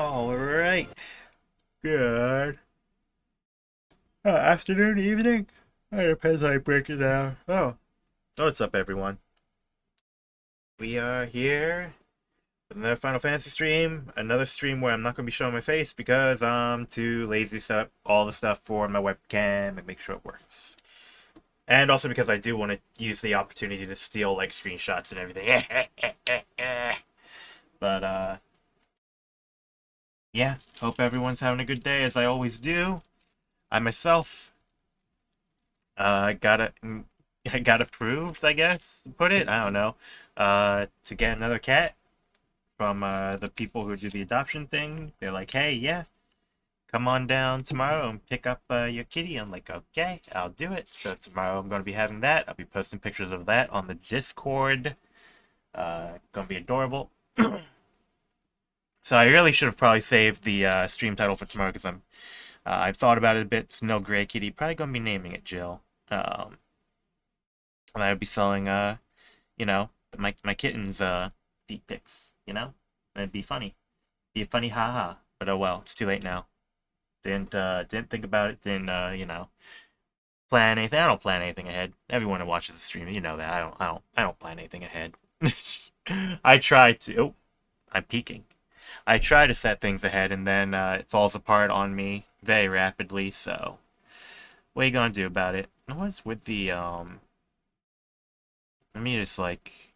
All right. Good. Afternoon, evening? It depends how you break it down. What's up, everyone? We are here with another Final Fantasy stream. Another stream where I'm not going to be showing my face because I'm too lazy to set up all the stuff for my webcam and make sure it works. And also because I do want to use the opportunity to steal, like, screenshots and everything. But, yeah. Hope everyone's having a good day, as I always do. I myself got it. I got approved, I guess, to put it. I don't know. To get another cat from the people who do the adoption thing. They're like, hey, yeah, come on down tomorrow and pick up your kitty. I'm like, okay, I'll do it. So tomorrow I'm going to be having that. I'll be posting pictures of that on the Discord. Gonna be adorable. So I really should have probably saved the stream title for tomorrow because I've thought about it a bit. It's no gray kitty. Probably gonna be naming it Jill. And I would be selling you know, my kitten's feet pics, you know? It'd be funny. Be a funny haha. But oh well, it's too late now. Didn't think about it, didn't plan anything. I don't plan anything ahead. Everyone who watches the stream, you know that. I don't plan anything ahead. I try to I'm peeking. I try to set things ahead and then it falls apart on me very rapidly, so what are you gonna do about it? What's with the let me just like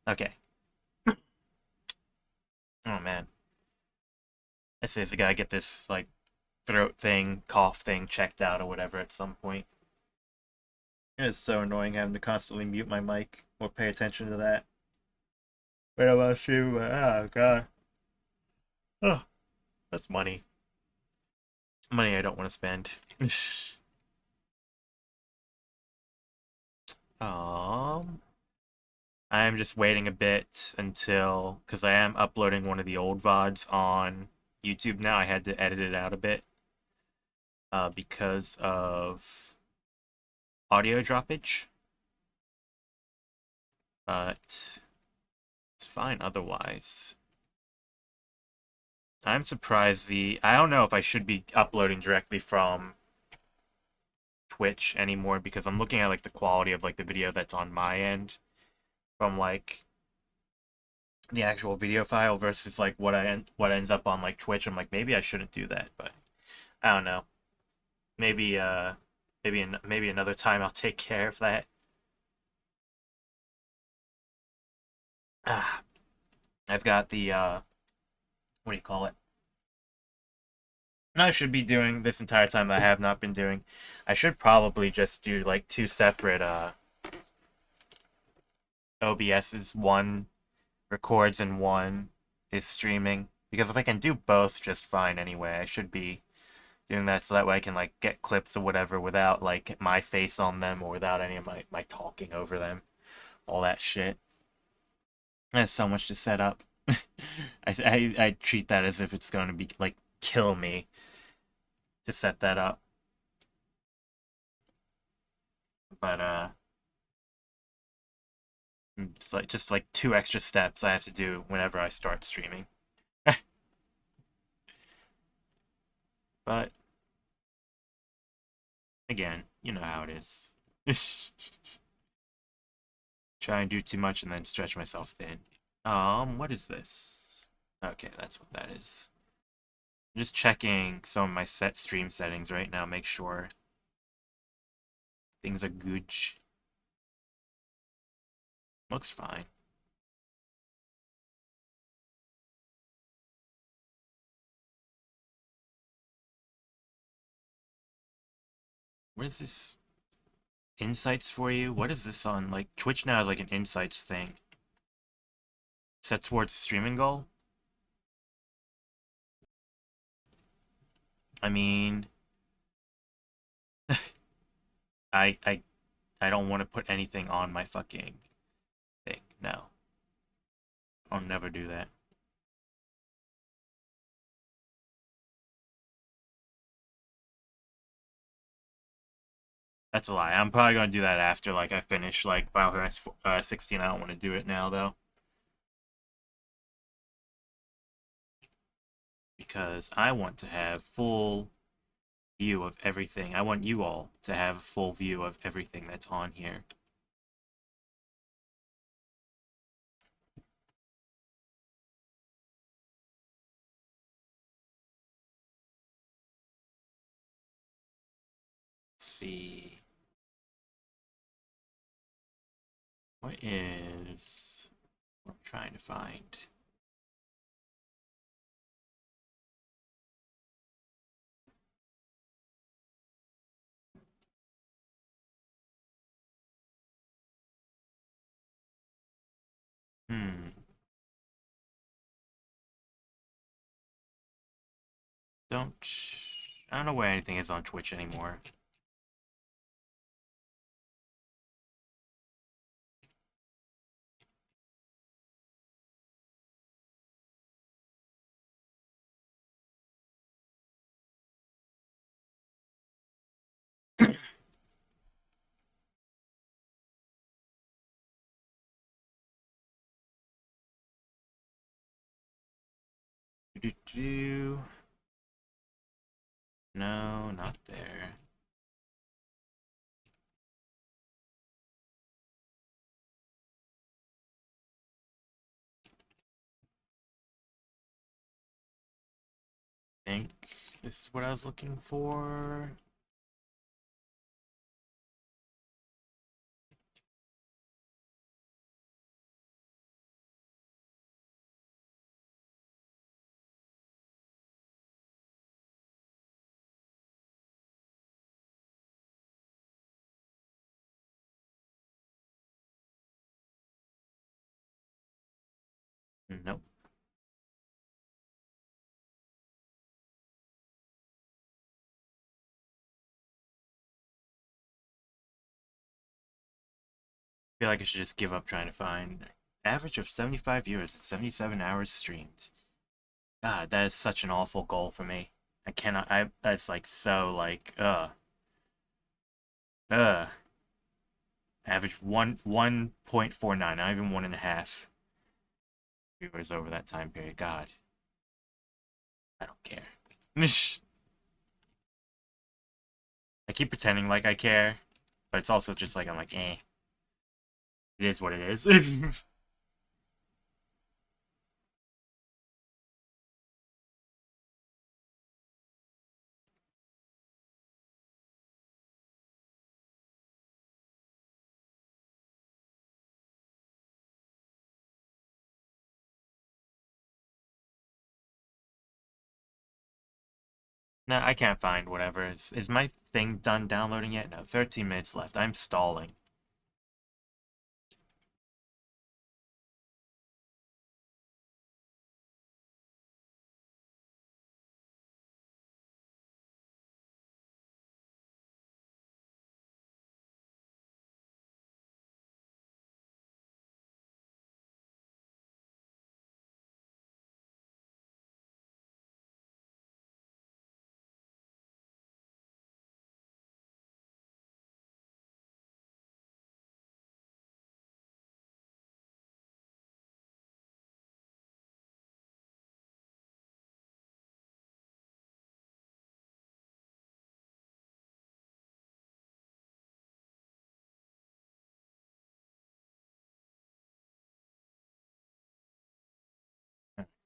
okay. Oh man. I seriously gotta get this like throat thing, cough thing checked out or whatever at some point. It's so annoying having to constantly mute my mic or pay attention to that. Wait about stream. Oh god. Oh, that's money. Money I don't want to spend. um, I'm just waiting a bit until because I am uploading one of the old VODs on YouTube now. I had to edit it out a bit because of audio droppage. But it's fine otherwise. I'm surprised I don't know if I should be uploading directly from Twitch anymore because I'm looking at like the quality of like the video that's on my end from like the actual video file versus like what ends up on like Twitch. I'm like maybe I shouldn't do that, but I don't know. Maybe maybe another time I'll take care of that. Ah, I've got the what do you call it? And I should be doing this entire time that I have not been doing. I should probably just do like two separate OBS's. One records and one is streaming. Because if I can do both just fine anyway, I should be doing that so that way I can like get clips or whatever without like my face on them or without any of my talking over them. All that shit. There's so much to set up. I treat that as if it's going to be like kill me to set that up. But it's like just like two extra steps I have to do whenever I start streaming. But again, you know how it is. Try and do too much and then stretch myself thin. What is this? Okay, that's what that is. I'm just checking some of my stream settings right now, make sure things are good. Looks fine. What is this? Insights for you? What is this on? Like, Twitch now has like an insights thing. Set towards streaming goal? I mean, I I I don't want to put anything on my fucking thing. No. I'll never do that. That's a lie. I'm probably gonna do that after like I finish like Final Fantasy 16. I don't want to do it now though. because I want to have full view of everything. I want you all to have a full view of everything that's on here. Let's see. What is what I'm trying to find? Hmm. Don't I don't know where anything is on Twitch anymore. Do no, not there. I think this is what I was looking for. Nope. Feel like I should just give up trying to find average of 75 viewers and 77 hours streamed. God, that is such an awful goal for me. I cannot. That's like so like uh. Average 1.49, not even 1.5 viewers over that time period. God, I don't care. I keep pretending like I care, but it's also just like I'm like, eh. It is what it is. No, I can't find whatever. Is my thing done downloading yet? No, 13 minutes left. I'm stalling.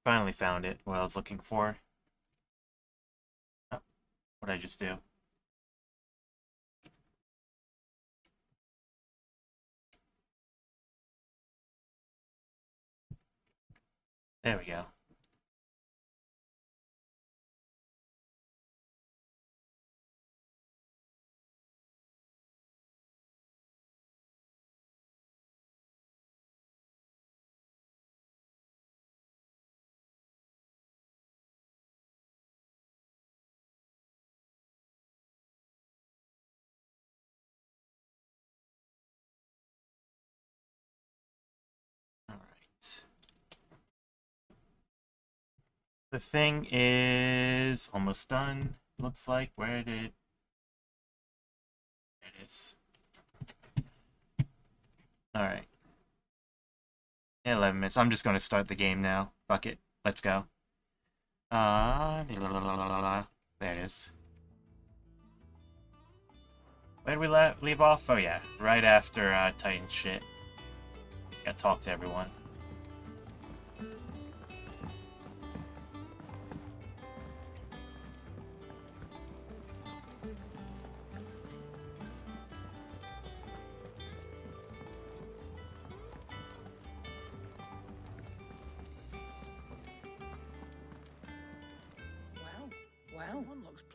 Finally found it. What I was looking for. Oh, what did I just do? There we go. All right. The thing is almost done. Looks like. Where did... There it is. Alright. 11 minutes. I'm just going to start the game now. Fuck it. Let's go. There it is. Where did we leave off? Oh yeah, right after Titan shit. Gotta talk to everyone. Well,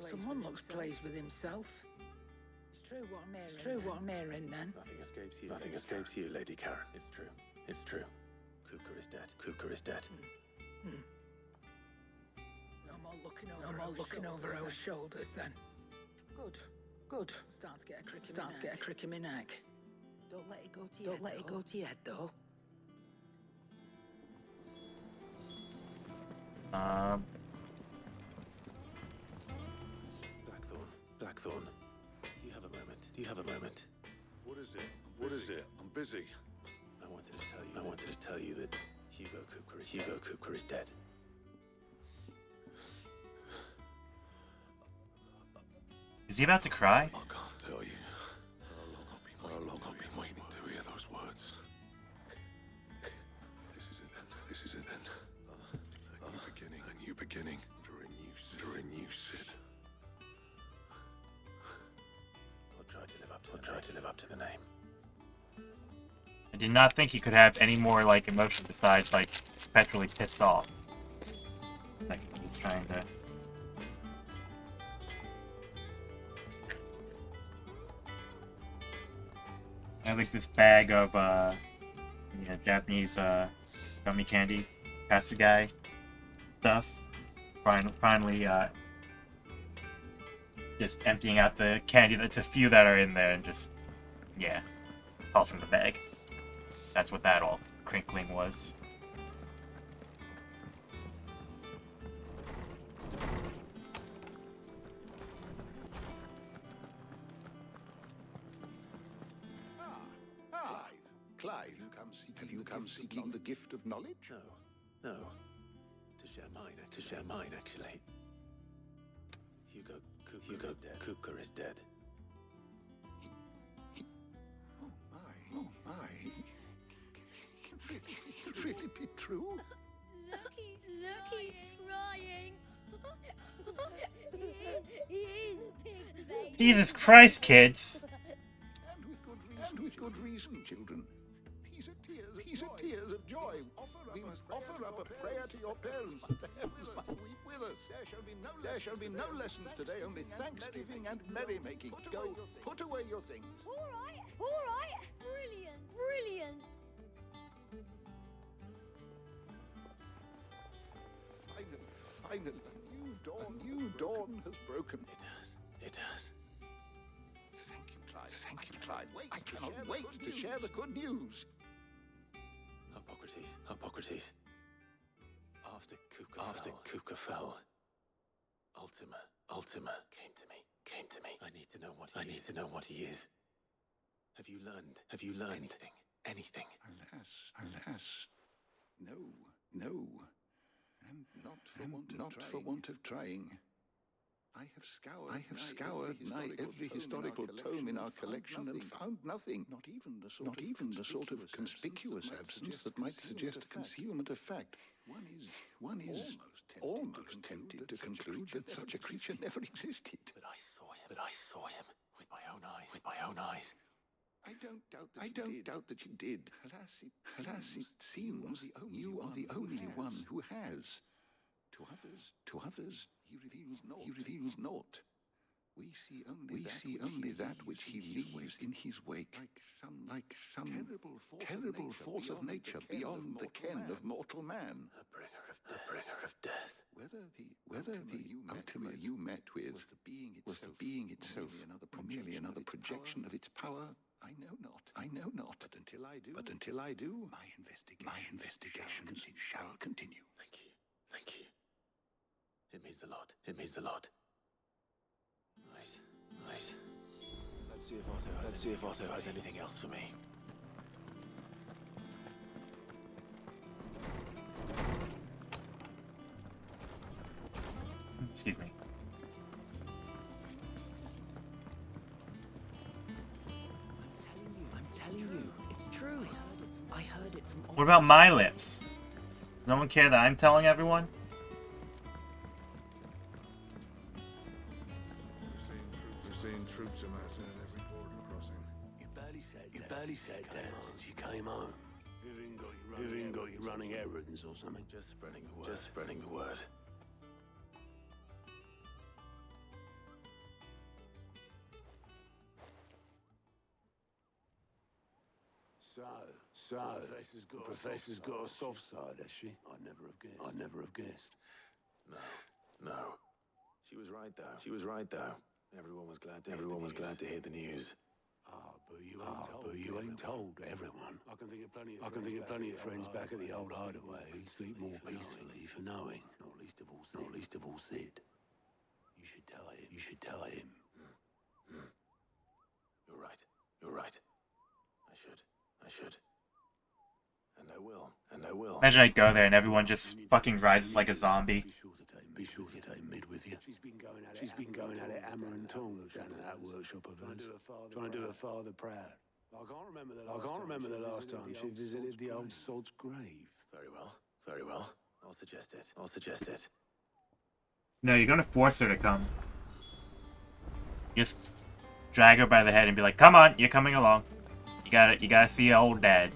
someone looks pleased with himself. It's true what I'm hearing then. Nothing escapes you, Lady Karen. It's true. It's true. Kuka is dead. Kuka is dead. No more looking over our shoulders then. Good. Start to get a crick in my neck. Don't let it go to your head though. Blackthorn. Do you have a moment? What is it? I'm busy. I wanted to tell you that Hugo Cooper is dead. Is he about to cry? I can't tell you how long I've been waiting to hear those words. This is it then. A new beginning. To renew Sid. I'll try to live up to the name. I did not think he could have any more like emotion besides like perpetually pissed off. Like he's trying to. I have like this bag of Japanese gummy candy, pasta guy stuff. Finally, just emptying out the candy. That's a few that are in there, and just tossing the bag. That's what that all crinkling was. Clive, have you come seeking the gift of knowledge? No. To share mine, actually. Hugo Cooper is dead. Oh my. Can it really be true? Look, he's crying. he is, Pig baby. Jesus Christ, kids! And with good reason, children. These are tears of joy. We must offer up a prayer to your parents that the heavens might weep with us. There shall be no lessons today, only thanksgiving and merrymaking. Go, put away your things. All right. Brilliant. Finally, a new dawn has broken. It has. Thank you, Clive. I cannot wait to share the good news. Hippocrates. After Kuka fell, Ultima came to me. I need to know what he is. Have you learned anything? Alas, no, and not for want of trying. I have scoured nigh every historical tome in our collection and found nothing. Not even the sort of conspicuous absence that might suggest concealment of fact. One is almost tempted to conclude that such a creature never existed. But I saw him with my own eyes. I don't doubt that you did. Alas, it seems you are the only one who has. To others, he reveals naught. We see only that which he leaves in his wake, like some terrible force of nature beyond the ken of mortal man. A bringer of death. Whether the Ultima you met with was the being itself, or merely another projection of its power, I know not. But until I do, my investigations shall continue. Thank you. It means a lot. Right. Let's see if Otto has anything else for me. Excuse me. I'm telling you, it's true. I heard it from. What about my lips? Does no one care that I'm telling everyone? We're seeing troops amassing at every border crossing. You barely said that since you came home. Vivian got you running errands or something. Just spreading the word. Just spreading the word. So, the professor's got a soft side, has she? I'd never have guessed. No. She was right though. Everyone was glad to hear the news. But you ain't told everyone. I can think of plenty of friends back at the old hideaway who'd sleep more peacefully for knowing. Not least of all Sid. You should tell him. You're right. I should. And I will. Imagine I go there and everyone just fucking rises like a zombie. Be sure to take Mid with you. She's been going at it hammer and tongs down at that workshop of hers. Trying to do her father proud. I can't remember the last time she visited the old sod's grave. Very well. I'll suggest it. No, you're gonna force her to come. Just drag her by the head and be like, "Come on, you're coming along. You gotta see your old dad."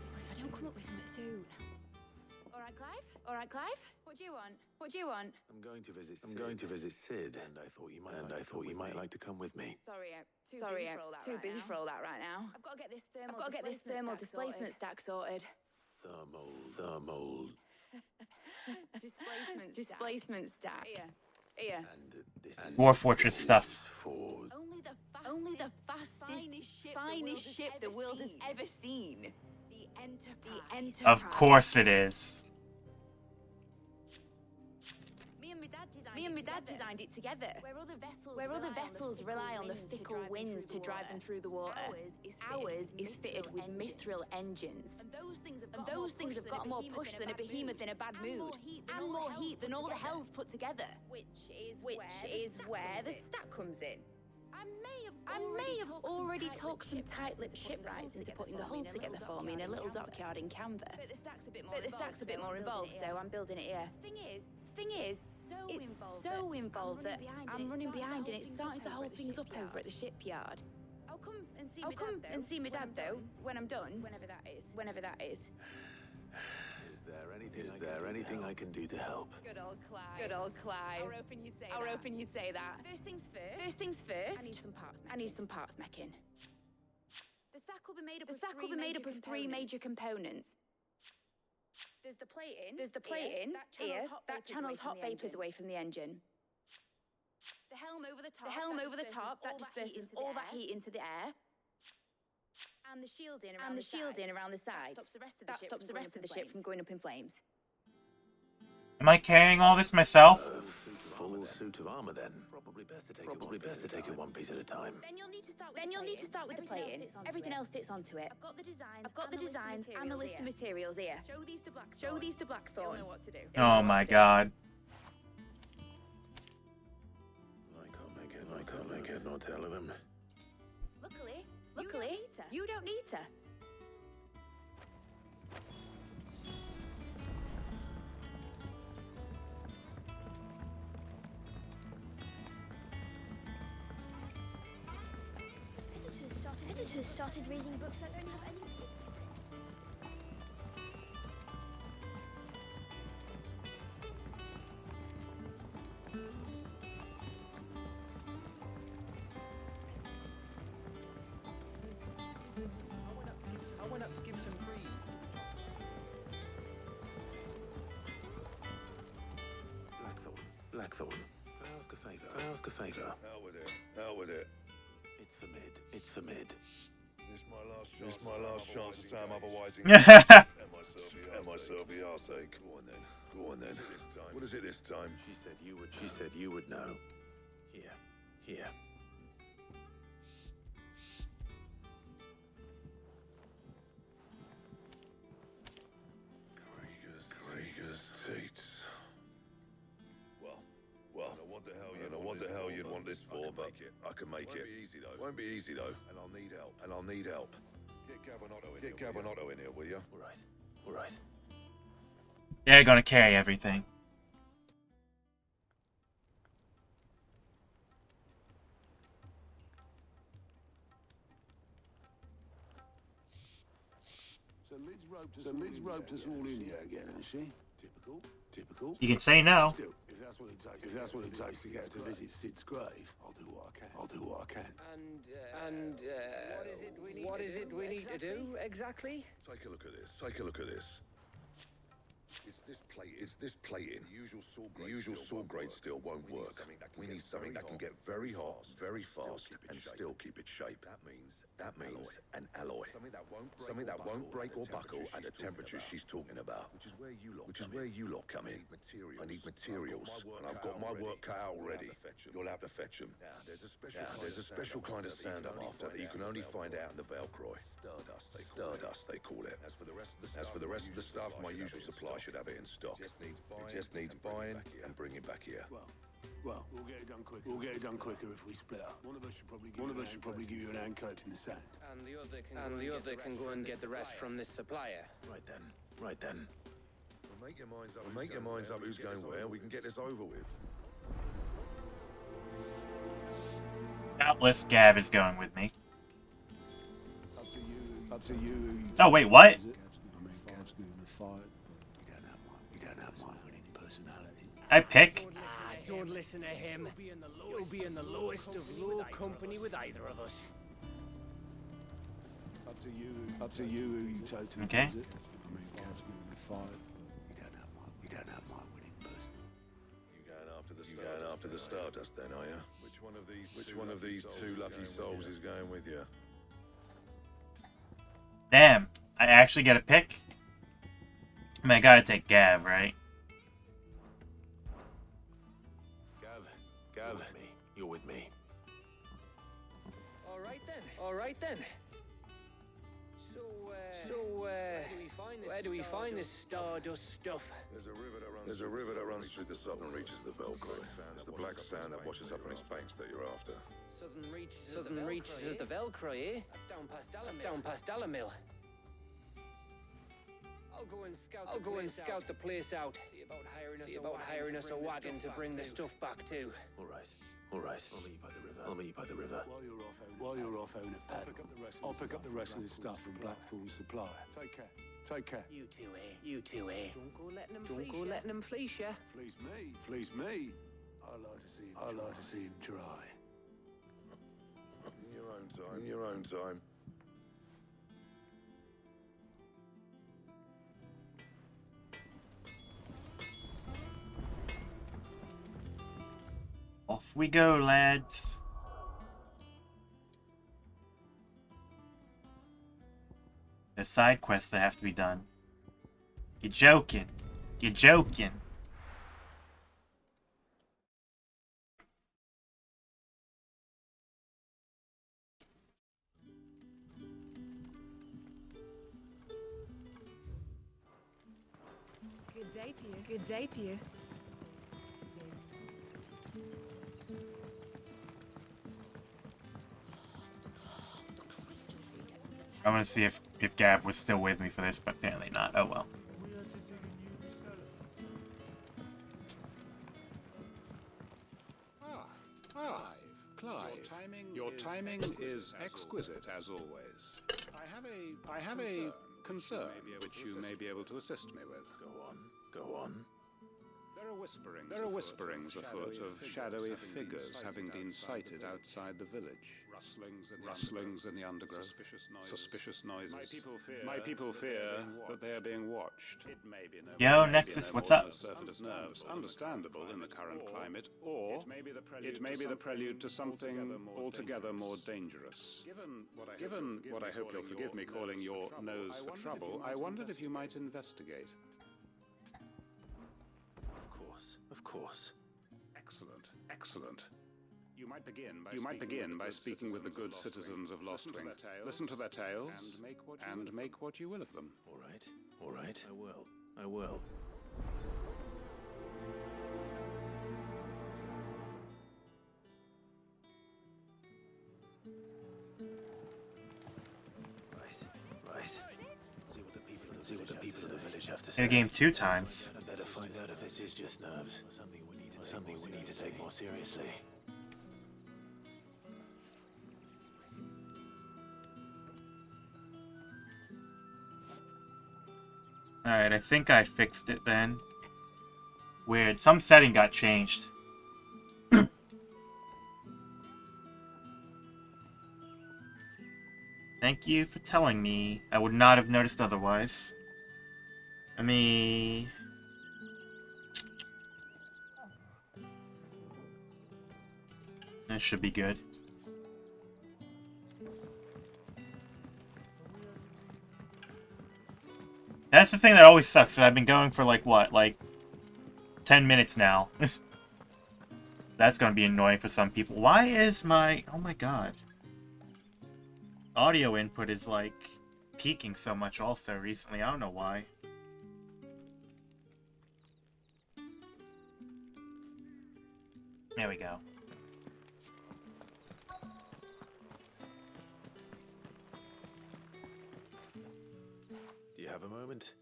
If I don't come up with something soon. All right, Clive. What do you want? I'm going to visit Sid, and I thought you might like to come with me. Sorry, too busy for all that right now. I've got to get this thermal displacement stack sorted. Thermal. Displacement stack. Here. And War Fortress stuff. For Only the fastest, finest ship the world has ever seen. The Enterprise. Of course it is. Me and my dad designed it together. Where other vessels rely on the fickle winds to drive them through the water, ours is fitted with mithril engines. And those things have got more push than a behemoth in a bad mood, and more heat than all the hells put together. Which is where the stack comes in. I may have already talked some tight-lipped shipwrights into putting the hull together for me in a little dockyard in Canva. But the stack's a bit more involved, so I'm building it here. Thing is, it's so involved that I'm running behind and it's starting to hold things up over at the shipyard. I'll come and see my dad though when I'm done. Whenever that is. Is there anything I can do to help? Good old Clive. I were hoping you'd say that. First things first. I need some parts meching. The stack will be made up of three major components. There's the plating here. That channels hot vapors away from the engine. The helm over the top that disperses all that heat into the air. And the shielding around the sides. That stops the rest of the ship from going up in flames. Am I carrying all this myself? Full suit of armor then. Probably best to take it one piece at a time. Then you'll need to start with the plating. Everything else fits onto it. I've got the designs and the list of materials here. Show these to Blackthorn. Oh my god. I can't make it, not tell them. Luckily, you don't need to. Editors started reading books that don't have any pictures I went up to give some greens to Blackthorn. Can I ask a favor? Hell with it. It's for mid. This my last chance to say I'm otherwise in and myself for your sake. Go on then. What is it this time? She said you would know. Here. Krieger's Tates. Well, I know what the hell you'd want this for, but I can make it. Won't be easy though. And I'll need help. Get Gavin in here, will you? All right. They're gonna carry everything. So Lid's roped us all in here again, hasn't she? Typical. You can say no. Still, if that's what it takes to get to visit Sid's grave, I'll do what I can. And what is it we need to do exactly? Take a look at this. It's this plating. The usual saw grade steel won't work. We need something that can get very hot, very fast, and still keep its shape. That means an alloy. Something that won't break or buckle at the temperatures she's talking about. Which is where you lot come in. I need materials, and I've got my work cut out already. You'll have to fetch them. Now, there's a special kind of sand I'm after that you can only find out in the Velcroy. Stardust, they call it. As for the rest of the stuff, my usual supply should have it in stock. It just needs buying and bringing back here. Well, we'll get it done quicker if we split up. One of us should probably give you an hand coat in the sand. And the other can go and get the rest from this supplier. Right then. Well, make your minds up who's going where. We can get this over with. Doubtless Gav is going with me. Up to you. Oh wait, what? We don't have my winning personality. I pick. Don't listen to him. You'll be in the lowest of low company with either of us. Up to you who you toe to. Okay. We don't have my winning person. You going after the Stardust then, are you? Which one of these two lucky souls is going with you? Damn, I actually get a pick? I mean, I gotta take Gav, right? Gav, you're with me. All right then. So, where do we find this Stardust stuff? There's a river that runs through the southern reaches of the Velcroy. It's the black sand that washes up on its banks that you're after. Southern reaches of the Velcroy, eh? That's down past Dallamil. I'll go and scout the place out. See about hiring us a wagon to bring the stuff back to. All right. I'll meet you by the river. While you're off owning a paddle, I'll pick up the rest of this stuff from Blackthorn's supplier. Take care. You two, eh? Don't go letting them fleece ya. Fleece me. I like to see him try. In your own time. Off we go, lads. There's side quests that have to be done. You're joking. You're joking. Good day to you. I want to see if Gab was still with me for this, but apparently not. Oh well. Clive, your timing is exquisite as always. I have a concern which you may be able to assist me with. Go on. There are whisperings afoot of shadowy figures having been sighted outside the village. Rustlings in the undergrowth, suspicious noises. My people fear that they are being watched. Yo, Nexus, what's up? Nerves, understandable in the current climate, or it may be the prelude to something altogether more dangerous. Given what I hope you'll forgive me calling your nose for trouble, I wondered if you might investigate. Of course. Excellent. You might begin by speaking with the good citizens of Lostwing. Listen to their tales, and make what you will of them. All right. I will. Right. See what the people of the village have to say. In the game 2 times. Better find out if this is just nerves, or something we need to take more seriously. Alright, I think I fixed it then. Weird. Some setting got changed. Thank you for telling me. I would not have noticed otherwise. Let me... That should be good. That's the thing that always sucks. I've been going for like, what, like 10 minutes now. That's going to be annoying for some people. Why is my... Oh my god. Audio input is like peaking so much also recently. I don't know why. There we go. Do you have a moment?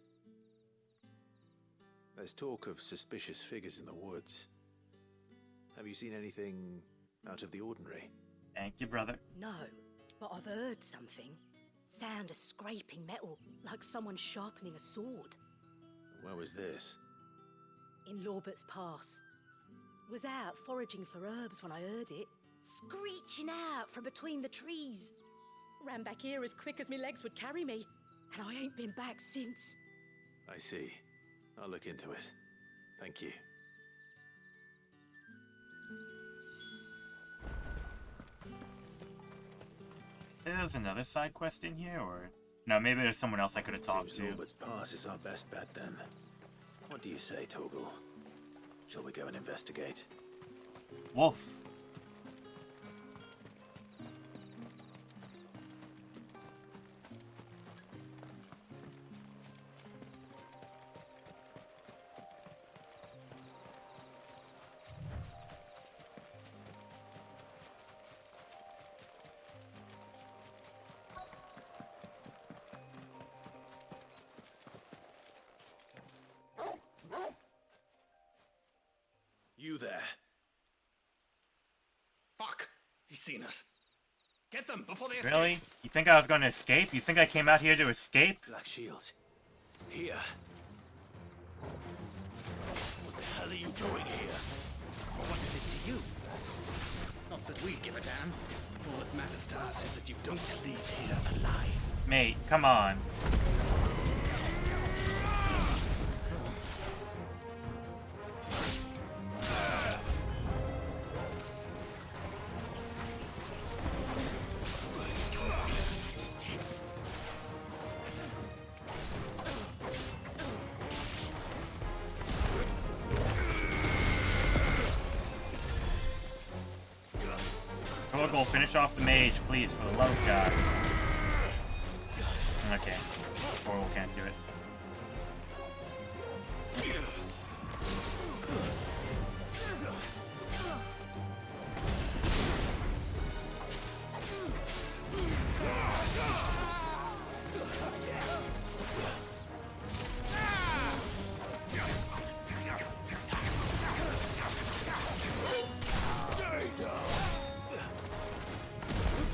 There's talk of suspicious figures in the woods. Have you seen anything out of the ordinary? Thank you, brother. No, but I've heard something. Sound of scraping metal, like someone sharpening a sword. Where was this? In Lorbert's Pass. Was out foraging for herbs when I heard it, screeching out from between the trees. Ran back here as quick as my legs would carry me, and I ain't been back since. I see. I'll look into it. Thank you. There's another side quest in here, or... No, maybe there's someone else I could have talked to. Lorbert's Pass is our best bet, then. What do you say, Torgal? Shall we go and investigate? Wolf. You there? Fuck! He's seen us. Get them before they escape. Really? You think I was going to escape? You think I came out here to escape? Black Shields. Here. What the hell are you doing here? What is it to you? Not that we give a damn. All that matters to us is that you don't leave here alive. Mate, come on. Torgal, finish off the mage, please, for the love of God. Okay. Torgal can't do it.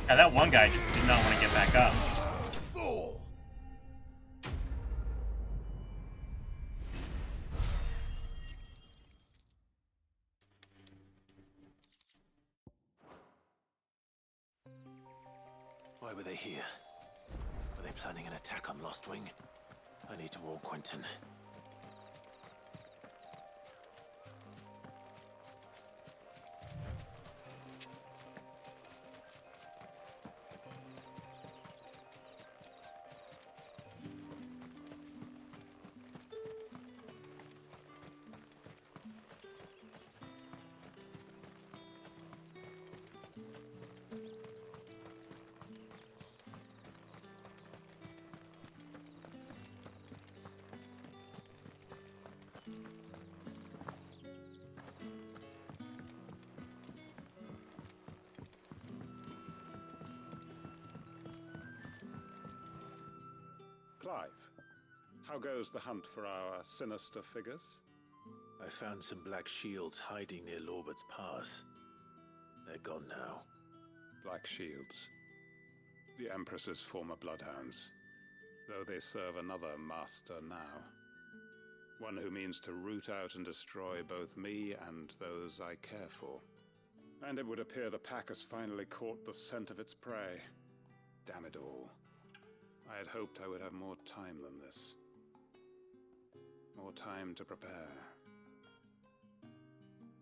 Yeah, that one guy just did not want to get back up. Why were they here? Were they planning an attack on Lostwing? I need to warn Quentin. Clive, how goes the hunt for our sinister figures? I found some black shields hiding near Lorbert's Pass. They're gone now. Black shields. The Empress's former bloodhounds. Though they serve another master now. One who means to root out and destroy both me and those I care for. And it would appear the pack has finally caught the scent of its prey. Damn it all. I had hoped I would have more time than this. More time to prepare.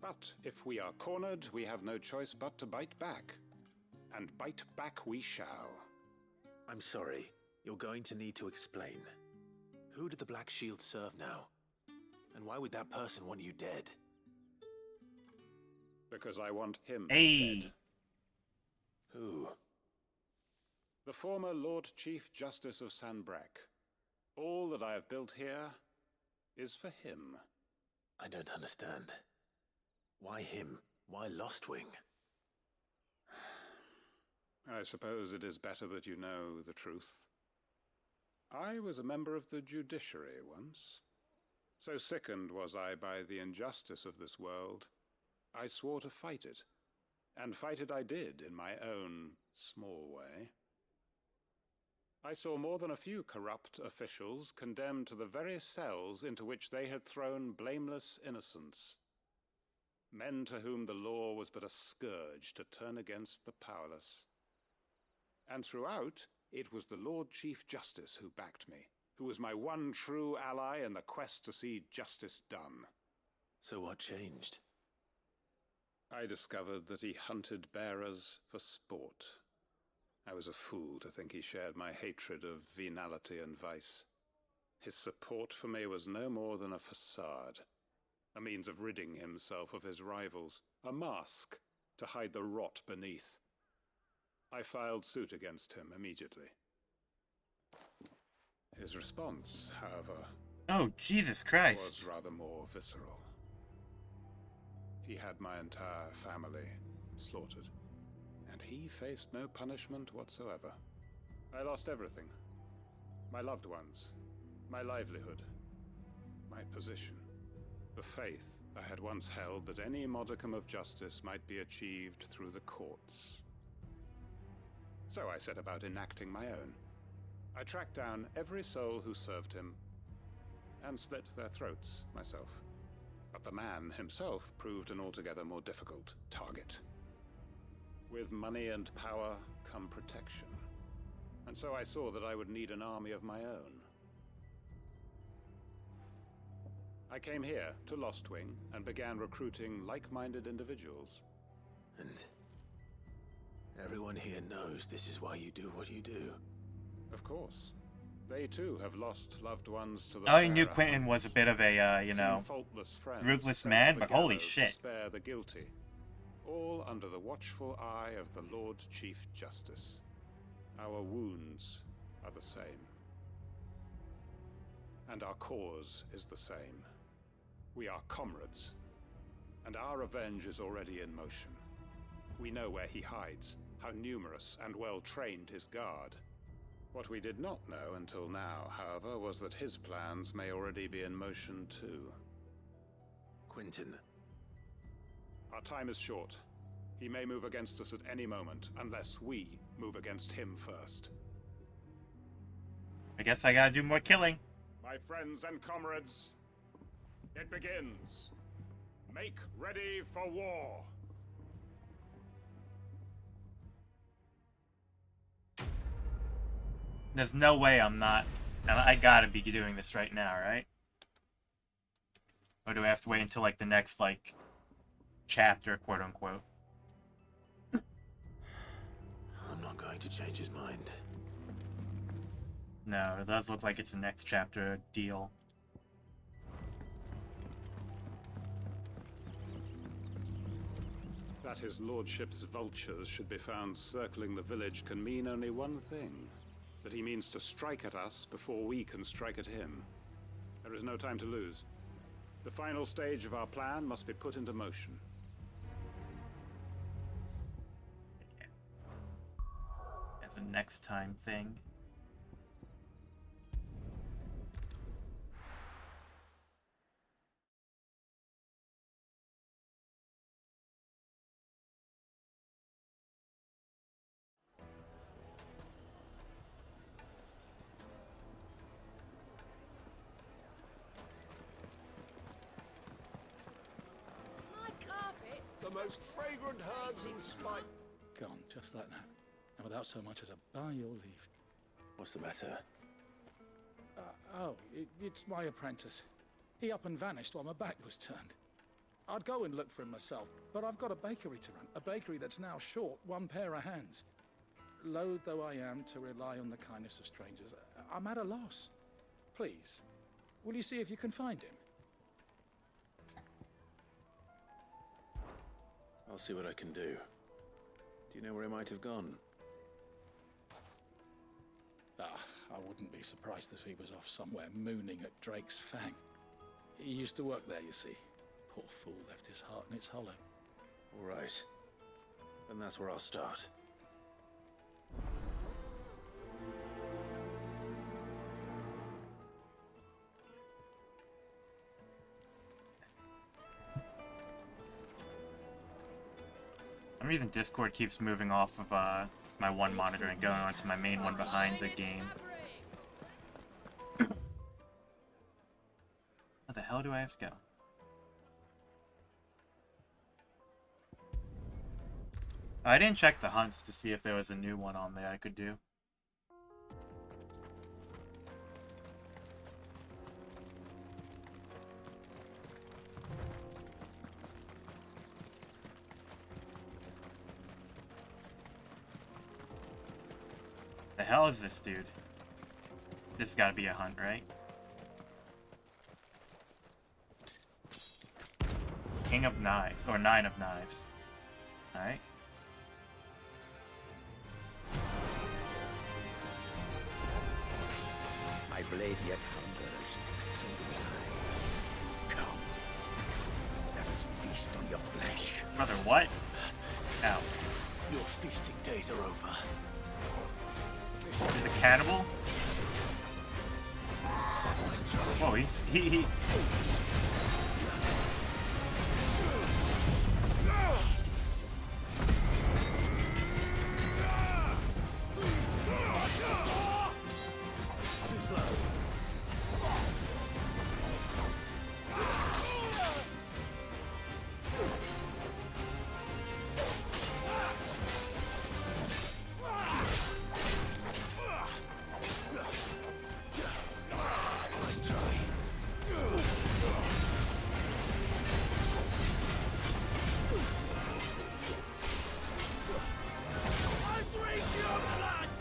But if we are cornered, we have no choice but to bite back. And bite back we shall. I'm sorry. You're going to need to explain. Who did the Black Shield serve now? And why would that person want you dead? Because I want him dead. Who? The former Lord Chief Justice of Sanbreque. All that I have built here is for him. I don't understand. Why him? Why Lostwing? I suppose it is better that you know the truth. I was a member of the judiciary once. So sickened was I by the injustice of this world, I swore to fight it. And fight it I did in my own small way. I saw more than a few corrupt officials condemned to the very cells into which they had thrown blameless innocents. Men to whom the law was but a scourge to turn against the powerless. And throughout, it was the Lord Chief Justice who backed me, who was my one true ally in the quest to see justice done. So what changed? I discovered that he hunted bearers for sport. I was a fool to think he shared my hatred of venality and vice. His support for me was no more than a facade, a means of ridding himself of his rivals, a mask to hide the rot beneath. I filed suit against him immediately. His response, however, oh, Jesus Christ, was rather more visceral. He had my entire family slaughtered, and he faced no punishment whatsoever. I lost everything. My loved ones, my livelihood, my position, the faith I had once held that any modicum of justice might be achieved through the courts. So I set about enacting my own. I tracked down every soul who served him, and slit their throats myself. But the man himself proved an altogether more difficult target. With money and power come protection. And so I saw that I would need an army of my own. I came here to Lostwing and began recruiting like-minded individuals. And everyone here knows this is why you do what you do. Of course. They too have lost loved ones to the I knew Quentin was a bit of a, you know, ruthless man, but holy shit. To spare the guilty, all under the watchful eye of the Lord Chief Justice. Our wounds are the same. And our cause is the same. We are comrades, and our revenge is already in motion. We know where he hides, how numerous and well-trained his guard. What we did not know until now, however, was that his plans may already be in motion too. Quentin. Our time is short. He may move against us at any moment, unless we move against him first. I guess I gotta do more killing. My friends and comrades, it begins. Make ready for war. There's no way I'm not... I gotta be doing this right now, right? Or do I have to wait until, like, the next, like, chapter, quote-unquote? I'm not going to change his mind. No, it does look like it's a next chapter deal. That his lordship's vultures should be found circling the village can mean only one thing. That he means to strike at us before we can strike at him. There is no time to lose. The final stage of our plan must be put into motion. As a next time thing. The most fragrant herbs in Spike. Gone, just like that. And without so much as a by your leave. What's the matter? It's my apprentice. He up and vanished while my back was turned. I'd go and look for him myself, but I've got a bakery to run. A bakery that's now short one pair of hands. Loath though I am to rely on the kindness of strangers, I'm at a loss. Please, will you see if you can find him? I'll see what I can do. Do you know where he might have gone? I wouldn't be surprised if he was off somewhere mooning at Drake's Fang. He used to work there, you see. Poor fool left his heart in its hollow. All right. Then that's where I'll start. For some reason Discord keeps moving off of my one monitor and going onto my main one behind the game. Where the hell do I have to go? I didn't check the hunts to see if there was a new one on there I could do. The hell is this dude? This has got to be a hunt, right? King of Knives, or Nine of Knives. Alright. My blade yet hungers, and so do I. Come, let us feast on your flesh. Brother, what? Ow. Your feasting days are over. He's a cannibal? Whoa, he... Too slow.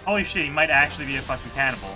Holy shit, he might actually be a fucking cannibal.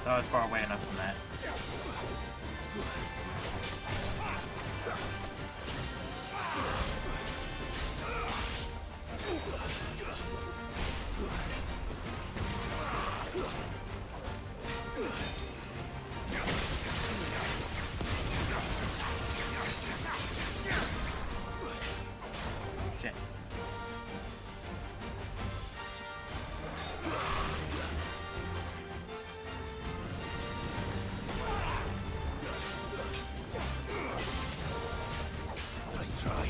I was far away enough from that. Shit. Let's try.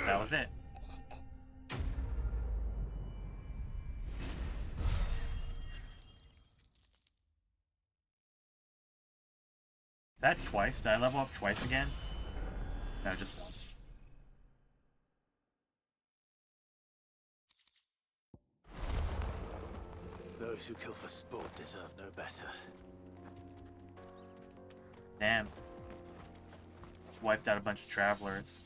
That was it. That twice? Did I level up twice again? No, just once. Those who kill for sport deserve no better. Damn. It's wiped out a bunch of travelers.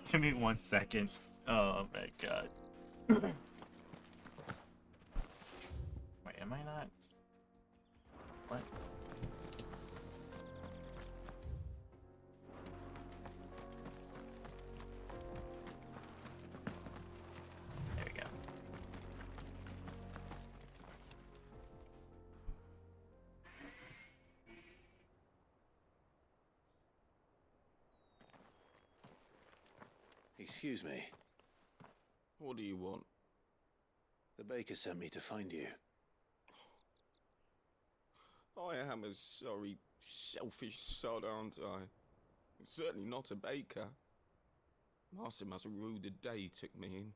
Give me 1 second. Oh my god. Wait, am I not? What? There we go. Excuse me. What do you want? The baker sent me to find you. I am a sorry, selfish sod, aren't I? Certainly not a baker. Master must have ruled the day he took me in.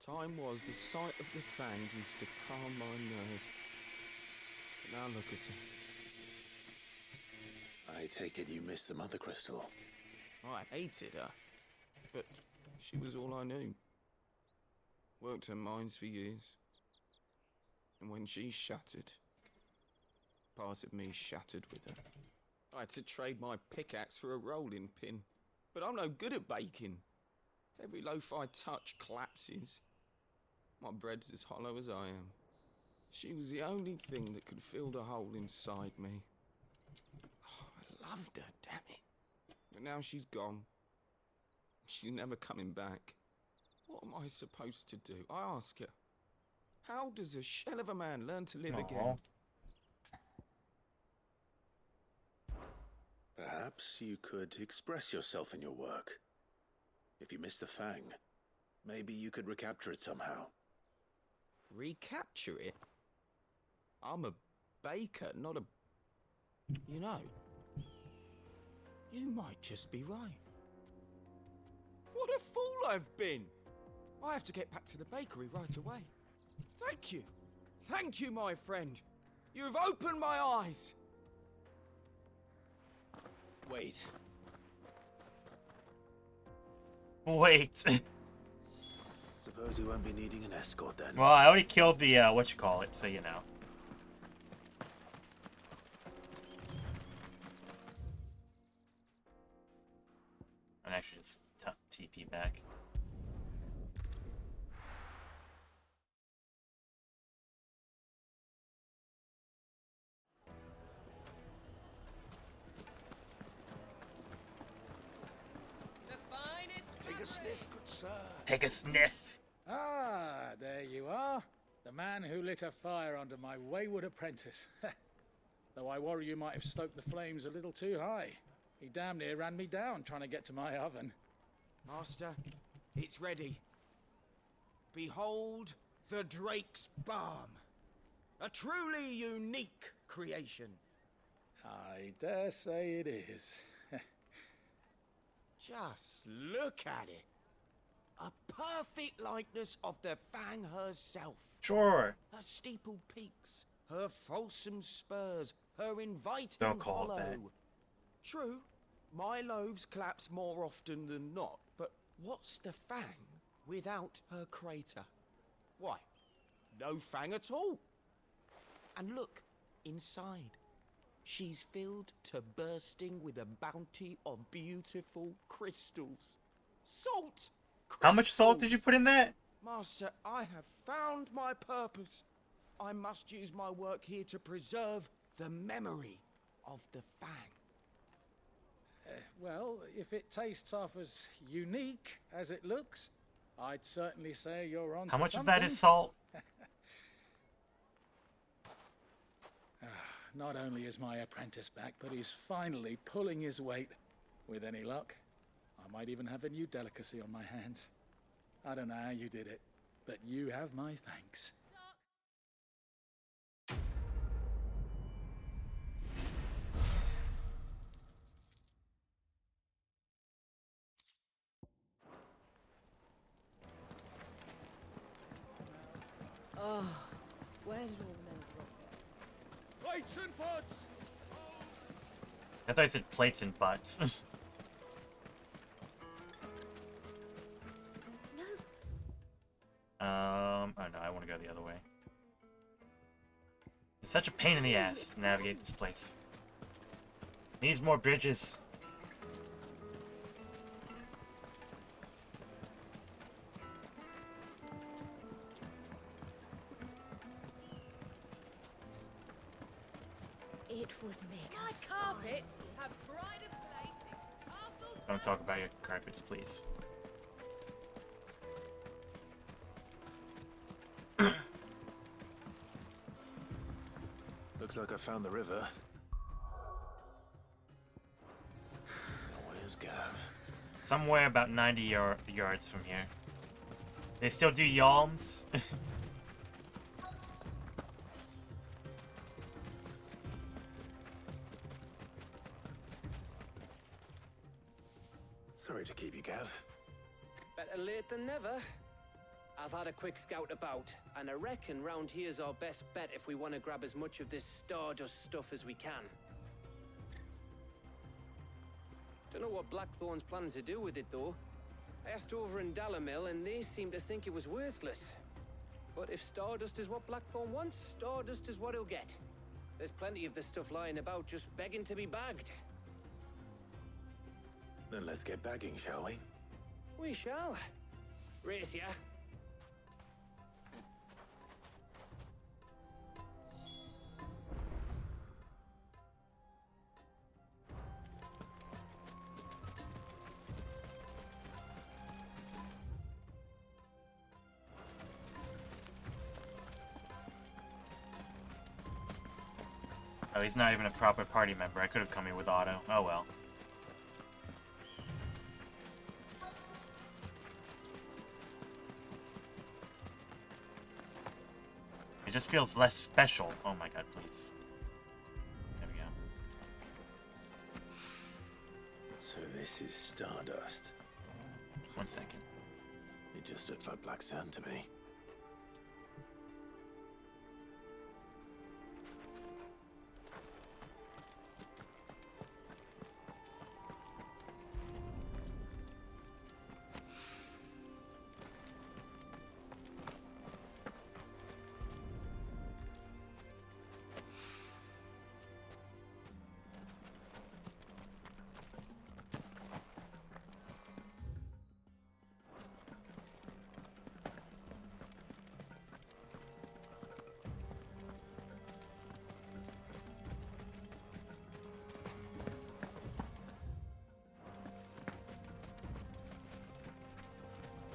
Time was the sight of the fang used to calm my nerves. But now look at her. I take it you missed the mother crystal. I hated her, but she was all I knew. Worked her mines for years. And when she shattered, part of me shattered with her. I had to trade my pickaxe for a rolling pin, but I'm no good at baking. Every loaf I touch collapses. My bread's as hollow as I am. She was the only thing that could fill the hole inside me. Oh, I loved her, damn it. But now she's gone. She's never coming back. What am I supposed to do? I ask her. How does a shell of a man learn to live again? Perhaps you could express yourself in your work. If you miss the fang, maybe you could recapture it somehow. Recapture it? I'm a baker, not a... You know, you might just be right. What a fool I've been! I have to get back to the bakery right away. Thank you. Thank you, my friend. You've opened my eyes. Wait. Wait. Suppose you won't be needing an escort then. Well, I already killed the, whatchamacallit, so you know. I'm actually just TP back. Take a sniff, good sir. Take a sniff. Ah, there you are. The man who lit a fire under my wayward apprentice. Though I worry you might have stoked the flames a little too high. He damn near ran me down trying to get to my oven. Master, it's ready. Behold the Drake's Balm. A truly unique creation. I dare say it is. Just look at it. A perfect likeness of the Fang herself. Sure. Her steepled peaks, her fulsome spurs, her inviting Don't call it hollow. that. True, my loaves collapse more often than not, but what's the Fang without her crater? Why, no Fang at all. And look, inside. She's filled to bursting with a bounty of beautiful crystals. Salt! How much salt did you put in that? Master, I have found my purpose. I must use my work here to preserve the memory of the Fang. Well, if it tastes half as unique as it looks, I'd certainly say you're on How to much something. of that is salt? Not only is my apprentice back, but he's finally pulling his weight. With any luck, I might even have a new delicacy on my hands. I don't know how you did it, but you have my thanks. Oh, where did all the men go? Plates and pots! I thought I said plates and butts. Oh no, I want to go the other way. It's such a pain in the ass to navigate this place. Needs more bridges. It would make My carpets have pride of place in castle. Don't talk about your carpets, please. Looks like I found the river. Where's Gav? Somewhere about 90 yards from here. They still do yalms? Sorry to keep you, Gav. Better late than never. I've had a quick scout about, and I reckon round here's our best bet if we want to grab as much of this Stardust stuff as we can. Don't know what Blackthorn's planning to do with it, though. I asked over in Dalamil, and they seem to think it was worthless. But if Stardust is what Blackthorn wants, Stardust is what he'll get. There's plenty of this stuff lying about, just begging to be bagged. Then let's get bagging, shall we? We shall. Race ya. Oh, he's not even a proper party member. I could have come here with Otto. Oh well. It just feels less special. Oh my god, please. There we go. So this is Stardust. 1 second. It just looks like black sand to me.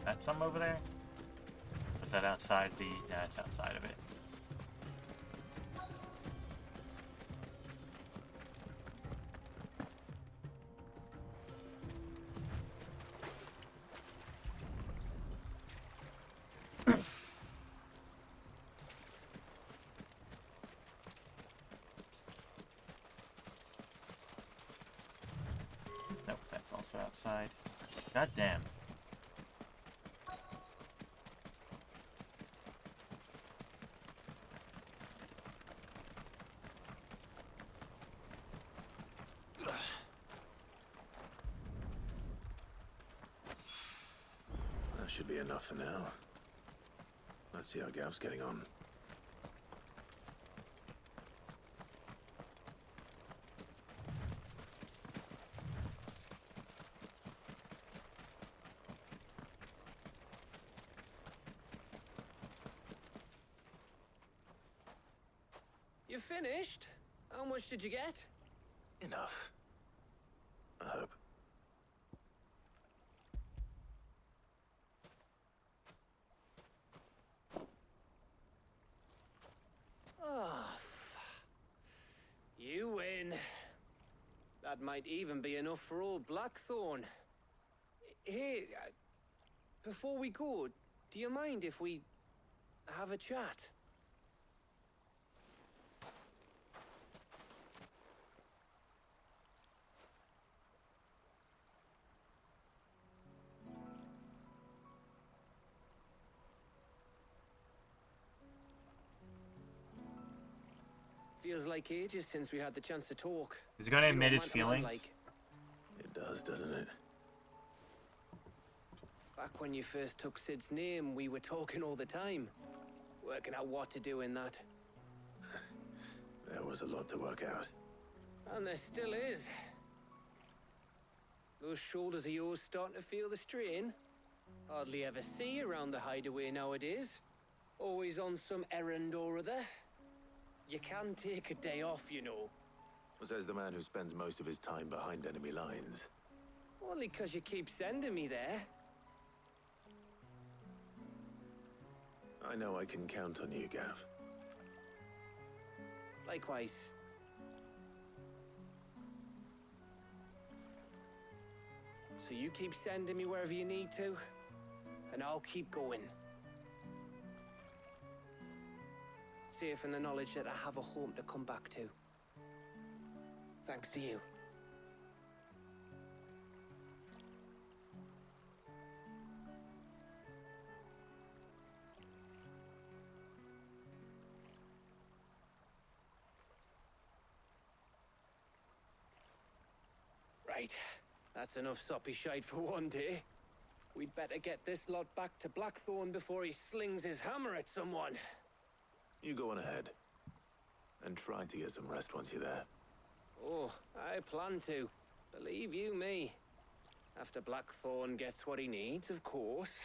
That some over there? Was that outside the... Yeah, it's outside of it. Nope, that's also outside. God damn. should be enough for now. Let's see how Gav's getting on. You finished? How much did you get? Enough. I hope. Oh, you win. That might even be enough for old Blackthorn. Hey, before we go, do you mind if we have a chat? Feels like ages since we had the chance to talk. Is he gonna You know, admit his man to man feelings? like. It does, doesn't it? Back when you first took Sid's name, we were talking all the time. Working out what to do in that. There was a lot to work out. And there still is. Those shoulders of yours starting to feel the strain. Hardly ever see you around the hideaway nowadays. Always on some errand or other. You can take a day off, you know. Says the man who spends most of his time behind enemy lines. Only 'cause you keep sending me there. I know I can count on you, Gav. Likewise. So you keep sending me wherever you need to, and I'll keep going. Safe in the knowledge that I have a home to come back to. Thanks to you. Right. That's enough soppy shite for one day. We'd better get this lot back to Blackthorn before he slings his hammer at someone. You go on ahead. And try to get some rest once you're there. Oh, I plan to. Believe you me. After Blackthorn gets what he needs, of course.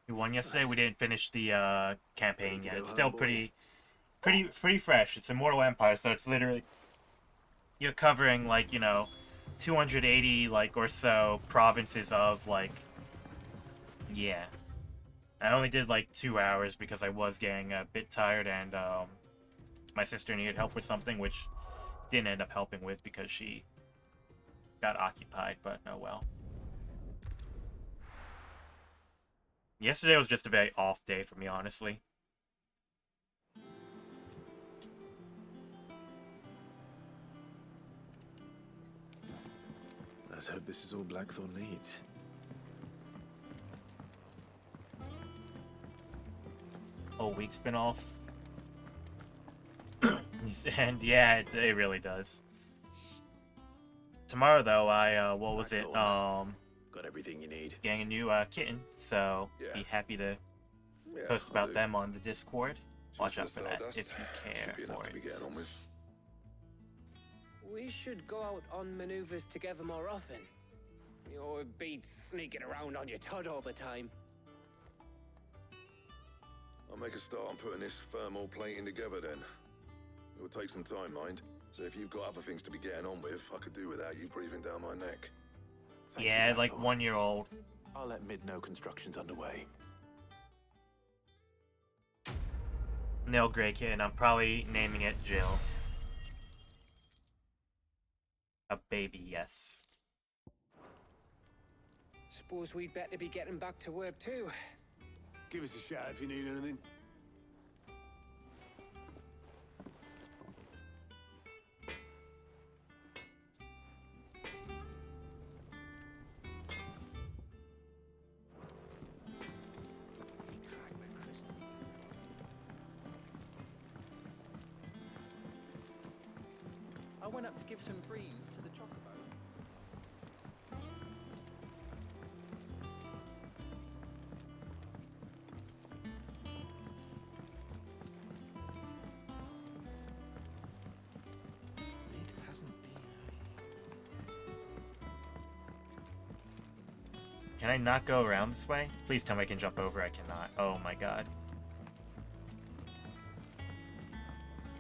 We won yesterday. We didn't finish the campaign yet. It's go, still homeboy? pretty fresh. It's Immortal Empire, so it's literally you're covering like 280 like or so provinces of like yeah. I only did like 2 hours because I was getting a bit tired and my sister needed help with something which didn't end up helping with because she got occupied. But oh well. Yesterday was just a very off day for me, honestly. Let's hope this is all Blackthorn needs. Whole week's been off. And yeah, it really does. Tomorrow though, I what was it? Got everything you need. Getting a new kitten, so be happy to post about them on the Discord. Watch out for that if you care for it. We should go out on maneuvers together more often. You're beat sneaking around on your Todd all the time. I'll make a start on putting this thermal plating together then. It will take some time, mind. So if you've got other things to be getting on with, I could do without you breathing down my neck. Yeah, like 1-year-old. I'll let Mid know construction's underway. Nail Grey Kitten. I'm probably naming it Jill. A baby, yes. Suppose we'd better be getting back to work too. Give us a shout if you need anything. I went up to give some breeze to the chocobo. It hasn't been. Can I not go around this way? Please tell me I can jump over. I cannot. Oh my god.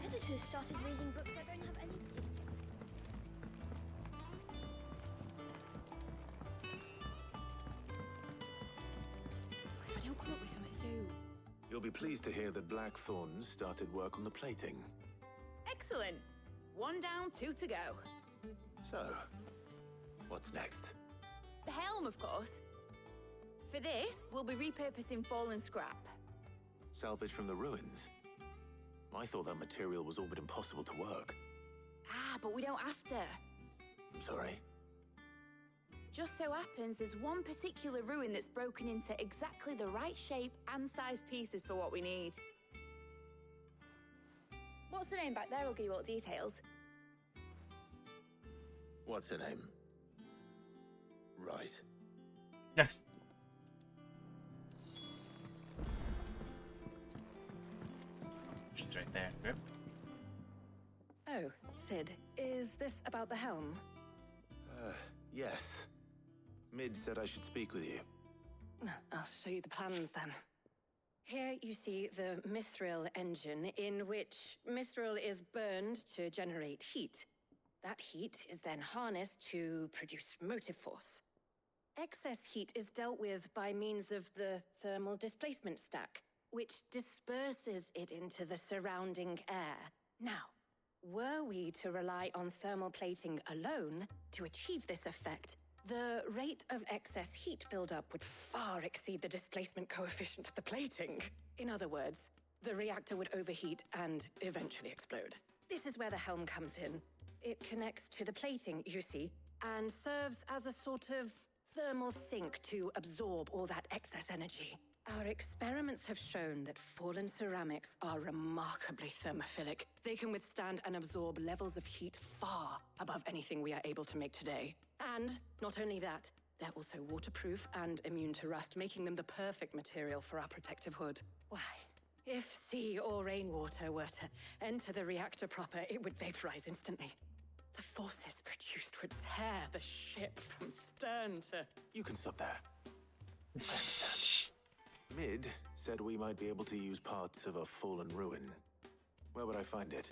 Editors started reading books that don't have any pages. If I don't come up with something soon. You'll be pleased to hear that Blackthorn's started work on the plating. Excellent. 1 down, 2 to go. So, what's next? The helm, of course. For this, we'll be repurposing fallen scrap. Salvage from the ruins? I thought that material was all but impossible to work. Ah, but we don't have to. I'm sorry. Just so happens there's one particular ruin that's broken into exactly the right shape and size pieces for what we need. What's the name back there? I'll give you all the details. What's her name? Right. Yes. She's right there. Yep. Oh, Sid, is this about the helm? Yes. Mid said I should speak with you. I'll show you the plans then. Here you see the mithril engine, in which mithril is burned to generate heat. That heat is then harnessed to produce motive force. Excess heat is dealt with by means of the thermal displacement stack, which disperses it into the surrounding air. Now, were we to rely on thermal plating alone to achieve this effect, the rate of excess heat buildup would far exceed the displacement coefficient of the plating. In other words, the reactor would overheat and eventually explode. This is where the helm comes in. It connects to the plating, you see, and serves as a sort of thermal sink to absorb all that excess energy. Our experiments have shown that fallen ceramics are remarkably thermophilic. They can withstand and absorb levels of heat far above anything we are able to make today. And not only that, they're also waterproof and immune to rust, making them the perfect material for our protective hood. Why, if sea or rainwater were to enter the reactor proper, it would vaporize instantly. The forces produced would tear the ship from stern to... You can stop there. Mid said we might be able to use parts of a fallen ruin. Where would I find it?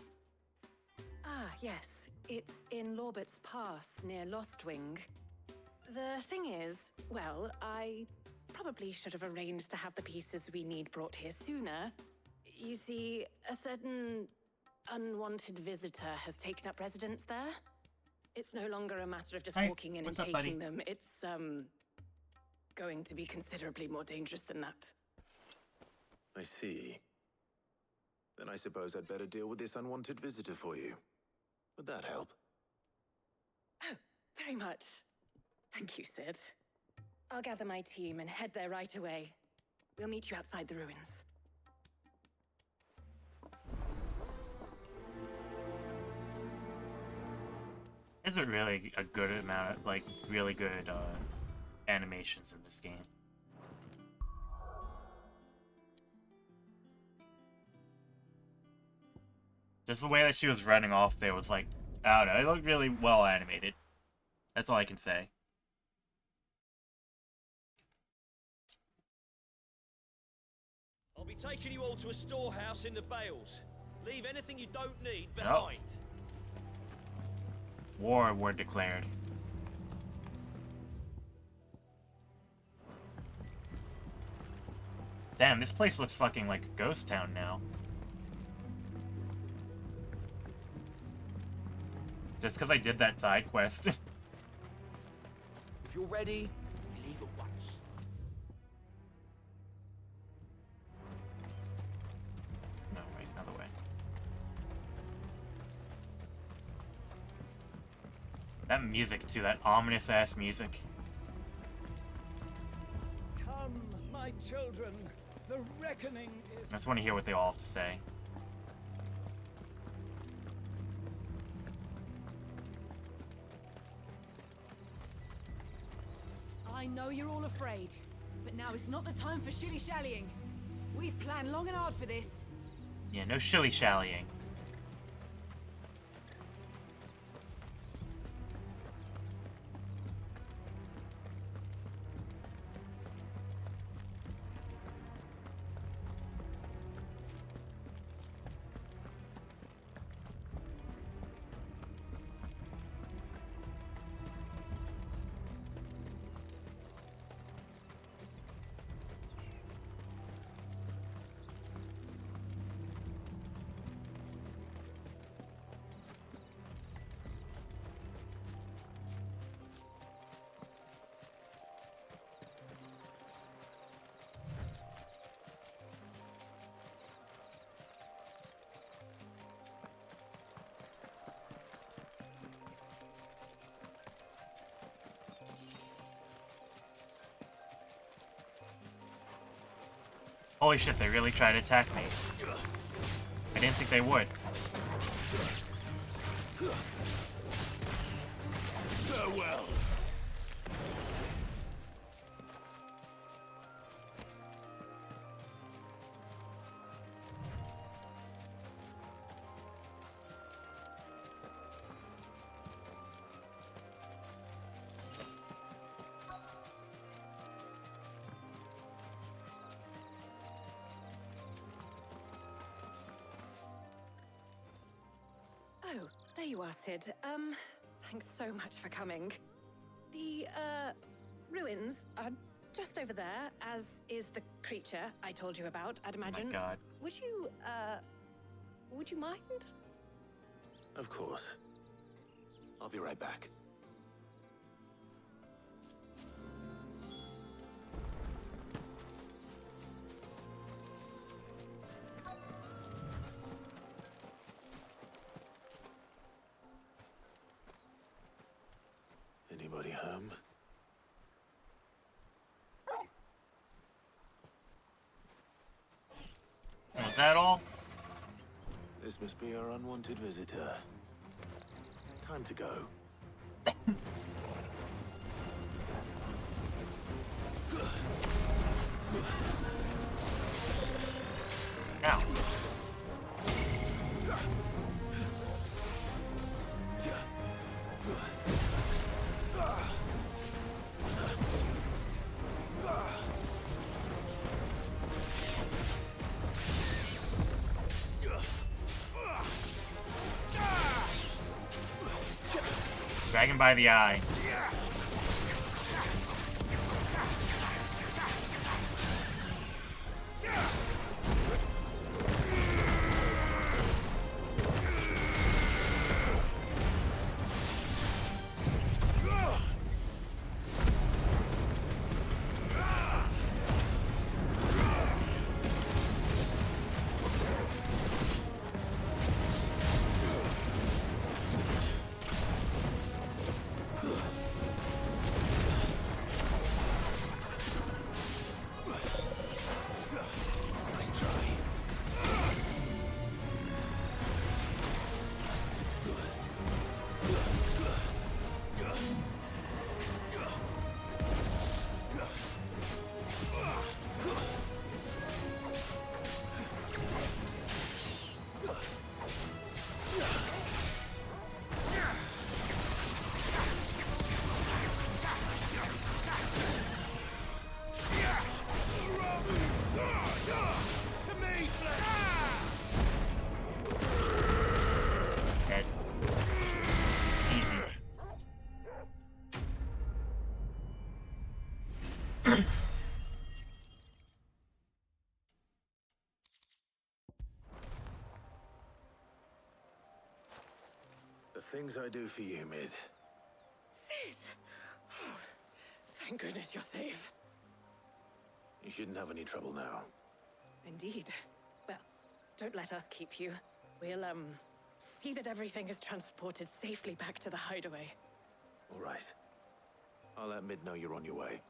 Ah, yes. It's in Lorbert's Pass, near Lostwing. The thing is, well, I probably should have arranged to have the pieces we need brought here sooner. You see, a certain unwanted visitor has taken up residence there. It's no longer a matter of just walking in and taking them. It's, going to be considerably more dangerous than that. I see. Then I suppose I'd better deal with this unwanted visitor for you. Would that help? Oh, very much. Thank you, Sid. I'll gather my team and head there right away. We'll meet you outside the ruins. There's a really a good amount of, like, really good animations in this game. Just the way that she was running off there was like, I don't know, it looked really well animated. That's all I can say. I'll be taking you all to a storehouse in the Bales. Leave anything you don't need behind. War were declared. Damn, this place looks fucking like a ghost town now. Just because I did that side quest. If you're ready, we leave at once. No, wait, another way. That music too, that ominous ass music. Come, my children, the reckoning is... I just want to hear what they all have to say. I know you're all afraid, but now is not the time for shilly-shallying. We've planned long and hard for this. Yeah, no shilly-shallying. Holy shit, they really tried to attack me. I didn't think they would. Farewell. Oh, there you are, Sid. Thanks so much for coming. The, ruins are just over there, as is the creature I told you about, I'd imagine. Oh my god. Would you mind? Of course. I'll be right back. Anybody home? Was that all? This must be our unwanted visitor. Time to go. Ow. Drag him by the eye. The things I do for you, Mid. Sid! Oh, thank goodness you're safe. You shouldn't have any trouble now. Indeed. Well, don't let us keep you. We'll, see that everything is transported safely back to the hideaway. All right. I'll let Mid know you're on your way.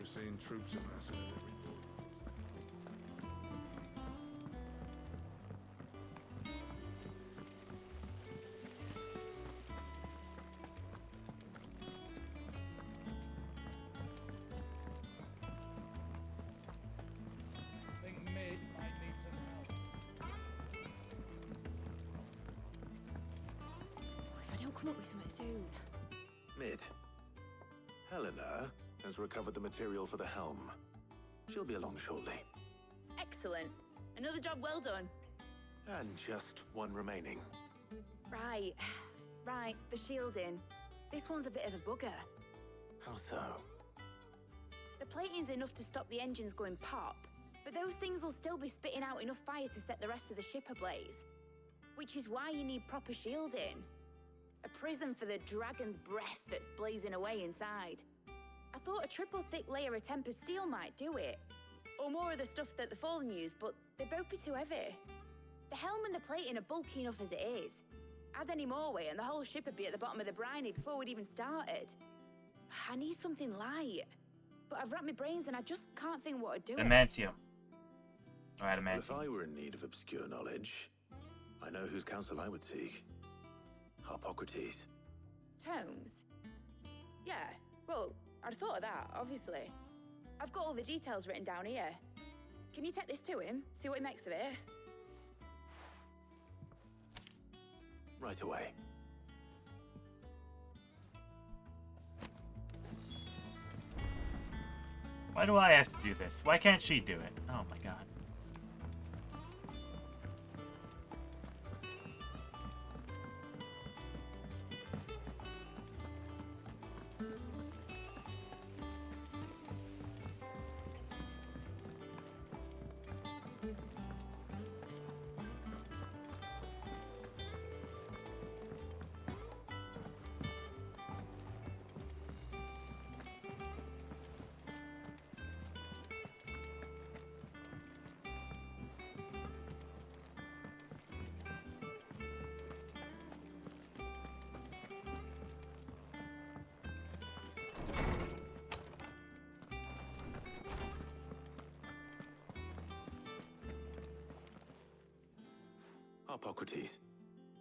We're seeing troops amassing at every port. I think Mid might need some help. If I don't come up with something soon. Mid. Helena has recovered the material for the helm. She'll be along shortly. Excellent. Another job well done. And just one remaining. Right. Right, the shielding. This one's a bit of a bugger. How so? The plating's enough to stop the engines going pop, but those things will still be spitting out enough fire to set the rest of the ship ablaze. Which is why you need proper shielding. A prison for the dragon's breath that's blazing away inside. I thought a triple thick layer of tempered steel might do it. Or more of the stuff that the Fallen use, but they'd both be too heavy. The helm and the plating are bulky enough as it is. Add any more weight and the whole ship would be at the bottom of the briny before we'd even started. I need something light. But I've racked my brains and I just can't think what to do. Adamantium. Or Well, adamantium. if I were in need of obscure knowledge, I know whose counsel I would seek. Harpocrates. Tomes? Yeah, well, I'd thought of that, obviously. I've got all the details written down here. Can you take this to him? See what he makes of it? Right away. Why do I have to do this? Why can't she do it? Oh my god. Harpocrates,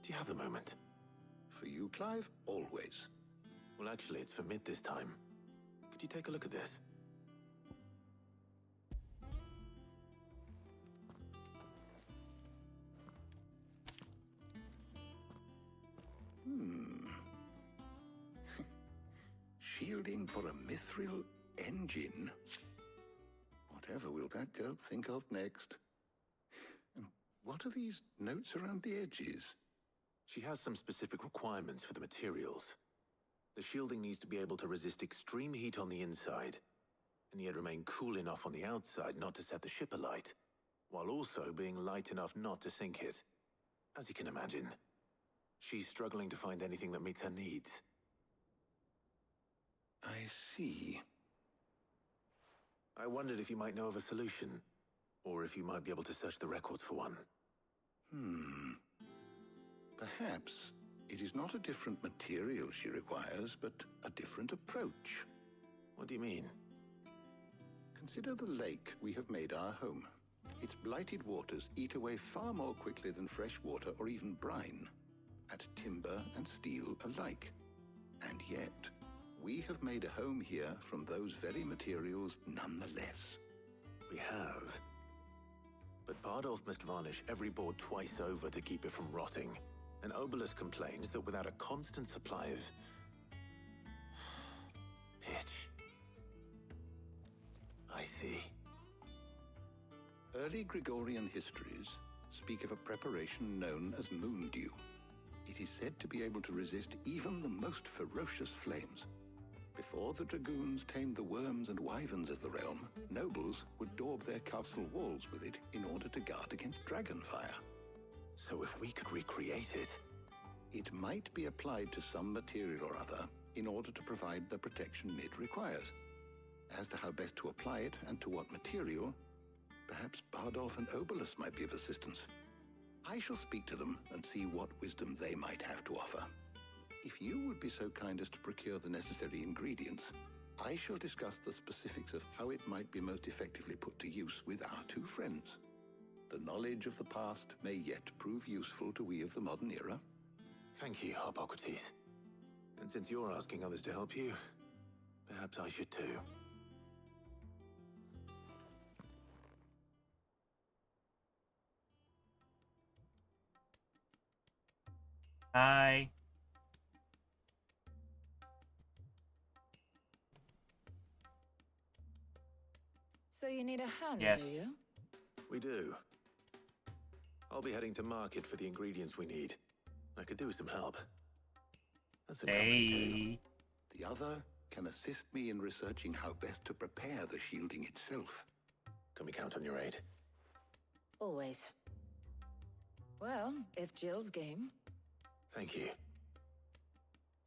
do you have the moment? For you, Clive, always. Well, actually, it's for Mid this time. Could you take a look at this? Shielding for a mithril engine? Whatever will that girl think of next? And what are these notes around the edges? She has some specific requirements for the materials. The shielding needs to be able to resist extreme heat on the inside, and yet remain cool enough on the outside not to set the ship alight, while also being light enough not to sink it. As you can imagine, she's struggling to find anything that meets her needs. I see. I wondered if you might know of a solution, or if you might be able to search the records for one. Perhaps it is not a different material she requires, but a different approach. What do you mean? Consider the lake we have made our home. Its blighted waters eat away far more quickly than fresh water or even brine, at timber and steel alike. And yet, we have made a home here from those very materials nonetheless. We have. But Bardolph must varnish every board twice over to keep it from rotting. And Obelus complains that without a constant supply of pitch. I see. Early Gregorian histories speak of a preparation known as moon dew. It is said to be able to resist even the most ferocious flames. Before the dragoons tamed the worms and wyverns of the realm, nobles would daub their castle walls with it in order to guard against dragon fire. So if we could recreate it... It might be applied to some material or other in order to provide the protection Mid requires. As to how best to apply it and to what material, perhaps Bardolph and Obelus might be of assistance. I shall speak to them and see what wisdom they might have to offer. If you would be so kind as to procure the necessary ingredients, I shall discuss the specifics of how it might be most effectively put to use with our two friends. The knowledge of the past may yet prove useful to we of the modern era. Thank you, Hippocrates. And since you're asking others to help you, perhaps I should too. Hi. So you need a hand, Yes. do you? We do. I'll be heading to market for the ingredients we need. I could do with some help. That's a company too. The other can assist me in researching how best to prepare the shielding itself. Can we count on your aid? Always. Well, if Jill's game. Thank you.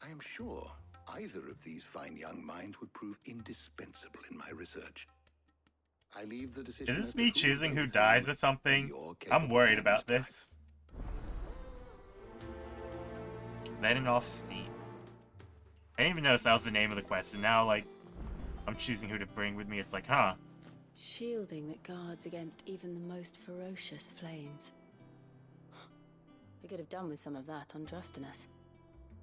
I am sure either of these fine young minds would prove indispensable in my research. I leave the decision. Is this me choosing who dies or something? I'm worried about this. Letting off steam. I didn't even notice that was the name of the quest, and now, like, I'm choosing who to bring with me. It's like, huh. Shielding that guards against even the most ferocious flames. We could have done with some of that on Drustinus.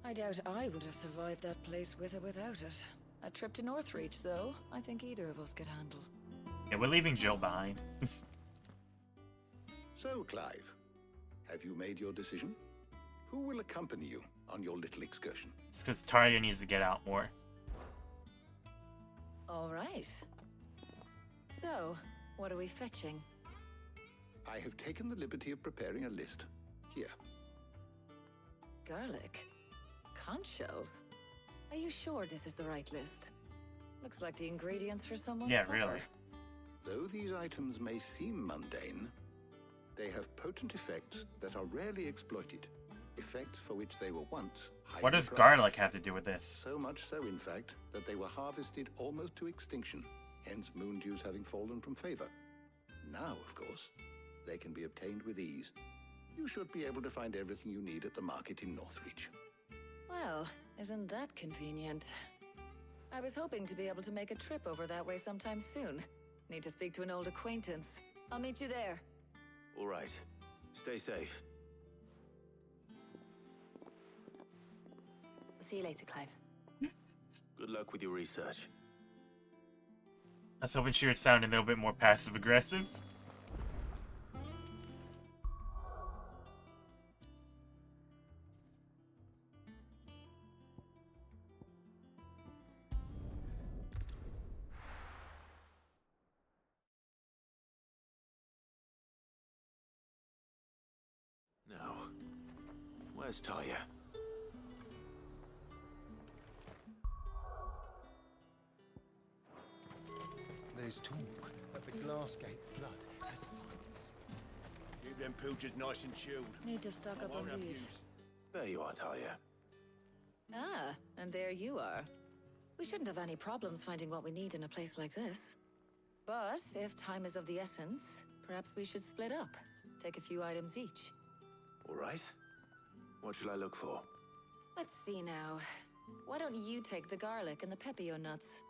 I doubt I would have survived that place with or without it. A trip to Northreach, though, I think either of us could handle. Yeah, we're leaving Jill behind. So, Clive, have you made your decision? Who will accompany you on your little excursion? It's because Talia needs to get out more. All right. So, what are we fetching? I have taken the liberty of preparing a list. Here. Garlic? Conch shells? Are you sure this is the right list? Looks like the ingredients for someone's supper. Really. Though these items may seem mundane, they have potent effects that are rarely exploited. Effects for which they were once highly What does prized. garlic have to do with this? So much so, in fact, that they were harvested almost to extinction, hence moon dews having fallen from favor. Now, of course, they can be obtained with ease. You should be able to find everything you need at the market in Northreach. Well, isn't that convenient? I was hoping to be able to make a trip over that way sometime soon. Need to speak to an old acquaintance. I'll meet you there. All right. Stay safe. See you later, Clive. Good luck with your research. I was hoping she would sound a little bit more passive-aggressive. Now, where's Talia? There's talk that the Glassgate flood has Keep them pilchers nice and chilled. Need to stock up on these. There you are, Talia. Ah, and there you are. We shouldn't have any problems finding what we need in a place like this. But if time is of the essence, perhaps we should split up. Take a few items each. All right. What shall I look for? Let's see now. Why don't you take the garlic and the pepio nuts?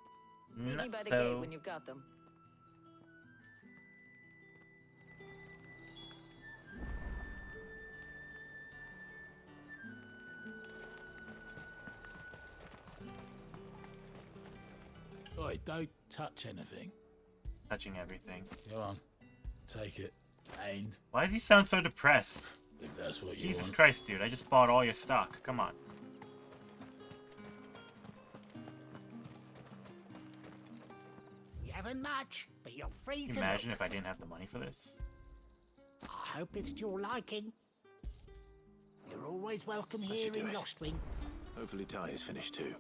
Meet me Not by the so. gate when you've got them. Oi, don't touch anything. Touching everything. Go on. Take it. And Why does he sound so depressed? if that's what you Jesus want. Christ, dude. I just bought all your stock. Come on. You haven't much, but you're free Can you to imagine look. if I didn't have the money for this? I hope it's to your liking. You're always welcome That here should do in it. Lostwing. Hopefully Talia's finished too.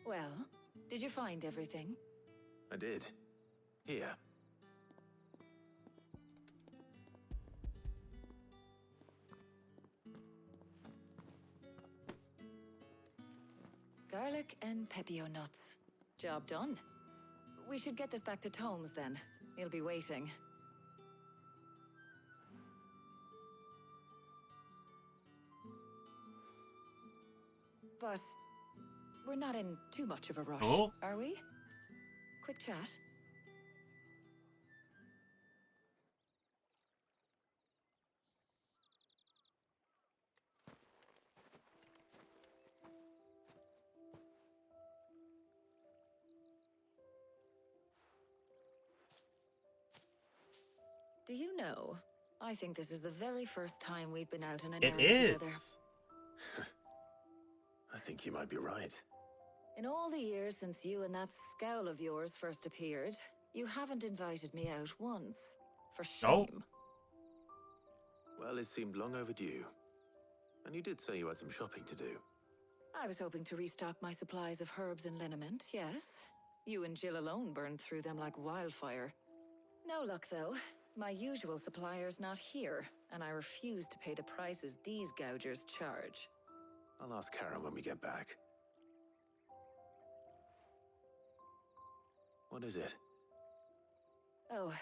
Well, did you find everything? I did. Here. Garlic and pepio nuts. Job done. We should get this back to Tomes then. He'll be waiting. But we're not in too much of a rush, Oh. are we? Quick chat. Do you know, I think this is the very first time we've been out on an It errand together. is. I think you might be right. In all the years since you and that scowl of yours first appeared, you haven't invited me out once. For shame. Well, it seemed long overdue. And you did say you had some shopping to do. I was hoping to restock my supplies of herbs and liniment, yes. You and Jill alone burned through them like wildfire. No luck, though. My usual supplier's not here, and I refuse to pay the prices these gougers charge. I'll ask Karen when we get back. What is it? Oh,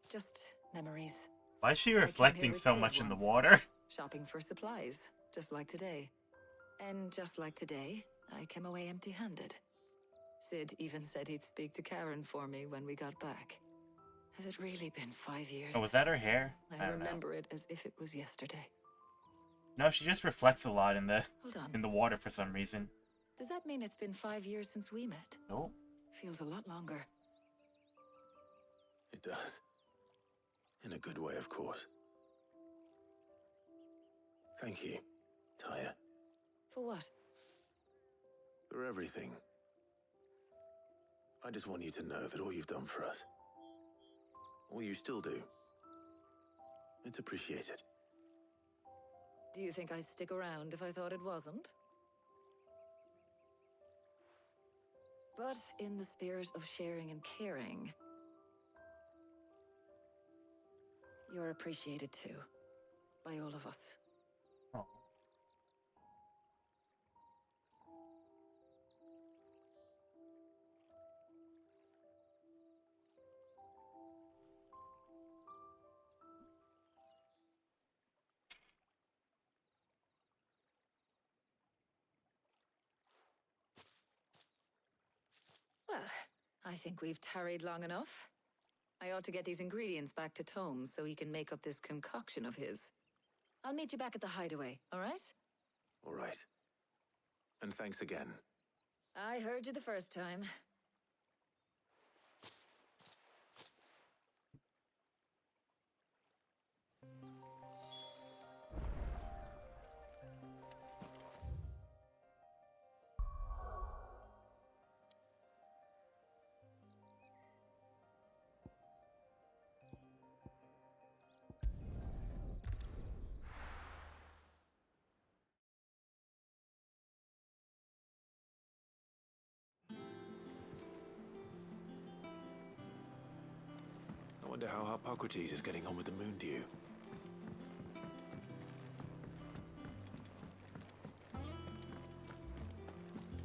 just memories. Why is she I came reflecting here with so Sid much in the once, water? Shopping for supplies, just like today. And just like today, I came away empty-handed. Sid even said he'd speak to Karen for me when we got back. Has it really been 5 years? Oh, was that her hair? I don't know. remember it as if it was yesterday. No, she just reflects a lot in Hold on. the water for some reason. Does that mean it's been 5 years since we met? No. Feels a lot longer. It does. In a good way, of course. Thank you, Tyre, For what? for everything. I just want you to know that all you've done for us, all you still do, it's appreciated. Do you think I'd stick around if I thought it wasn't? But in the spirit of sharing and caring, you're appreciated too, by all of us. Oh. Well, I think we've tarried long enough. I ought to get these ingredients back to Tomes so he can make up this concoction of his. I'll meet you back at the hideaway, all right? All right. And thanks again. I heard you the first time. I wonder how Hippocrates is getting on with the moon dew.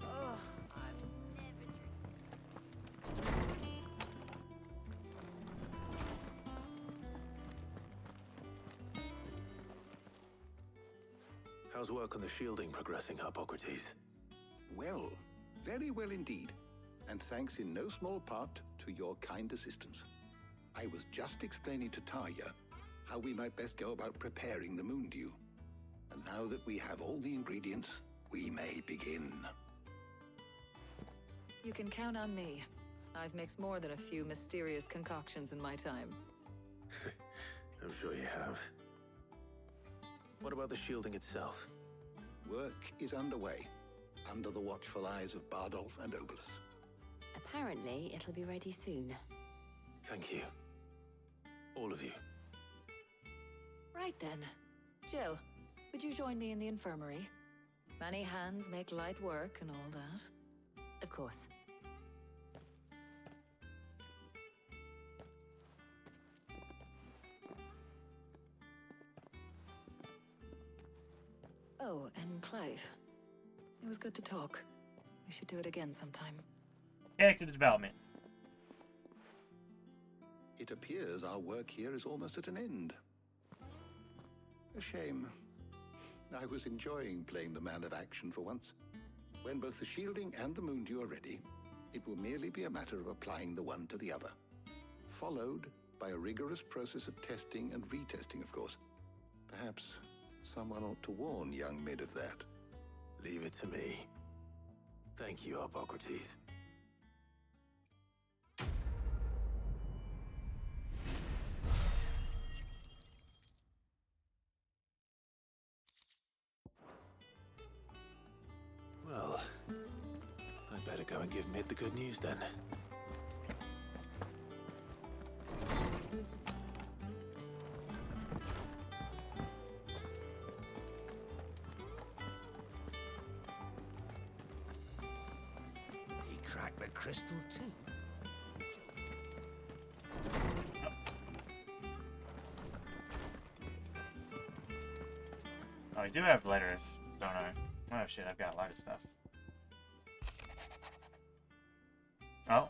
Oh, How's work on the shielding progressing, Hippocrates? Well, very well indeed. And thanks in no small part to your kind assistance. I was just explaining to Tarja how we might best go about preparing the moon dew. And now that we have all the ingredients, we may begin. You can count on me. I've mixed more than a few mysterious concoctions in my time. I'm sure you have. What about the shielding itself? Work is underway, under the watchful eyes of Bardolph and Obolus. Apparently, it'll be ready soon. Thank you. All of you. Right then. Jill, would you join me in the infirmary? Many hands make light work and all that. Of course. Oh, and Clive. It was good to talk. We should do it again sometime. Character development. It appears our work here is almost at an end. A shame. I was enjoying playing the man of action for once. When both the shielding and the moondew are ready, it will merely be a matter of applying the one to the other, followed by a rigorous process of testing and retesting, of course. Perhaps someone ought to warn young Mid of that. Leave it to me. Thank you, Hippocrates. Well, I'd better go and give Mid the good news then. He cracked the crystal too. Oh, I do have letters, don't I? Oh shit, I've got a lot of stuff. Oh.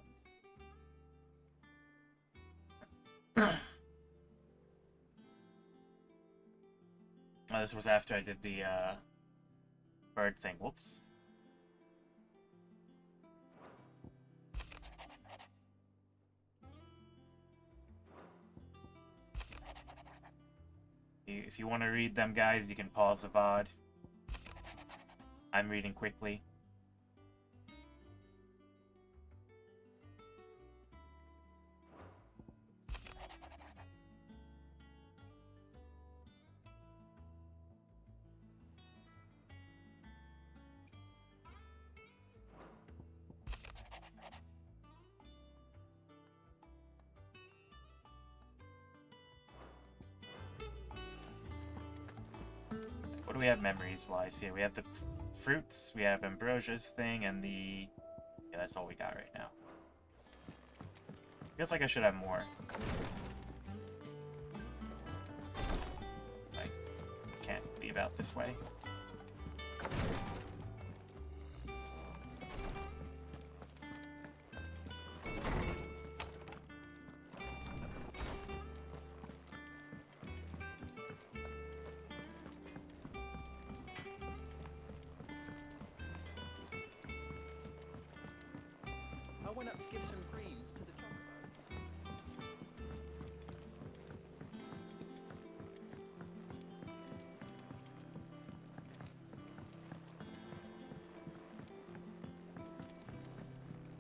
Oh, this was after I did the bird thing. Whoops. If you want to read them, guys, you can pause the VOD. I'm reading quickly. What do we have memories-wise here? We have the fruits, we have Ambrosia's thing, and the... Yeah, that's all we got right now. Feels like I should have more. Like, can't leave out this way. I went up to give some greens to the chocobo.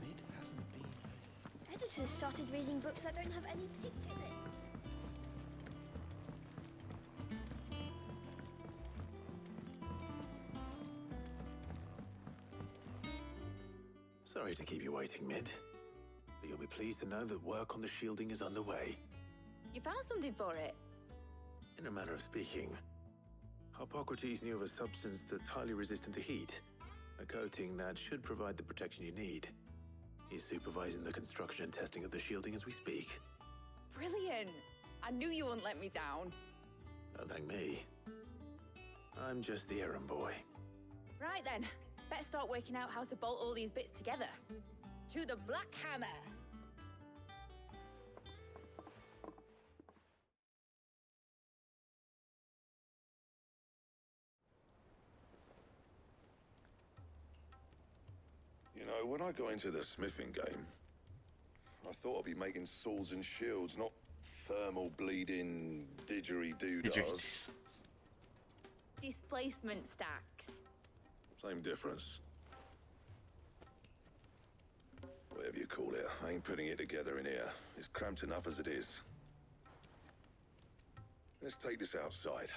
Mid hasn't been. Editors started reading books that don't have any pictures in. Sorry to keep you waiting, Mid. But you'll be pleased to know that work on the shielding is underway. You found something for it? In a manner of speaking, Hippocrates knew of a substance that's highly resistant to heat. A coating that should provide the protection you need. He's supervising the construction and testing of the shielding as we speak. Brilliant! I knew you wouldn't let me down. Don't thank me. I'm just the errand boy. Right then, better start working out how to bolt all these bits together. To the Black Hammer! You know, when I got into the smithing game, I thought I'd be making swords and shields, not thermal bleeding didgeridoo-dahs. Displacement stacks. Same difference. Whatever you call it, I ain't putting it together in here. It's cramped enough as it is. Let's take this outside.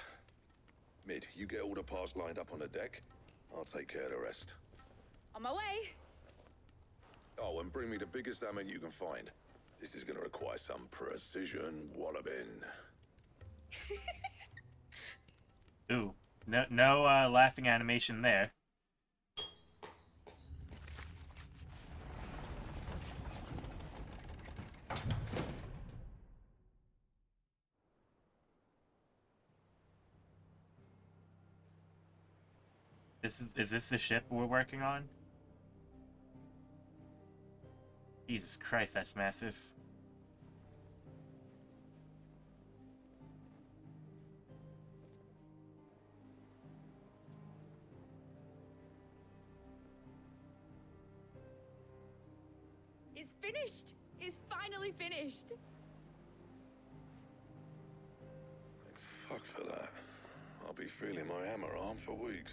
Mid, you get all the parts lined up on the deck. I'll take care of the rest. On my way! Oh, and bring me the biggest hammer you can find. This is gonna require some precision walloping. Ooh, no laughing animation there. Is this the ship we're working on? Jesus Christ, that's massive. finished! It's finally finished! Thank fuck for that. I'll be feeling my hammer arm for weeks.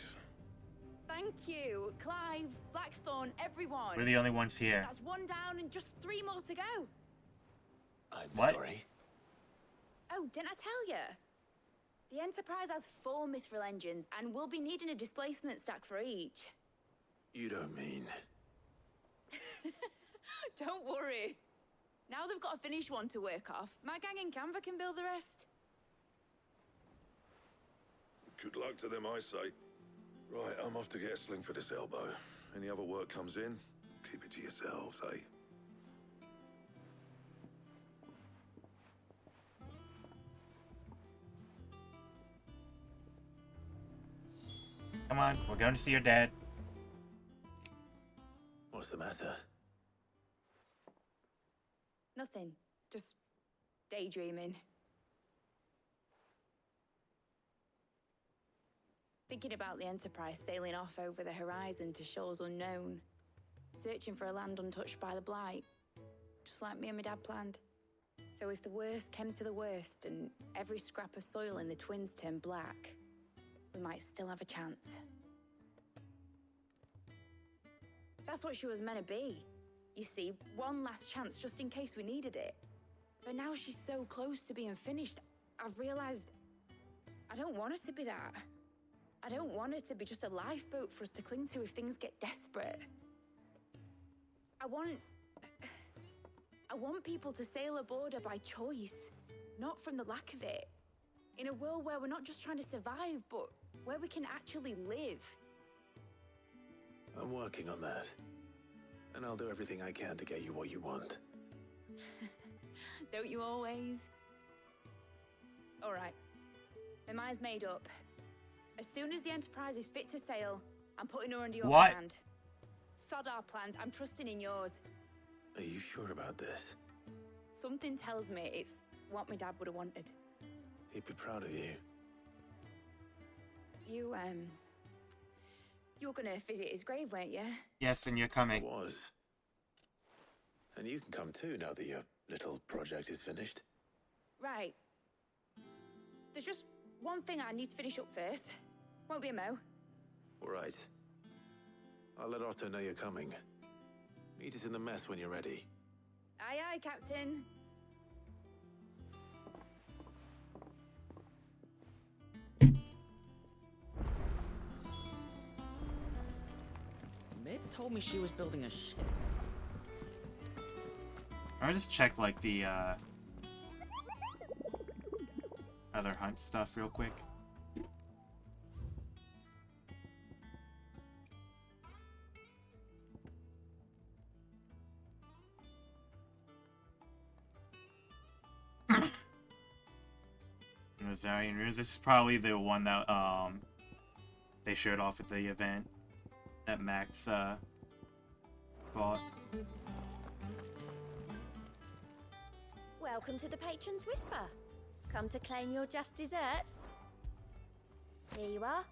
Thank you, Clive, Blackthorn, everyone. We're the only ones here. That's one down and just 3 more to go. I'm What? sorry. Oh, didn't I tell you? The Enterprise has 4 mithril engines, and we'll be needing a displacement stack for each. You don't mean... Don't worry. Now they've got a finished one to work off. My gang in Canva can build the rest. Good luck to them, I say. Right, I'm off to get a sling for this elbow. Any other work comes in, keep it to yourselves, eh? Come on, we're going to see your dad. What's the matter? Nothing. Just daydreaming. Thinking about the Enterprise sailing off over the horizon to shores unknown. Searching for a land untouched by the Blight. Just like me and my dad planned. So if the worst came to the worst and every scrap of soil in the Twins turned black, we might still have a chance. That's what she was meant to be. You see, one last chance just in case we needed it. But now she's so close to being finished, I've realized I don't want it to be that. I don't want it to be just a lifeboat for us to cling to if things get desperate. I want people to sail aboard her by choice, not from the lack of it. In a world where we're not just trying to survive, but where we can actually live. I'm working on that. And I'll do everything I can to get you what you want. Don't you always? All right. My mind's made up. As soon as the Enterprise is fit to sail, I'm putting her under your command. Sod our plans. I'm trusting in yours. Are you sure about this? Something tells me it's what my dad would have wanted. He'd be proud of you. You were gonna visit his grave, weren't you? Yes, and you're coming. I was. And you can come too now that your little project is finished. Right. There's just one thing I need to finish up first. Won't be a mo. All right. I'll let Otto know you're coming. Meet us in the mess when you're ready. Aye, aye, Captain. Mid told me she was building a ship. I just check like the other hunt stuff real quick. Rosarian Runes. This is probably the one that they showed off at the event that Max bought. Welcome to the Patron's Whisper. Come to claim your just desserts. Here you are.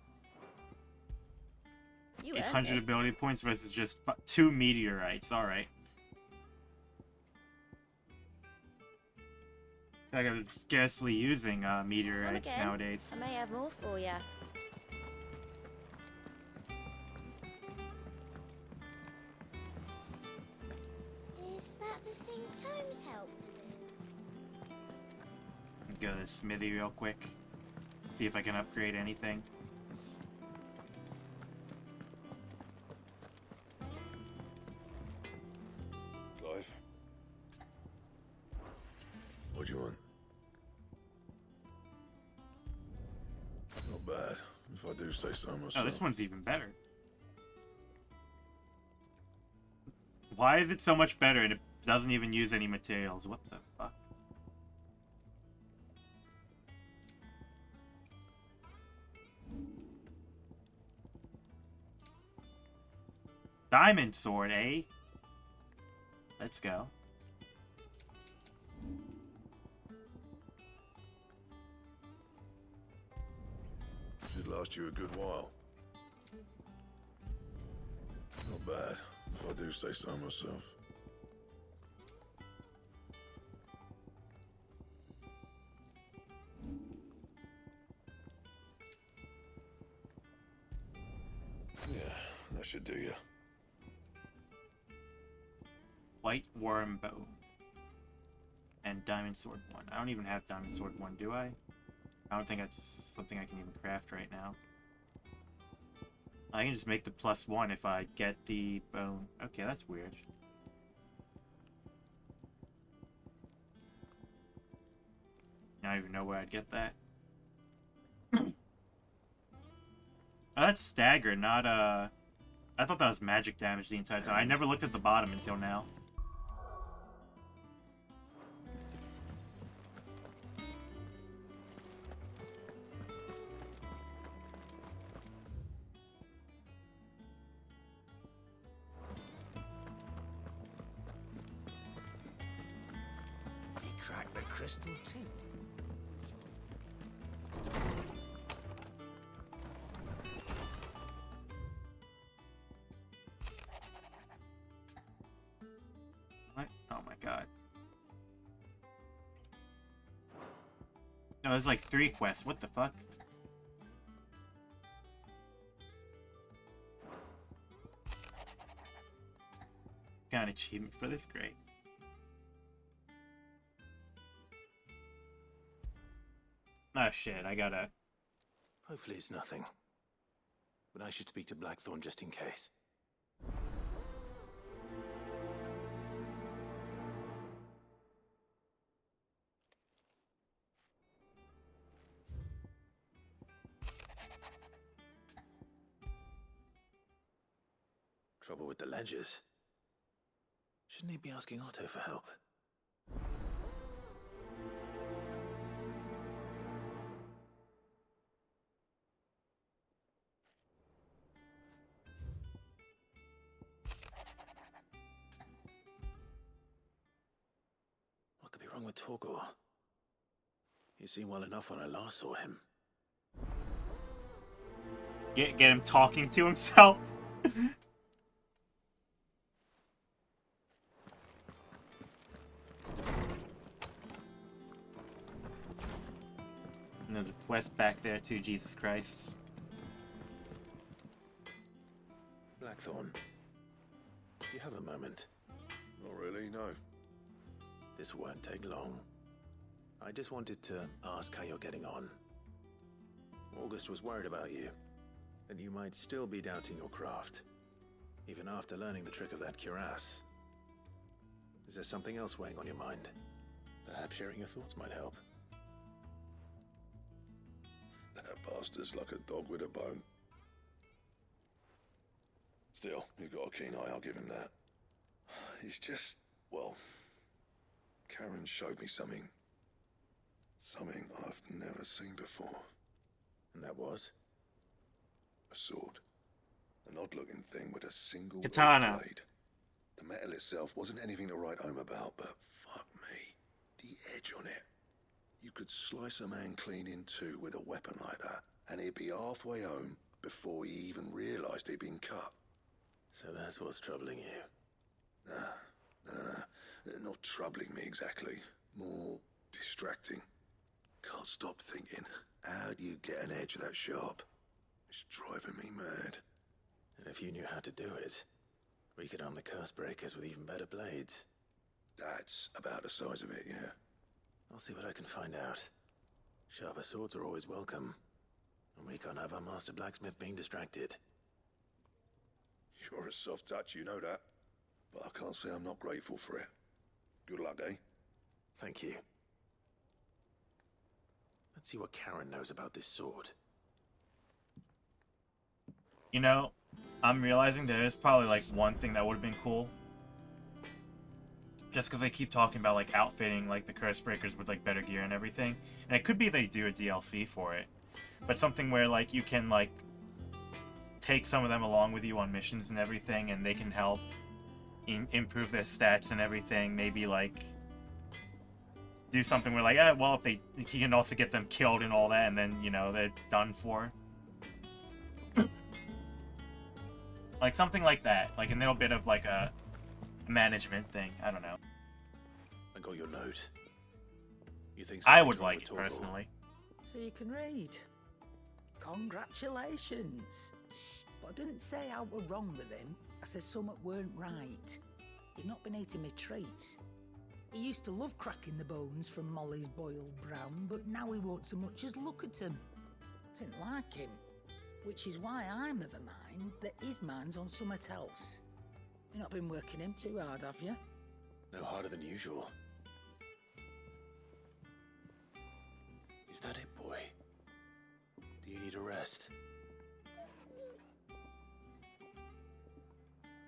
You earned 800 this. ability points versus just 2 meteorites. All right. Like I'm scarcely using Come meteorites again. nowadays. I may have more for you. Is that the thing Tomes helped with? Go to the smithy real quick. See if I can upgrade anything. Clive? What do you want? Not bad, if I do say so myself. Oh, this one's even better. Why is it so much better and it doesn't even use any materials? What the fuck? Diamond sword, eh? Let's go. Should last you a good while. Not bad, if I do say so myself. That should do you. White Worm Bow. And Diamond Sword 1. I don't even have Diamond Sword 1, do I? I don't think that's something I can even craft right now. I can just make the +1 if I get the bone. Okay, that's weird. I don't even know where I'd get that. Oh, that's stagger, not I thought that was magic damage the entire time. I never looked at the bottom until now. He cracked the crystal too. What? Oh my god. No, there's like 3 quests. What the fuck? Got an achievement for this? Great. Oh shit, I gotta... Hopefully it's nothing. But I should speak to Blackthorn just in case. Trouble with the ledgers. Shouldn't he be asking Otto for help? What could be wrong with Torgor? He seemed well enough when I last saw him. Get him talking to himself. And there's a quest back there too, Jesus Christ. Blackthorn, do you have a moment? Not really, no. This won't take long. I just wanted to ask how you're getting on. August was worried about you, and you might still be doubting your craft, even after learning the trick of that cuirass. Is there something else weighing on your mind? Perhaps sharing your thoughts might help. That bastard's like a dog with a bone. Still, he's got a keen eye, I'll give him that. He's just, well, Karen showed me something. Something I've never seen before. And that was? A sword. An odd-looking thing with a single Katana. blade. The metal itself wasn't anything to write home about, but fuck me. The edge on it. You could slice a man clean in two with a weapon like that, and he'd be halfway home before he even realised he'd been cut. So that's what's troubling you? No. Not troubling me exactly. More distracting. Can't stop thinking, how do you get an edge that sharp? It's driving me mad. And if you knew how to do it, we could arm the curse breakers with even better blades. That's about the size of it, yeah. I'll see what I can find out. Sharper swords are always welcome. And we can't have our master blacksmith being distracted. You're a soft touch, you know that. But I can't say I'm not grateful for it. Good luck, eh? Thank you. Let's see what Karen knows about this sword. You know, I'm realizing there is probably like one thing that would have been cool. Just because they keep talking about like outfitting like the curse breakers with like better gear and everything. And it could be they do a DLC for it. But something where like you can like take some of them along with you on missions and everything, and they can help improve their stats and everything. Maybe like do something where like, well, if you can also get them killed and all that, and then, you know, they're done for. Like something like that, like a little bit of like a management thing. I don't know. I got your note. You think I would like it personally. So you can read. Congratulations. But I didn't say I were wrong with him. I said something weren't right. He's not been eating me treats. He used to love cracking the bones from Molly's boiled brown, but now he won't so much as look at them. Didn't like him. Which is why I'm of a mind that his mind's on something else. You've not been working him too hard, have you? No harder than usual. Is that it, boy? Do you need a rest?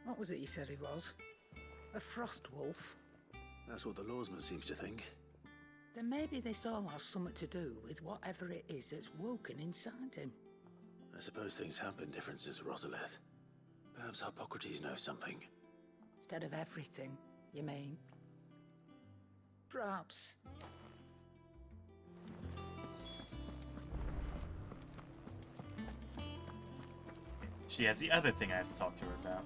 What was it you said he was? A frost wolf? That's what the lawsman seems to think. Then maybe this all has something to do with whatever it is that's woken inside him. I suppose things have been different since Rosalith. Perhaps Hippocrates knows something. Instead of everything, you mean? Perhaps. She has the other thing I have to talk to her about.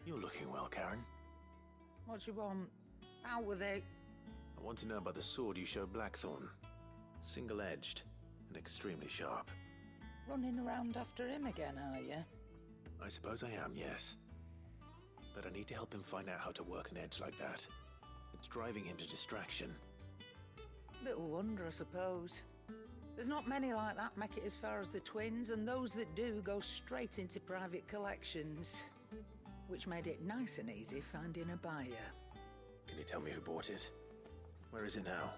You're looking well, Karen. What do you want? Out with it. I want to know about the sword you showed Blackthorn. Single-edged and extremely sharp. Running around after him again, are you? I suppose I am, yes. But I need to help him find out how to work an edge like that. It's driving him to distraction. Little wonder, I suppose. There's not many like that make it as far as the twins, and those that do go straight into private collections. Which made it nice and easy finding a buyer. Can you tell me who bought it? Where is it now?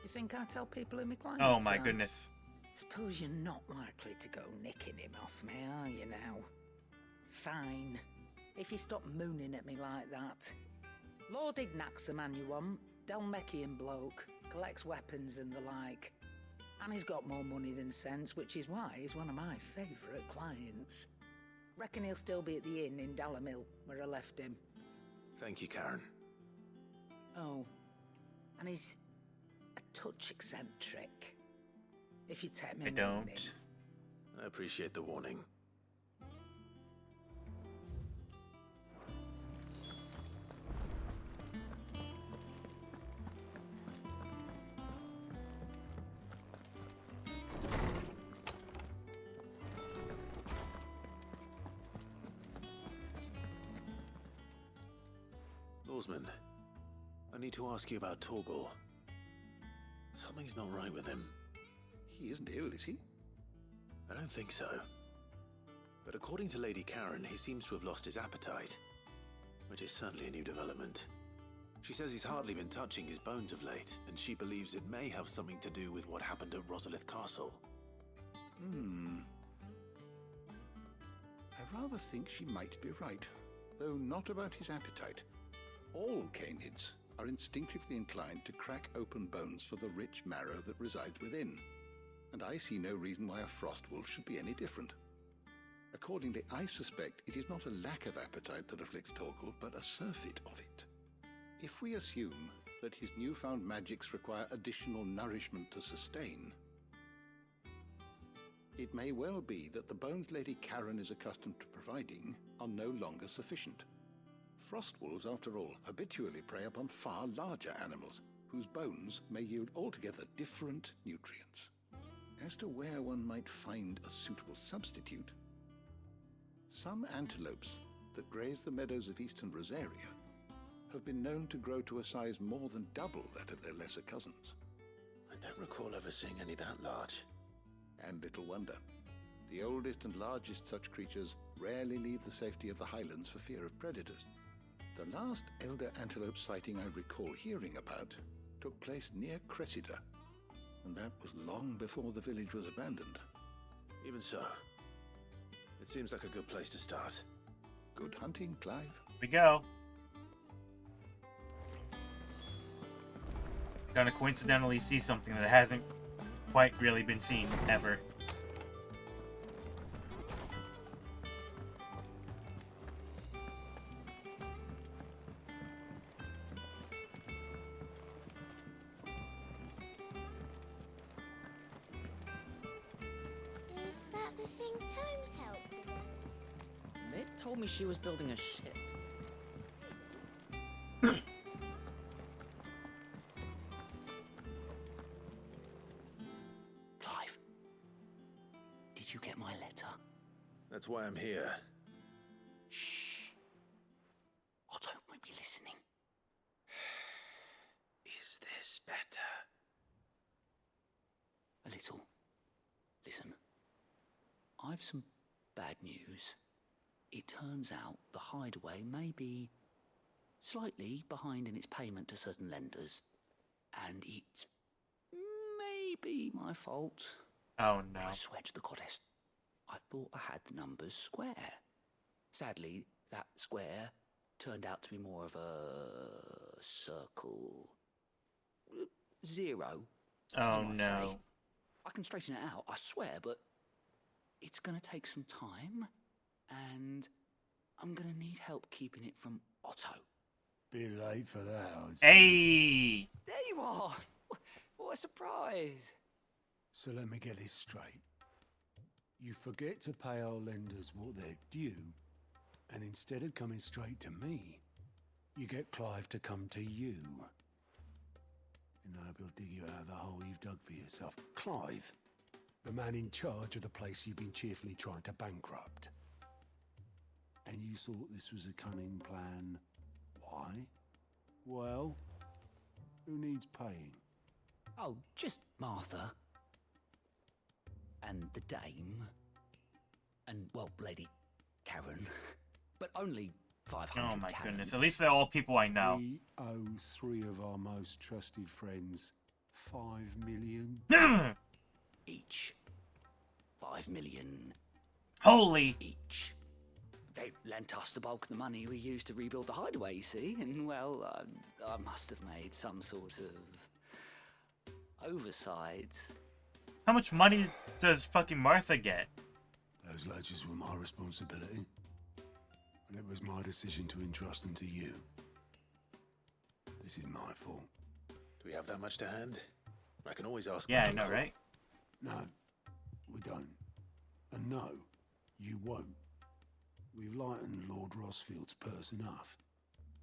You think I tell people who my clients Oh my are? goodness. Suppose you're not likely to go nicking him off me, are you now? Fine. If you stop mooning at me like that. Lord Ignac's the man you want. Delmechian bloke. Collects weapons and the like. And he's got more money than sense, which is why he's one of my favourite clients. Reckon he'll still be at the inn in Dalamil, where I left him. Thank you, Karen. Oh, and he's a touch eccentric. If you take me I warning. don't. I appreciate the warning. Lawsman, I need to ask you about Torgal. Something's not right with him. He isn't ill, is he? I don't think so. But according to Lady Karen, he seems to have lost his appetite, which is certainly a new development. She says he's hardly been touching his bones of late, and she believes it may have something to do with what happened at Rosalith Castle. I rather think she might be right, though not about his appetite. All canids are instinctively inclined to crack open bones for the rich marrow that resides within, and I see no reason why a frost wolf should be any different. Accordingly, I suspect it is not a lack of appetite that afflicts Torgal, but a surfeit of it. If we assume that his newfound magics require additional nourishment to sustain, it may well be that the bones Lady Karen is accustomed to providing are no longer sufficient. Frost wolves, after all, habitually prey upon far larger animals, whose bones may yield altogether different nutrients. As to where one might find a suitable substitute, some antelopes that graze the meadows of eastern Rosaria have been known to grow to a size more than double that of their lesser cousins. I don't recall ever seeing any that large. And little wonder. The oldest and largest such creatures rarely leave the safety of the highlands for fear of predators. The last elder antelope sighting I recall hearing about took place near Cressida, and that was long before the village was abandoned. Even so, it seems like a good place to start. Good hunting, Clive. Here we go. Gonna coincidentally see something that hasn't quite really been seen ever. Is that the thing Tomes helped with? They told me she was building a ship. Clive, Did you get my letter? That's why I'm here. Shh. Otto might be listening. Is this better? A little. Listen. I've some bad news. It turns out the Hideaway may be slightly behind in its payment to certain lenders, and it's maybe my fault. Oh no. I swear to the goddess, I thought I had the numbers square. Sadly, that square turned out to be more of a circle. Zero. Oh you might no. say. I can straighten it out, I swear, but it's gonna take some time, and I'm gonna need help keeping it from Otto. Bit late for that, I'd say. Hey! There you are! What a surprise! So let me get this straight. You forget to pay our lenders what they're due, and instead of coming straight to me, you get Clive to come to you. And I hope he'll dig you out of the hole you've dug for yourself. Clive, the man in charge of the place you've been cheerfully trying to bankrupt. And you thought this was a cunning plan. Why? Well, who needs paying? Oh, just Martha. And the dame. And, well, Lady Karen. But only 500 Oh my talents. goodness. At least they're all people I know. We owe 3 of our most trusted friends 5 million. Each. 5 million. Holy! Each. They lent us the bulk of the money we used to rebuild the Hideaway, you see, and, well, I must have made some sort of oversight. How much money does fucking Martha get? Those ledgers were my responsibility, and it was my decision to entrust them to you. This is my fault. Do we have that much to hand? I can always ask. Yeah, I know, right? No, we don't. And no, you won't. We've lightened Lord Rosfield's purse enough.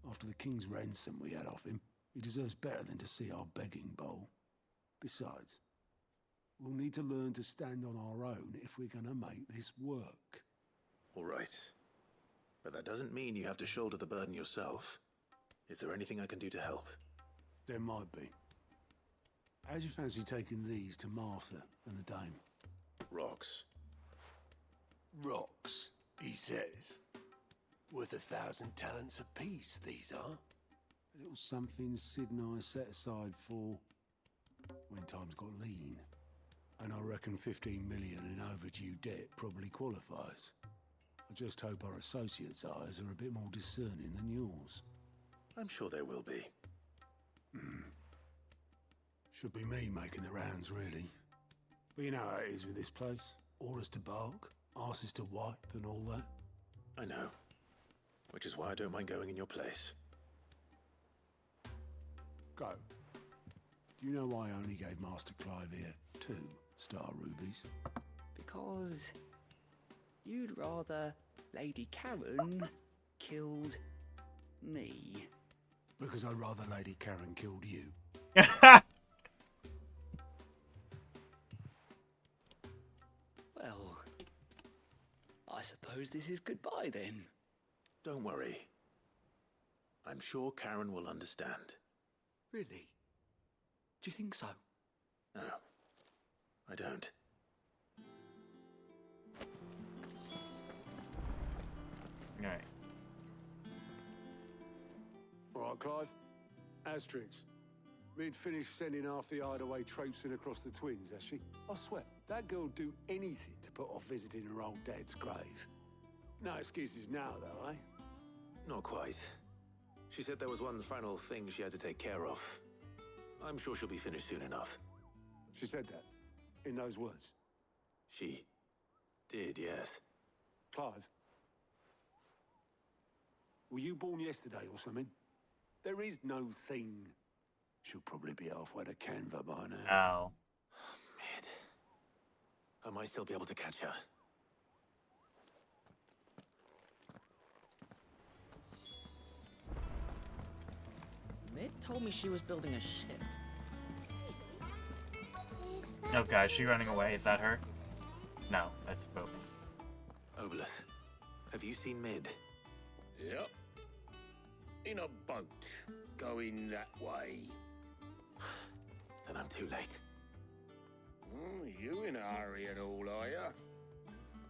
After the king's ransom we had off him, he deserves better than to see our begging bowl. Besides, we'll need to learn to stand on our own if we're gonna make this work. All right. But that doesn't mean you have to shoulder the burden yourself. Is there anything I can do to help? There might be. How'd you fancy taking these to Martha and the dame? Rocks. Rocks, he says. Worth 1,000 talents apiece, these are. A little something Sid and I set aside for when times got lean. And I reckon 15 million in overdue debt probably qualifies. I just hope our associates' eyes are a bit more discerning than yours. I'm sure there will be. Should be me making the rounds, really. But you know how it is with this place. Orders to bark, arses to wipe, and all that. I know. Which is why I don't mind going in your place. Go. Do you know why I only gave Master Clive here 2 star rubies? Because you'd rather Lady Karen killed me. Because I'd rather Lady Karen killed you. Well, I suppose this is goodbye then. Don't worry. I'm sure Karen will understand. Really? Do you think so? No, I don't. Alright. All right, Clive. Asterix. We'd finished sending half the Hideaway traipsing across the twins, has she? I swear, that girl'd do anything to put off visiting her old dad's grave. No excuses now, though, eh? Not quite. She said there was one final thing she had to take care of. I'm sure she'll be finished soon enough. She said that? In those words? She did, yes. Clive? Were you born yesterday or something? There is no thing. She'll probably be halfway to Canva by now. Ow. Mid. I might still be able to catch her. Mid told me she was building a ship. Oh god, is she running away? Is that her? No, that's boat. Obolus, have you seen Mid? Yep. In a boat, going that way. Then I'm too late. You in a hurry and all, are ya?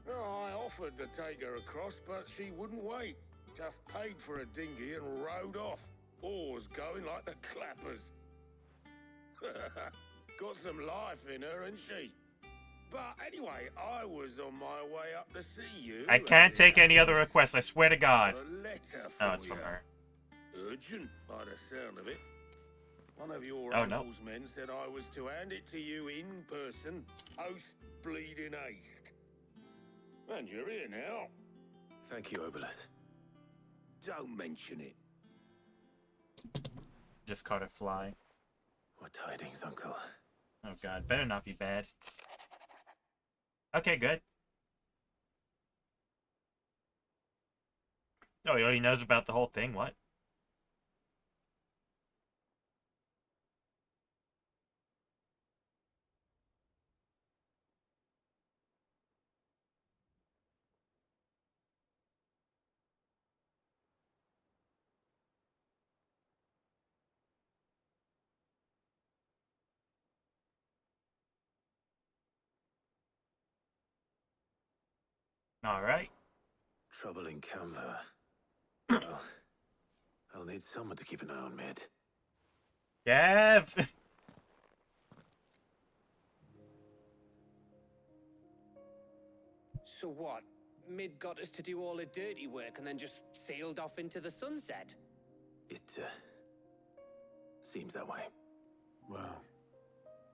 Oh, I offered to take her across, but she wouldn't wait. Just paid for a dinghy and rowed off. Oars going like the clappers. Got some life in her, ain't she? But anyway, I was on my way up to see you. I can't take any other requests, I swear to God. A letter Oh, it's from her. Urgent, by the sound of it. One of your Oh, no. uncle's men said I was to hand it to you in person, post bleeding haste. And you're here now. Thank you, Obolus. Don't mention it. Just caught it fly. What tidings, Uncle? Oh God, better not be bad. Okay, good. Oh, he already knows about the whole thing, what? Alright. Trouble in Canva. Well, I'll need someone to keep an eye on Mid. Gav! So what? Mid got us to do all the dirty work and then just sailed off into the sunset? It, seems that way. Well,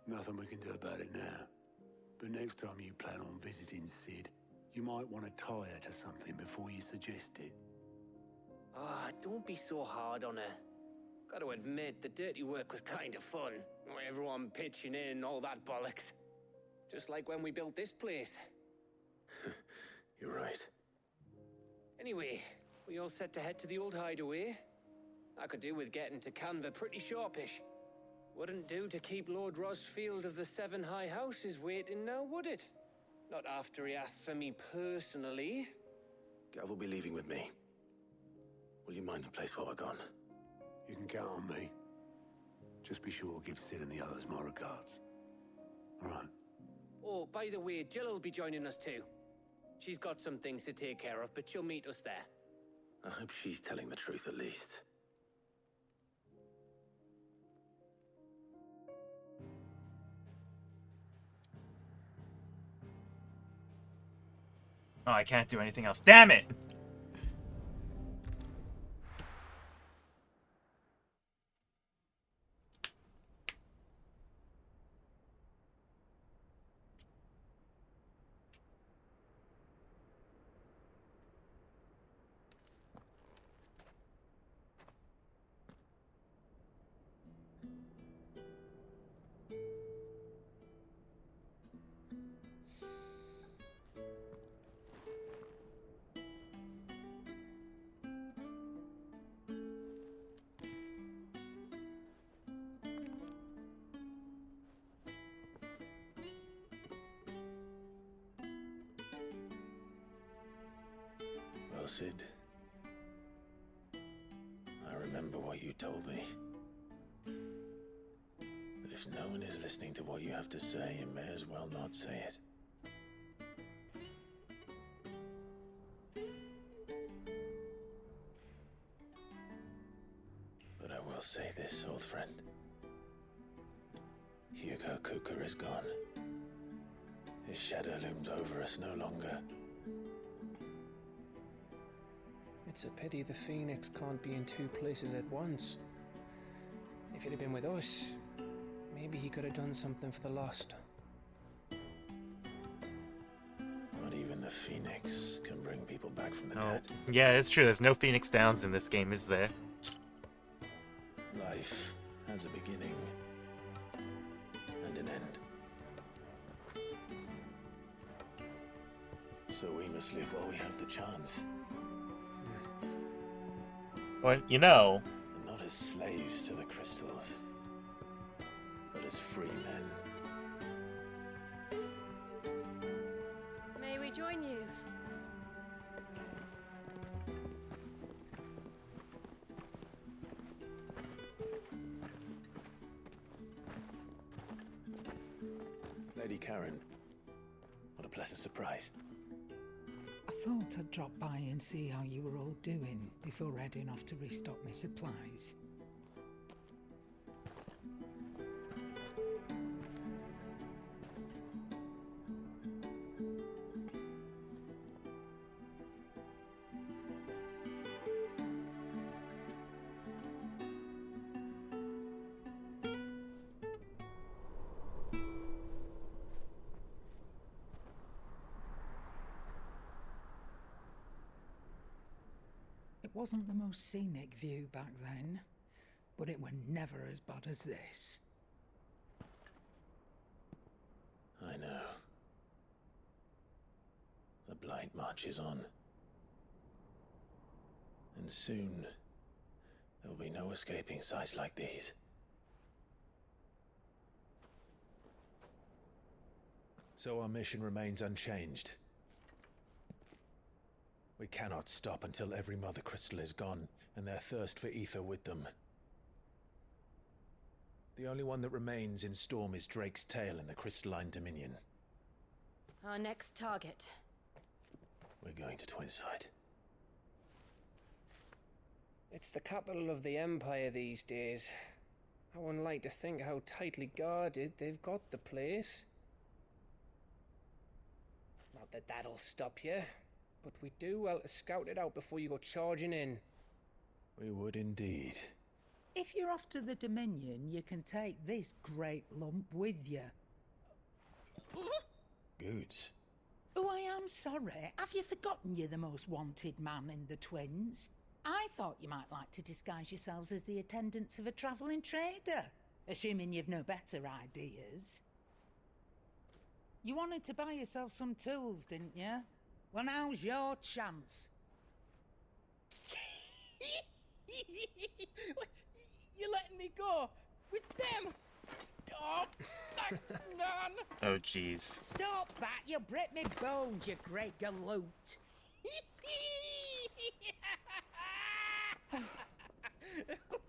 nothing we can do about it now. But next time you plan on visiting Sid, you might want to tie her to something before you suggest it. Ah, don't be so hard on her. Gotta admit, the dirty work was kind of fun. Everyone pitching in, all that bollocks. Just like when we built this place. You're right. Anyway, we all set to head to the old hideaway. I could do with getting to Canva pretty sharpish. Wouldn't do to keep Lord Rosfield of the Seven High Houses waiting now, would it? Not after he asked for me personally. Gav will be leaving with me. Will you mind the place while we're gone? You can count on me. Just be sure to give Sid and the others my regards. All right. Oh, by the way, Jill will be joining us too. She's got some things to take care of, but she'll meet us there. I hope she's telling the truth at least. Oh, I can't do anything else. Damn it! Well, Sid, I remember what you told me. That if no one is listening to what you have to say, you may as well not say it. But I will say this, old friend. Hugo Cooker is gone. His shadow looms over us no longer. It's a pity the Phoenix can't be in two places at once. If he'd have been with us, maybe he could have done something for the lost. Not even the Phoenix can bring people back from the Oh, dead. yeah, it's true. There's no Phoenix Downs in this game, is there? Life has a beginning and an end. So we must live while we have the chance. Well, you know... And not as slaves to the crystals, but as free men. me join you. Lady Karen, what a pleasant surprise. I thought I'd drop by and see how you were all doing before heading off to restock my supplies. It wasn't the most scenic view back then, but it were never as bad as this. I know. The blight marches on. And soon, there'll be no escaping sights like these. So our mission remains unchanged. We cannot stop until every Mother Crystal is gone, and their thirst for ether with them. The only one that remains in Storm is Drake's tail in the Crystalline Dominion. Our next target. We're going to Twinside. It's the capital of the Empire these days. I wouldn't like to think how tightly guarded they've got the place. Not that that'll stop you, but we do well to scout it out before you go charging in. We would indeed. If you're off to the Dominion, you can take this great lump with you. Goods. Oh, I am sorry. Have you forgotten you're the most wanted man in the Twins? I thought you might like to disguise yourselves as the attendants of a travelling trader, assuming you've no better ideas. You wanted to buy yourself some tools, didn't you? Well, now's your chance. You're letting me go with them? Oh, thanks, Nan. Oh, jeez. Stop that! You'll break me bones, you great galoot.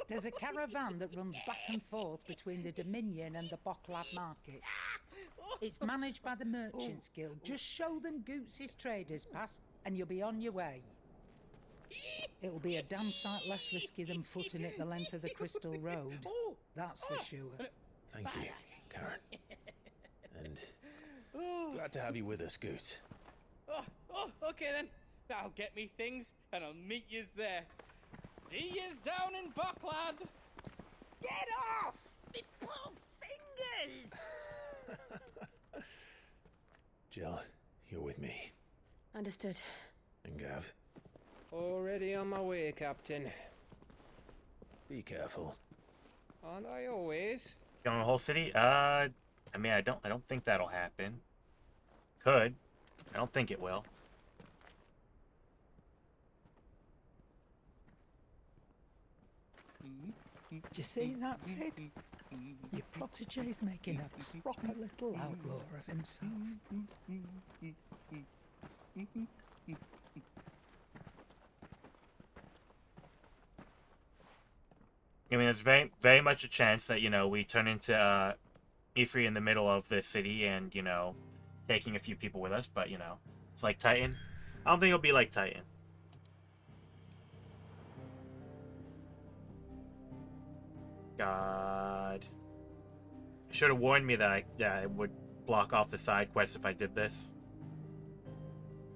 There's a caravan that runs back and forth between the Dominion and the Bocklad markets. It's managed by the Merchants Guild. Just show them Goots' traders pass and you'll be on your way. It'll be a damn sight less risky than footing it the length of the Crystal Road. That's for sure. Thank you, Karen. And glad to have you with us, Goots. Okay then. I'll get me things and I'll meet yous there. See yous down in Buckland. Get off! Me poor fingers! Jill, you're with me. Understood. And Gav, Already on my way, Captain. be careful. Aren't I always? Going the whole city? I mean, I don't think that'll happen. Could. I don't think it will. Do you see that, Sid? Your protege's making a proper little outlaw of himself. I mean, there's very, very much a chance that, you know, we turn into Ifri in the middle of the city and, you know, taking a few people with us, but, you know, it's like Titan. I don't think it'll be like Titan. God. Should have warned me that I would block off the side quest if I did this.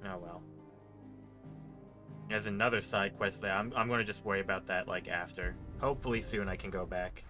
Oh well. There's another side quest there. I'm going to just worry about that, like, after. Hopefully soon I can go back.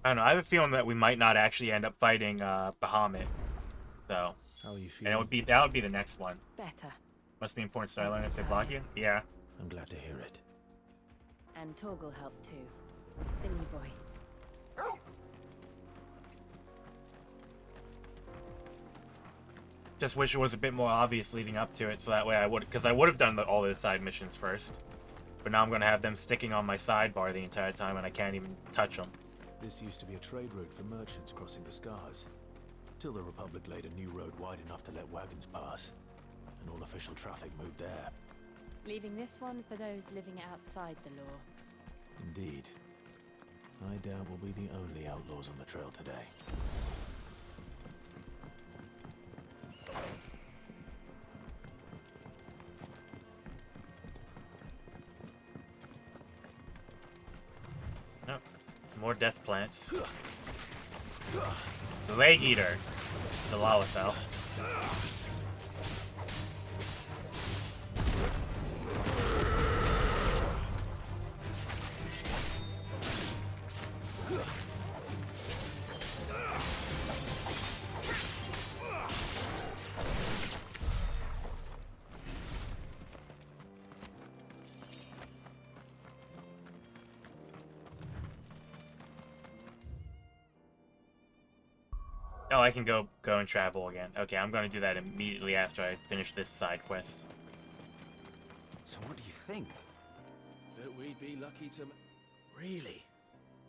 I don't know. I have a feeling that we might not actually end up fighting Bahamut. So. How are you And that would be the next one. Better. Must be important to learn if they block you. Yeah. I'm glad to hear it. And Torgal helped too. Didn't you, boy? Just wish it was a bit more obvious leading up to it, so that way I would, because I would have done all those side missions first. But now I'm going to have them sticking on my sidebar the entire time, and I can't even touch them. This used to be a trade route for merchants crossing the Scars. Till the Republic laid a new road wide enough to let wagons pass. And all official traffic moved there. Leaving this one for those living outside the law. Indeed. I doubt we'll be the only outlaws on the trail today. Nope. More death plants. The Leg Eater. The Lalafell. Oh, I can go and travel again. Okay, I'm going to do that immediately after I finish this side quest. So what do you think? That we'd be lucky to... Really?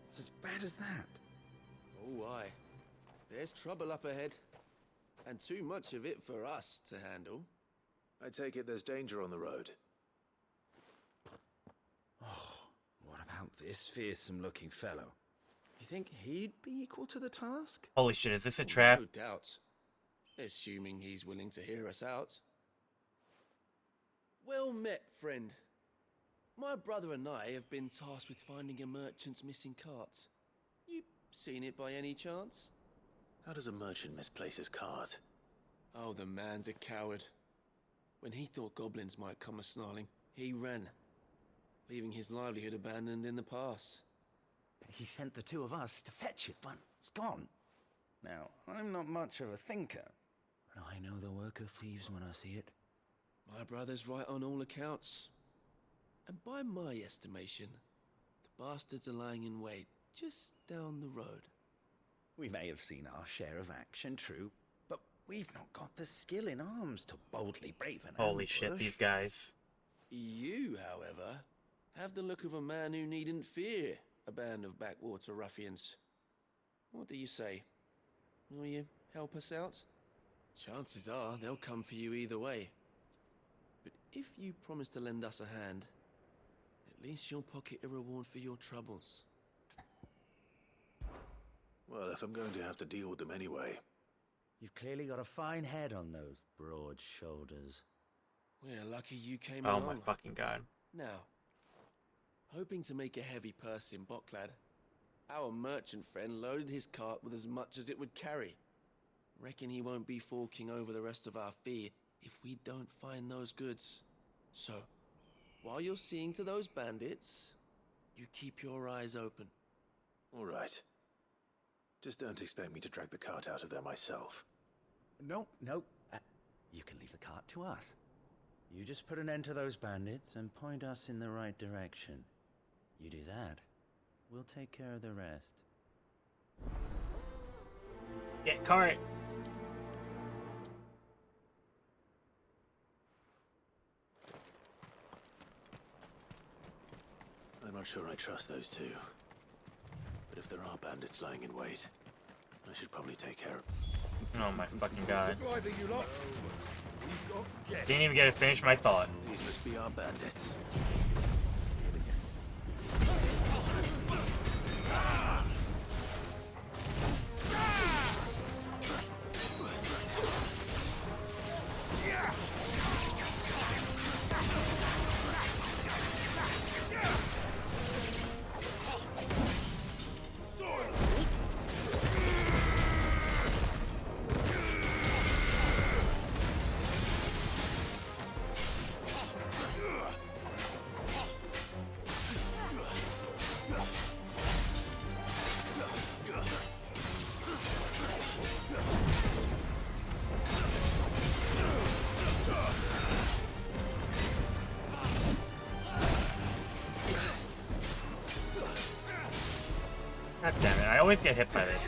It's as bad as that? Oh, aye. There's trouble up ahead. And too much of it for us to handle. I take it there's danger on the road. Oh, what about this fearsome-looking fellow? You think he'd be equal to the task? Holy shit, is this a trap? No doubt. Assuming he's willing to hear us out. Well met, friend. My brother and I have been tasked with finding a merchant's missing cart. You seen it by any chance? How does a merchant misplace his cart? Oh, the man's a coward. When he thought goblins might come a-snarling, he ran, leaving his livelihood abandoned in the pass. He sent the two of us to fetch it, but it's gone. Now, I'm not much of a thinker, but I know the work of thieves when I see it. My brother's right on all accounts. And by my estimation, the bastards are lying in wait just down the road. We may have seen our share of action, true, but we've not got the skill in arms to boldly brave an Holy ambush. shit, these guys. You, however, have the look of a man who needn't fear a band of backwater ruffians. What do you say? Will you help us out? Chances are they'll come for you either way. But if you promise to lend us a hand, at least you'll pocket a reward for your troubles. Well, if I'm going to have to deal with them anyway. You've clearly got a fine head on those broad shoulders. We're lucky you came Oh along. my fucking god. Now, hoping to make a heavy purse in Bocklad, our merchant friend loaded his cart with as much as it would carry. Reckon he won't be forking over the rest of our fee if we don't find those goods. So, while you're seeing to those bandits, you keep your eyes open. All right. Just don't expect me to drag the cart out of there myself. No. You can leave the cart to us. You just put an end to those bandits and point us in the right direction. You do that, we'll take care of the rest. Get cart. I'm not sure I trust those two. But if there are bandits lying in wait, I should probably take care of them. Oh my fucking god. Lively, you lot. Didn't even get to finish my thought. These must be our bandits. always get hit by this.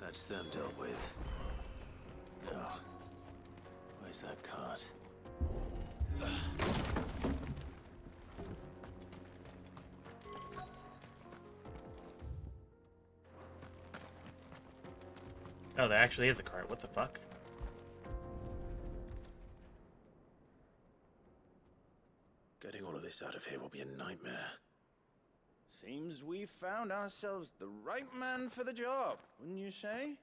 That's them dealt with. Now, where's that cart? Oh, there actually is a cart. What the fuck? Getting all of this out of here will be a nightmare. Seems we found ourselves the right man for the job, wouldn't you say?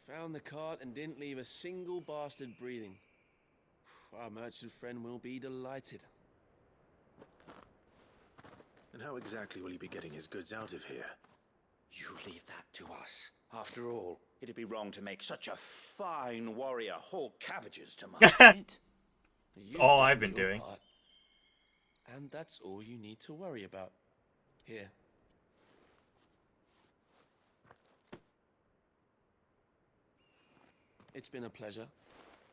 Found the cart and didn't leave a single bastard breathing. Our merchant friend will be delighted. And how exactly will he be getting his goods out of here? You leave that to us. After all, it'd be wrong to make such a fine warrior haul cabbages to market. That's all I've been doing. Part. And that's all you need to worry about. Here. It's been a pleasure.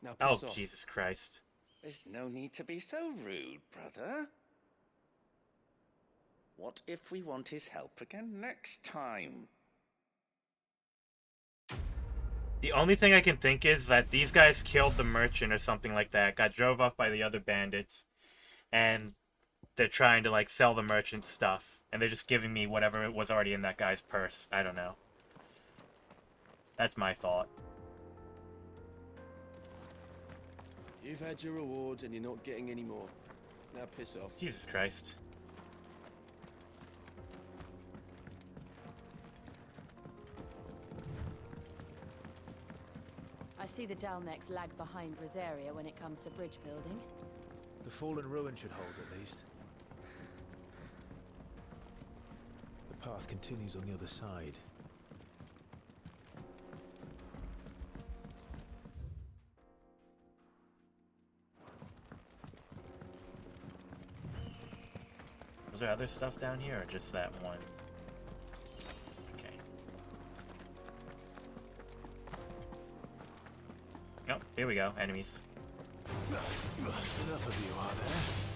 Now piss off. Jesus Christ. There's no need to be so rude, brother. What if we want his help again next time? The only thing I can think is that these guys killed the merchant or something like that, got drove off by the other bandits, and they're trying to, like, sell the merchant stuff, and they're just giving me whatever was already in that guy's purse. I don't know. That's my thought. You've had your rewards and you're not getting any more. Now piss off. Jesus Christ. I see the Dalmex lag behind Rosaria when it comes to bridge building. The fallen ruin should hold, at least. The path continues on the other side. Was there other stuff down here, or just that one? Okay. Oh, here we go. Enemies. Enough of you, are there?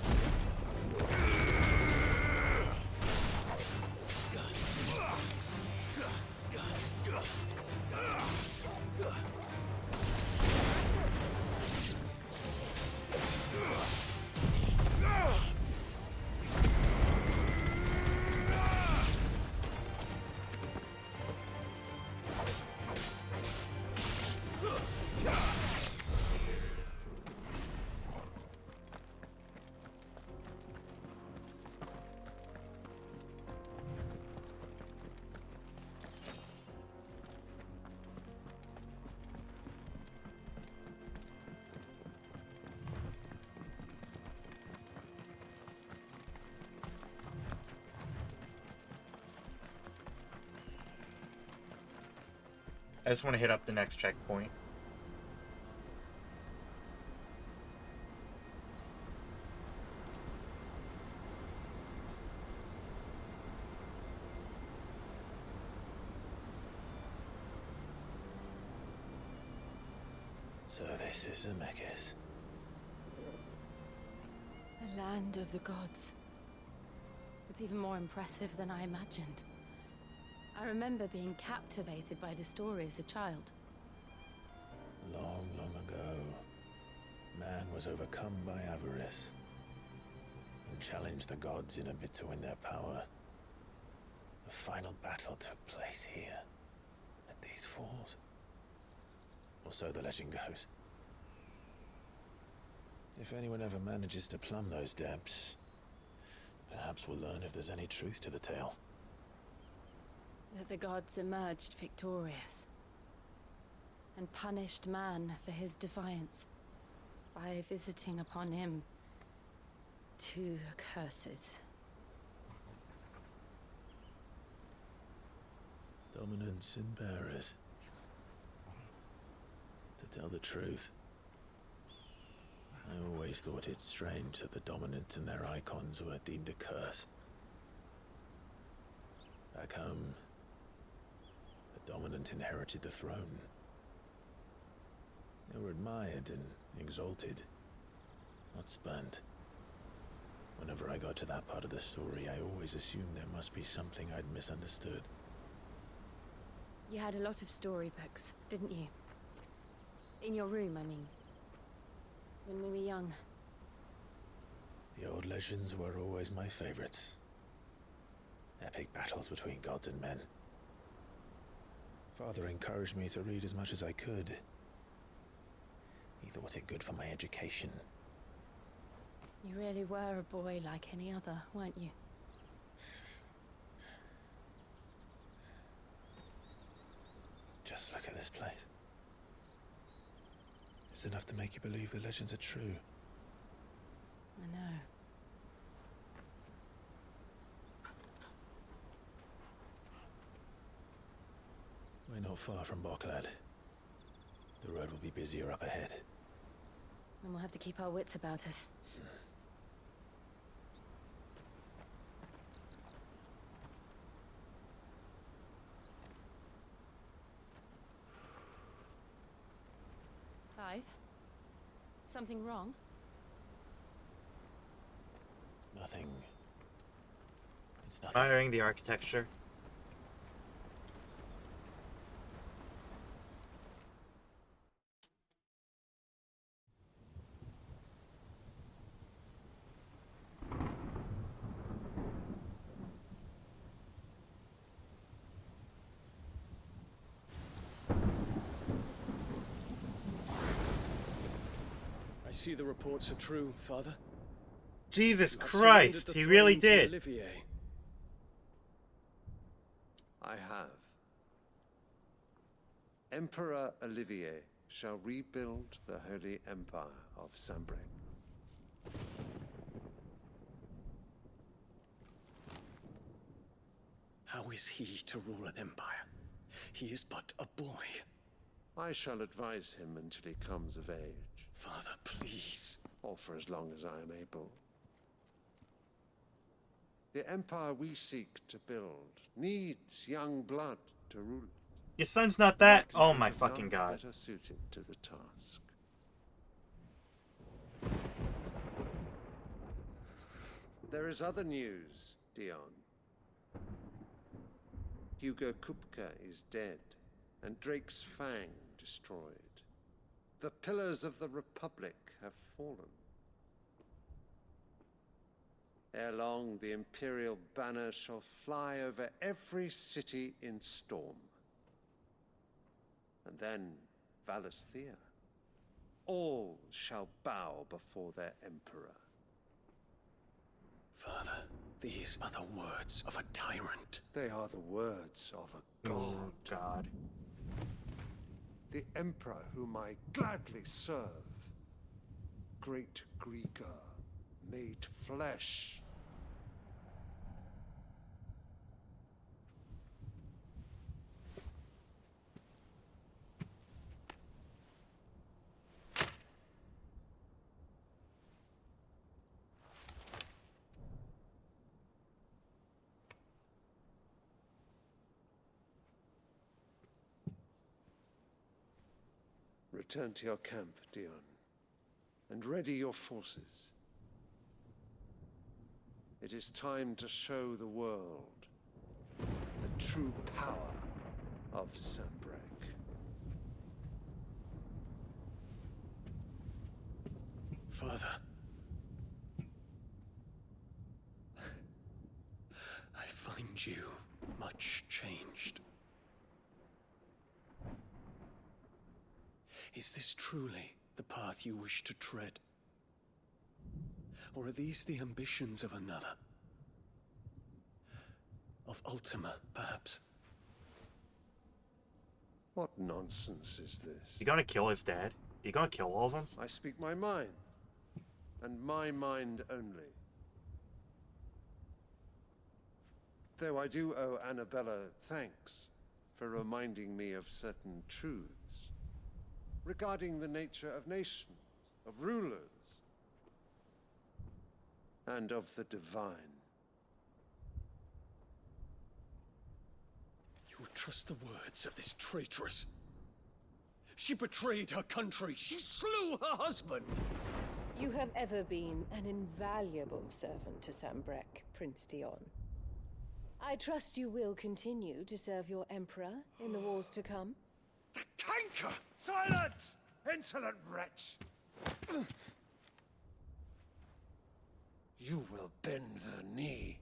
I just want to hit up the next checkpoint. So this is Zemeckis. The land of the gods. It's even more impressive than I imagined. I remember being captivated by the story as a child. Long, long ago, man was overcome by avarice and challenged the gods in a bid to win their power. The final battle took place here, at these falls. Or so the legend goes. If anyone ever manages to plumb those depths, Perhaps we'll learn if there's any truth to the tale. That the gods emerged victorious and punished man for his defiance by visiting upon him 2 curses. Dominants and bearers. To tell the truth, I always thought it strange that the dominants and their icons were deemed a curse. Back home, the dominant inherited the throne. They were admired and exalted, not spurned. Whenever I got to that part of the story, I always assumed there must be something I'd misunderstood. You had a lot of storybooks, didn't you? In your room, I mean. When we were young. The old legends were always my favorites. Epic battles between gods and men. Father encouraged me to read as much as I could. He thought it good for my education. You really were a boy like any other, weren't you? Just look at this place. It's enough to make you believe the legends are true. I know. We're not far from Boklad. The road will be busier up ahead. Then we'll have to keep our wits about us. Clive? Something wrong? Nothing. It's nothing. Admiring the architecture. I see the reports are true, Father. Jesus I've Christ, surrendered the he really throne to did. Olivier. I have. Emperor Olivier shall rebuild the Holy Empire of Sanbreque. How is he to rule an empire? He is but a boy. I shall advise him until he comes of age. Father, please. Or for as long as I am able. The empire we seek to build needs young blood to rule it. Your son's not that. Likely Oh my think of fucking none god. Better suited to the task. There is other news, Dion. Hugo Kupka is dead, and Drake's Fang destroyed. The pillars of the Republic have fallen. Ere long, the Imperial banner shall fly over every city in Storm. And then Valisthea. All shall bow before their Emperor. Father, these are the words of a tyrant. They are the words of a god. Oh, God. The Emperor whom I gladly serve. Great Greeker, made flesh. Return to your camp, Dion, and ready your forces. It is time to show the world the true power of Sanbreque. Father. I find you much changed. Is this truly the path you wish to tread? Or are these the ambitions of another? of Ultima, perhaps. What nonsense is this? You gonna kill his dad? You gonna kill all of them? I speak my mind, and my mind only. Though I do owe Annabella thanks for reminding me of certain truths regarding the nature of nations, of rulers, and of the divine. You would trust the words of this traitress? She betrayed her country. She slew her husband. You have ever been an invaluable servant to Sambrek, Prince Dion. I trust you will continue to serve your emperor in the wars to come. The canker! Silence! Insolent wretch! You will bend the knee.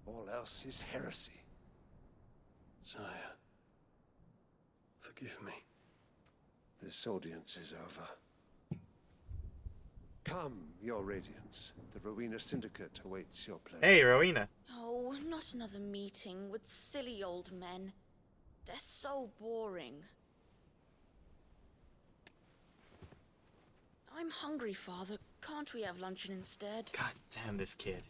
All else is heresy. Sire, forgive me. This audience is over. Come, your radiance. The Rowena Syndicate awaits your pleasure. Hey, Rowena. Oh, not another meeting with silly old men. They're so boring. I'm hungry, Father. Can't we have luncheon instead? God damn this kid.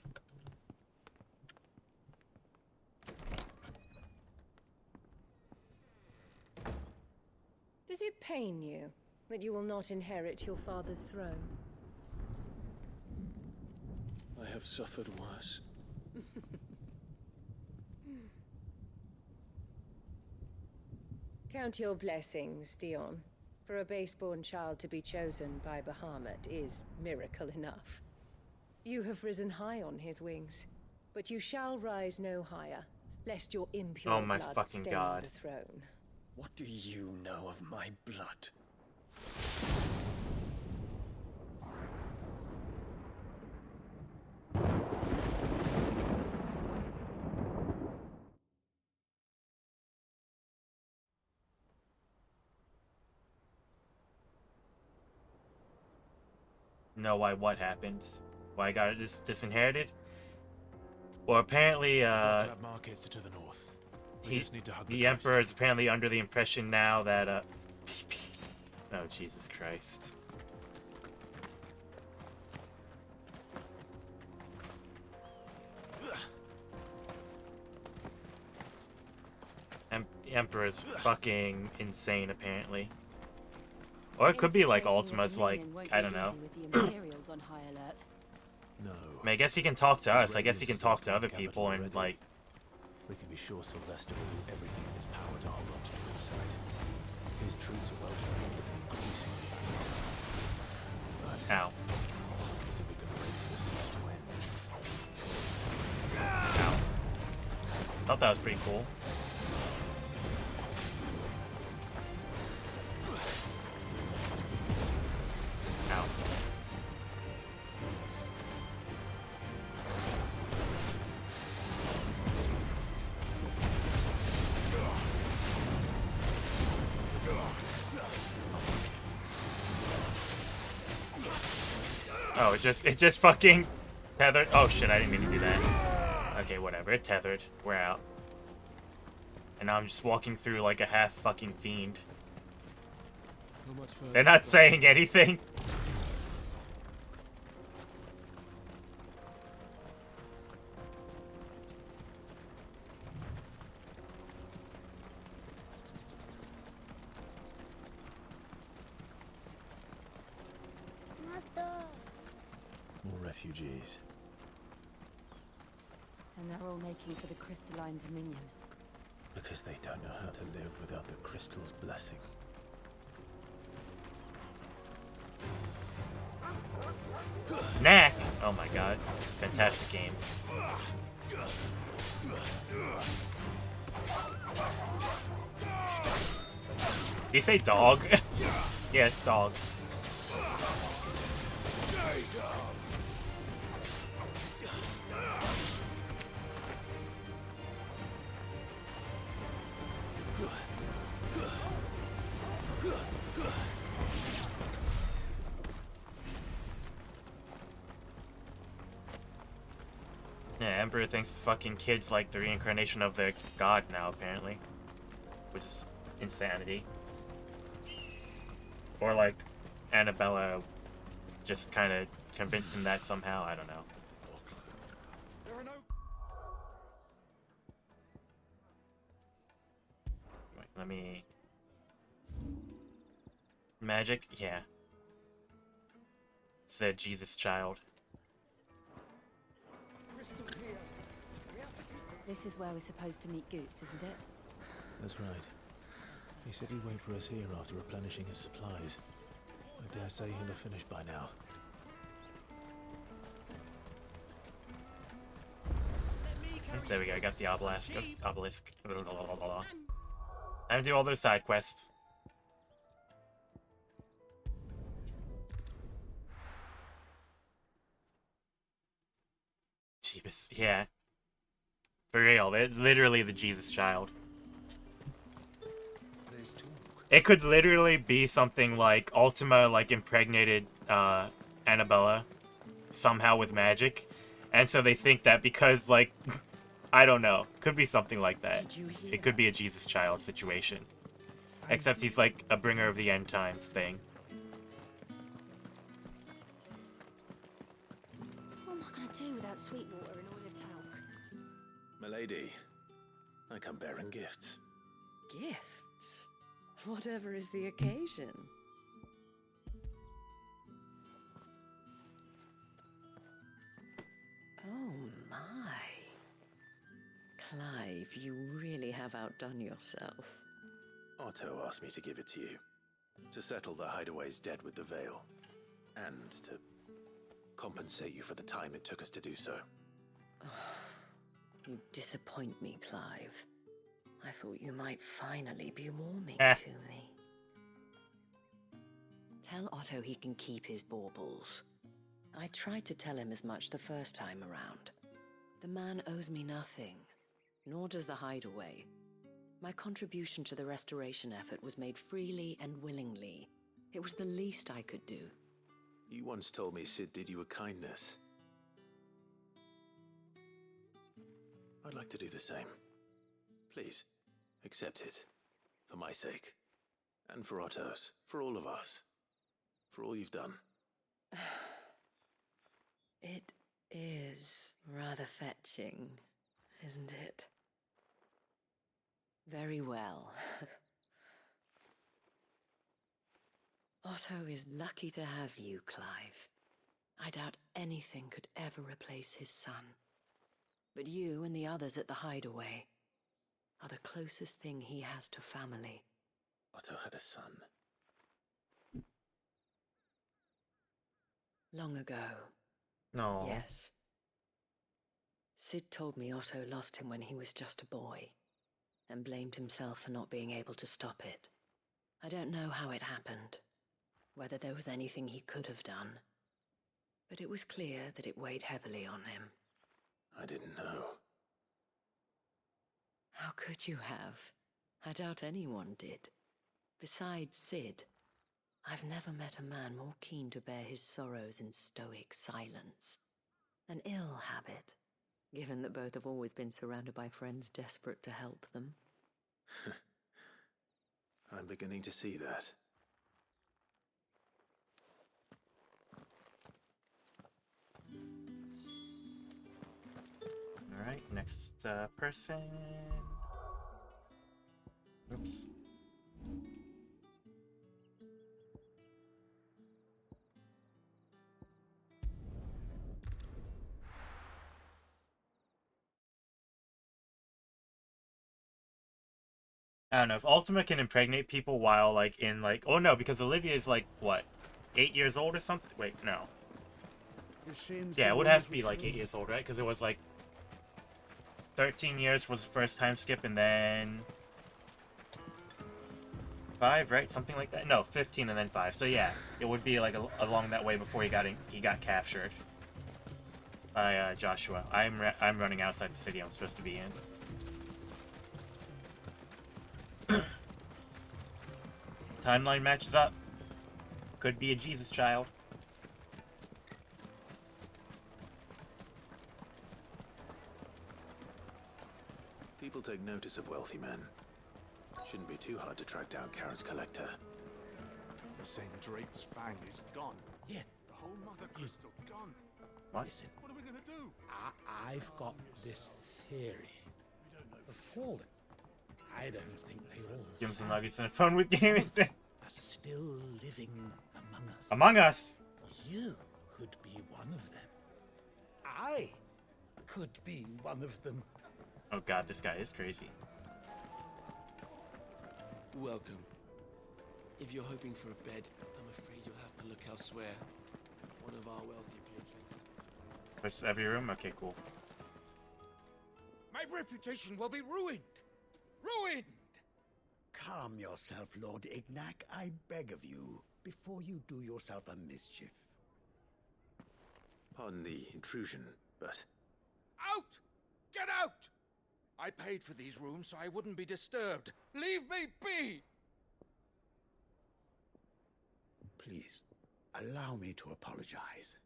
Does it pain you that you will not inherit your father's throne? I have suffered worse. Count your blessings, Dion. For a base-born child to be chosen by Bahamut is miracle enough. You have risen high on his wings, but you shall rise no higher, lest your impure my blood fucking stain God. the throne. What do you know of my blood? Know why what happened? Why I got it disinherited? Well, apparently, markets are to the north. the Emperor is apparently under the impression now that, oh, Jesus Christ. The Emperor is fucking insane, apparently. Or it could be like Ultima's like, I don't know. No. I mean, I guess he can talk to us. I guess he can talk to other people and like. We can be sure Sylvester will do everything in his power to hold on to Druid's side. His troops are well trained and increasingly balanced. But Ow. is it we can wait for the siege to end? Ow. Thought that was pretty cool. Ow. Oh, it just fucking tethered. Oh shit, I didn't mean to do that. Okay, whatever. It tethered. We're out. And now I'm just walking through like a half fucking fiend. They're not saying anything. More refugees. And they're all making for the crystalline dominion. Because they don't know how to live without the crystal's blessing. Knack! Oh my god. Fantastic game. Did you say dog? Yes, dog. Yeah, Emperor thinks the fucking kid's like the reincarnation of their god now, apparently. Which is insanity. Or like, Annabella just kind of convinced him that somehow, I don't know. Wait, let me... Magic? Yeah. Said Jesus child. This is where we're supposed to meet Goots, isn't it? That's right. He said he'd wait for us here after replenishing his supplies. I dare say he'll have finished by now. There we go, I got the obelisk. Time to do all those side quests. Jeebus, yeah. For real, they're literally the Jesus child. It could literally be something like Ultima like impregnated Annabella somehow with magic. And so they think that because like I don't know, could be something like that. It could be a Jesus child situation. Except he's like a bringer of the end times thing. What am I gonna do without sweet water and oil of talc? Milady, I come bearing gifts. Gifts? Whatever is the occasion. Oh my. Clive, you really have outdone yourself. Otto asked me to give it to you. To settle the Hideaway's debt with the Veil. And to compensate you for the time it took us to do so. You disappoint me, Clive. I thought you might finally be warming Eh. to me. Tell Otto he can keep his baubles. I tried to tell him as much the first time around. The man owes me nothing, nor does the Hideaway. My contribution to the restoration effort was made freely and willingly. It was the least I could do. You once told me Sid did you a kindness. I'd like to do the same. Please, accept it. For my sake. And for Otto's. For all of us. For all you've done. It is rather fetching, isn't it? Very well. Otto is lucky to have you, Clive. I doubt anything could ever replace his son. But you and the others at the Hideaway are the closest thing he has to family. Otto had a son. Long ago. No. Yes. Sid told me Otto lost him when he was just a boy, and blamed himself for not being able to stop it. I don't know how it happened, whether there was anything he could have done, but it was clear that it weighed heavily on him. I didn't know. How could you have? I doubt anyone did. Besides Sid, I've never met a man more keen to bear his sorrows in stoic silence. An ill habit, given that both have always been surrounded by friends desperate to help them. I'm beginning to see that. Alright, next person. Oops. I don't know if Ultima can impregnate people while like in like oh no, because Olivia is like what, 8 years old or something? Wait, no. Yeah, it would have to be like 8 years old, right? Because it was like 13 years was the first time skip, and then 5, right? Something like that. No, 15 and then 5. So yeah, it would be like along that way before he got captured by Joshua. I'm running outside the city I'm supposed to be in. Timeline matches up. Could be a Jesus child. take notice of wealthy men. Shouldn't be too hard to track down Karen's collector. They're saying Drake's fang is gone. Yeah. The whole mother crystal gone. What? Listen, What are we gonna do? I've got this theory. The Fallen. I don't think they all Give him some nuggets and a phone with gaming. are still living among us. Among Us. You could be one of them. I could be one of them. Oh god, this guy is crazy. Welcome. If you're hoping for a bed, I'm afraid you'll have to look elsewhere. One of our wealthy patrons. Which every room? Okay, cool. My reputation will be ruined. Ruined! Calm yourself, Lord Ignac, I beg of you, before you do yourself a mischief. Pardon the intrusion, but Out! Get out! I paid for these rooms so I wouldn't be disturbed. Leave me be! Please, allow me to apologize.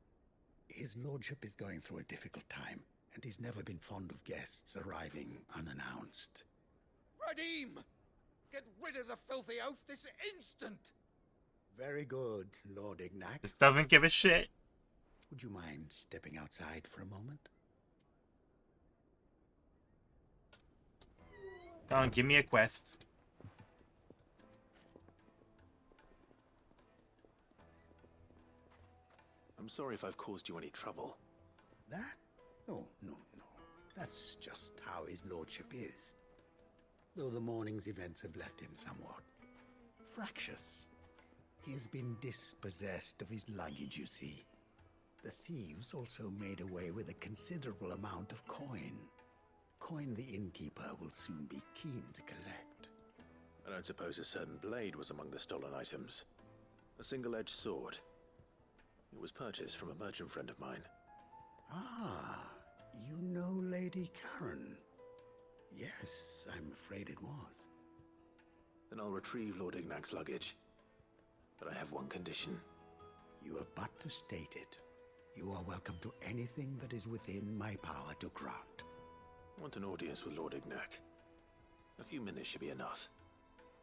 His lordship is going through a difficult time, and he's never been fond of guests arriving unannounced. Radim! Get rid of the filthy oaf this instant! Very good, Lord Ignac. Just doesn't give a shit. Would you mind stepping outside for a moment? Come on, give me a quest. I'm sorry if I've caused you any trouble. That? Oh, no. That's just how his lordship is. Though the morning's events have left him somewhat fractious. He has been dispossessed of his luggage, you see. The thieves also made away with a considerable amount of coin. Coin the innkeeper will soon be keen to collect. I don't suppose a certain blade was among the stolen items. A single-edged sword. It was purchased from a merchant friend of mine. Ah, you know Lady Karen? Yes, I'm afraid it was. Then I'll retrieve Lord Ignac's luggage. But I have one condition. You have but to state it. You are welcome to anything that is within my power to grant. I want an audience with Lord Ignac. A few minutes should be enough.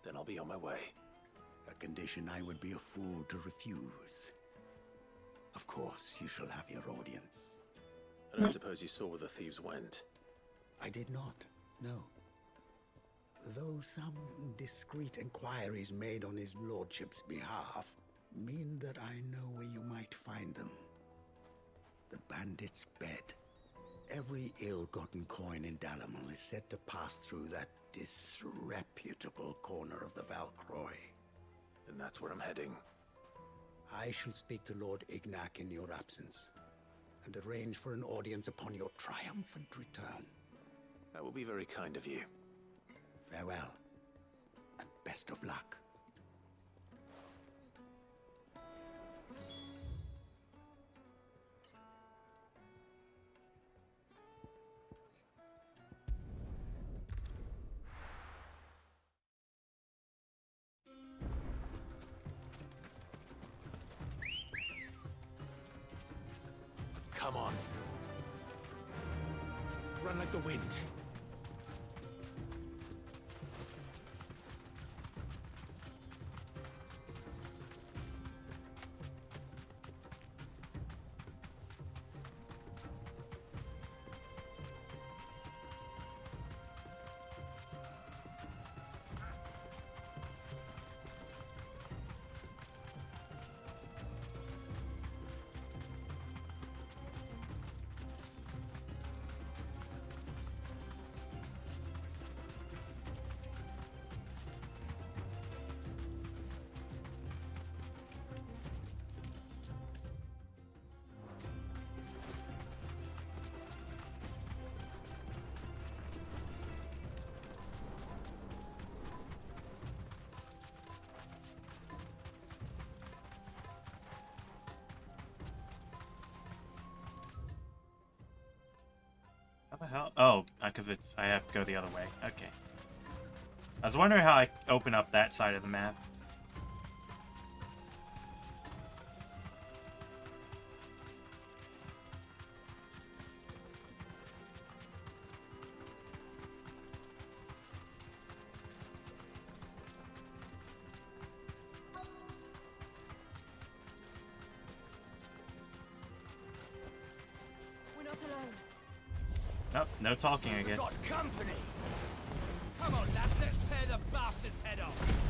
Then I'll be on my way. A condition I would be a fool to refuse. Of course, you shall have your audience. I don't suppose you saw where the thieves went. I did not, no. Though some discreet inquiries made on his lordship's behalf mean that I know where you might find them. The bandit's bed. Every ill-gotten coin in Dalamil is said to pass through that disreputable corner of the Valcroy. And that's where I'm heading. I shall speak to Lord Ignac in your absence, and arrange for an audience upon your triumphant return. That will be very kind of you. Farewell, and best of luck. Come on. Run like the wind. How the hell? Oh, because I have to go the other way. Okay. I was wondering how I open up that side of the map. alone. Nope, no talking, I guess. Got company. Come on, lads, let's tear the bastard's head off.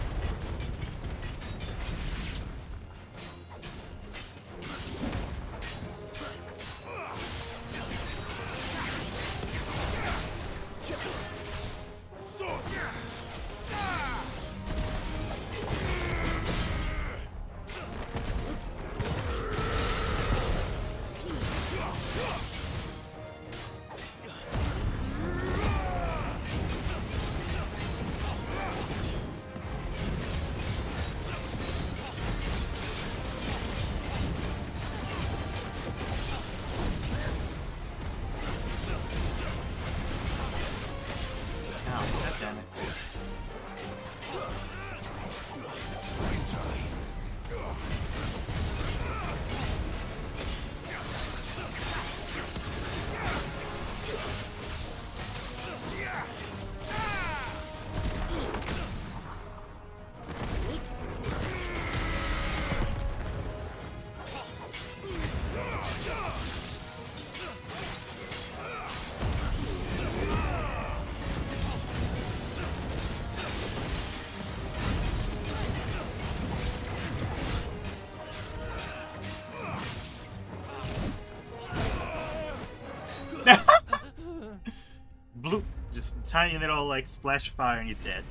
Blue, just tiny little like splash of fire and he's dead.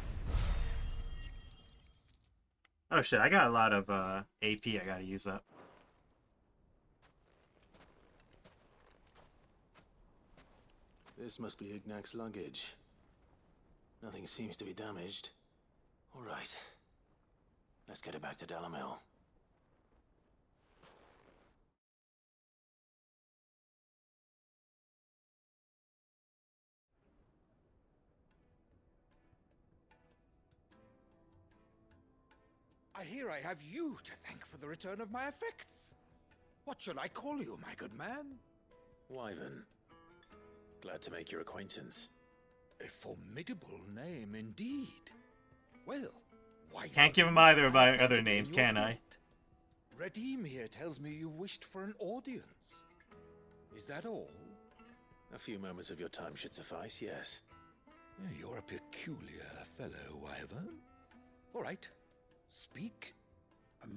Oh shit, I got a lot of AP I gotta use up. This must be Ignac's luggage. Nothing seems to be damaged. All right. Let's get it back to Dalamil. I hear I have you to thank for the return of my effects. What shall I call you, my good man? Wyvern. Glad to make your acquaintance. A formidable name indeed. Well, why Can't give him either of my other names, can I? Redeem here tells me you wished for an audience. Is that all? A few moments of your time should suffice, yes. You're a peculiar fellow, Wyvern. All right, speak.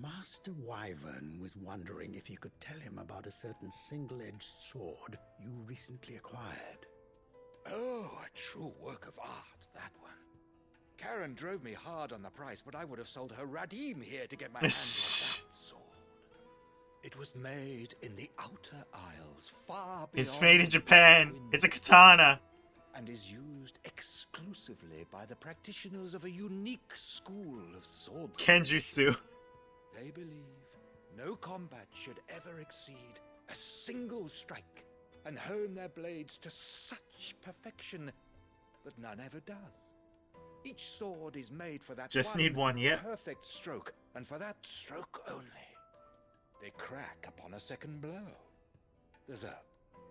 Master Wyvern was wondering if you could tell him about a certain single-edged sword you recently acquired. Oh, a true work of art, that one. Karen drove me hard on the price, but I would have sold her Radim here to get my hands on that sword. It was made in the Outer Isles, far beyond... It's made in Japan. It's a katana. And is used exclusively by the practitioners of a unique school of swordsmanship. Kenjutsu. They believe no combat should ever exceed a single strike and hone their blades to such perfection that none ever does. Each sword is made for that Just need one, yeah. perfect stroke, and for that stroke only. They crack upon a second blow. There's a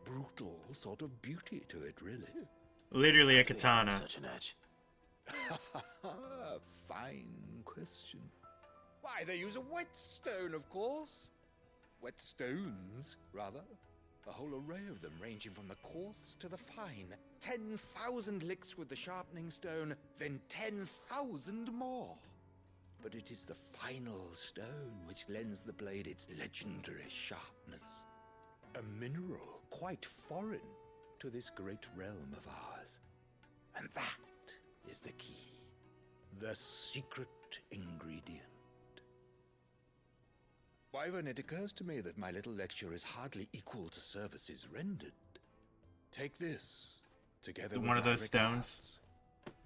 brutal sort of beauty to it, really. Literally a katana. Such an edge. Fine question. Why, they use a whetstone, of course. Whetstones, rather. A whole array of them, ranging from the coarse to the fine. 10,000 licks with the sharpening stone, then 10,000 more. But it is the final stone which lends the blade its legendary sharpness. A mineral quite foreign to this great realm of ours. And that is the key. The secret ingredient. Wyvern, it occurs to me that my little lecture is hardly equal to services rendered. Take this, together with one of my those regards. stones.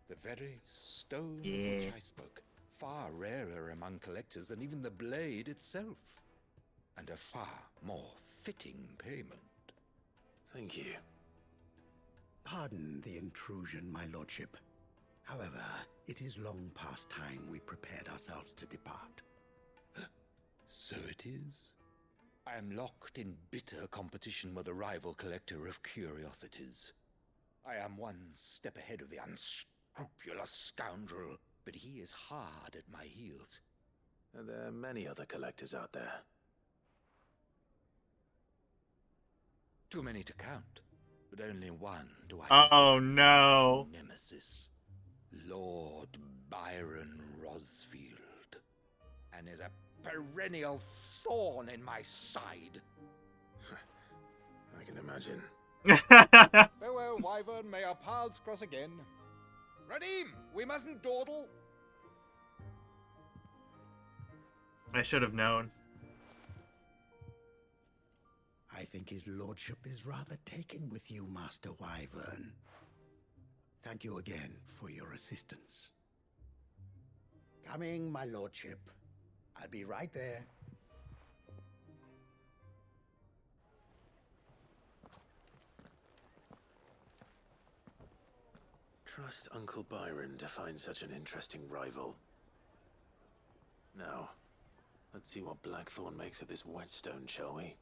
The very stone of Yeah. which I spoke. Far rarer among collectors than even the blade itself. And a far more fitting payment. Thank you. Pardon the intrusion, my lordship. However, it is long past time we prepared ourselves to depart. So it is. I am locked in bitter competition with a rival collector of curiosities. I am one step ahead of the unscrupulous scoundrel, but he is hard at my heels. And there are many other collectors out there. Too many to count, but only one do I Oh no. nemesis. Lord Byron Rosfield. And is a perennial thorn in my side. I can imagine. Farewell, Wyvern. May our paths cross again. Radim, we mustn't dawdle. I should have known. I think his lordship is rather taken with you, Master Wyvern. Thank you again for your assistance. Coming, my lordship. I'll be right there. Trust Uncle Byron to find such an interesting rival. Now, let's see what Blackthorn makes of this whetstone, shall we?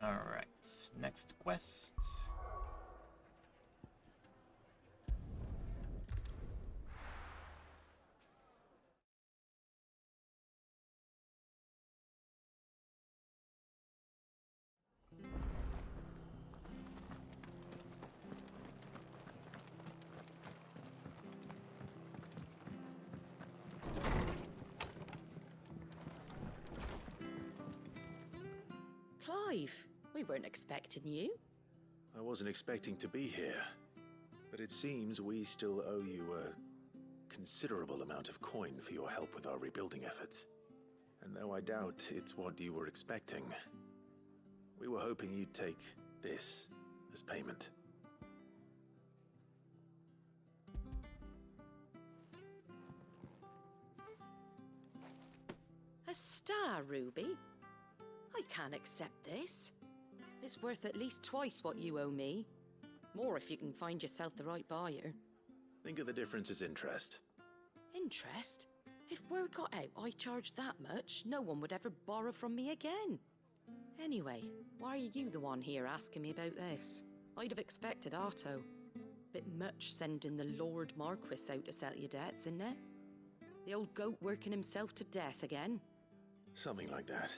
Alright, next quest. Clive, we weren't expecting you. I wasn't expecting to be here, but it seems we still owe you a considerable amount of coin for your help with our rebuilding efforts. And though I doubt it's what you were expecting, we were hoping you'd take this as payment. A star ruby? I can't accept this. It's worth at least twice what you owe me. More if you can find yourself the right buyer. Think of the difference as interest. Interest? If word got out I charged that much, no one would ever borrow from me again. Anyway, why are you the one here asking me about this? I'd have expected Otto. Bit much sending the Lord Marquis out to settle your debts, isn't it? The old goat working himself to death again. Something like that.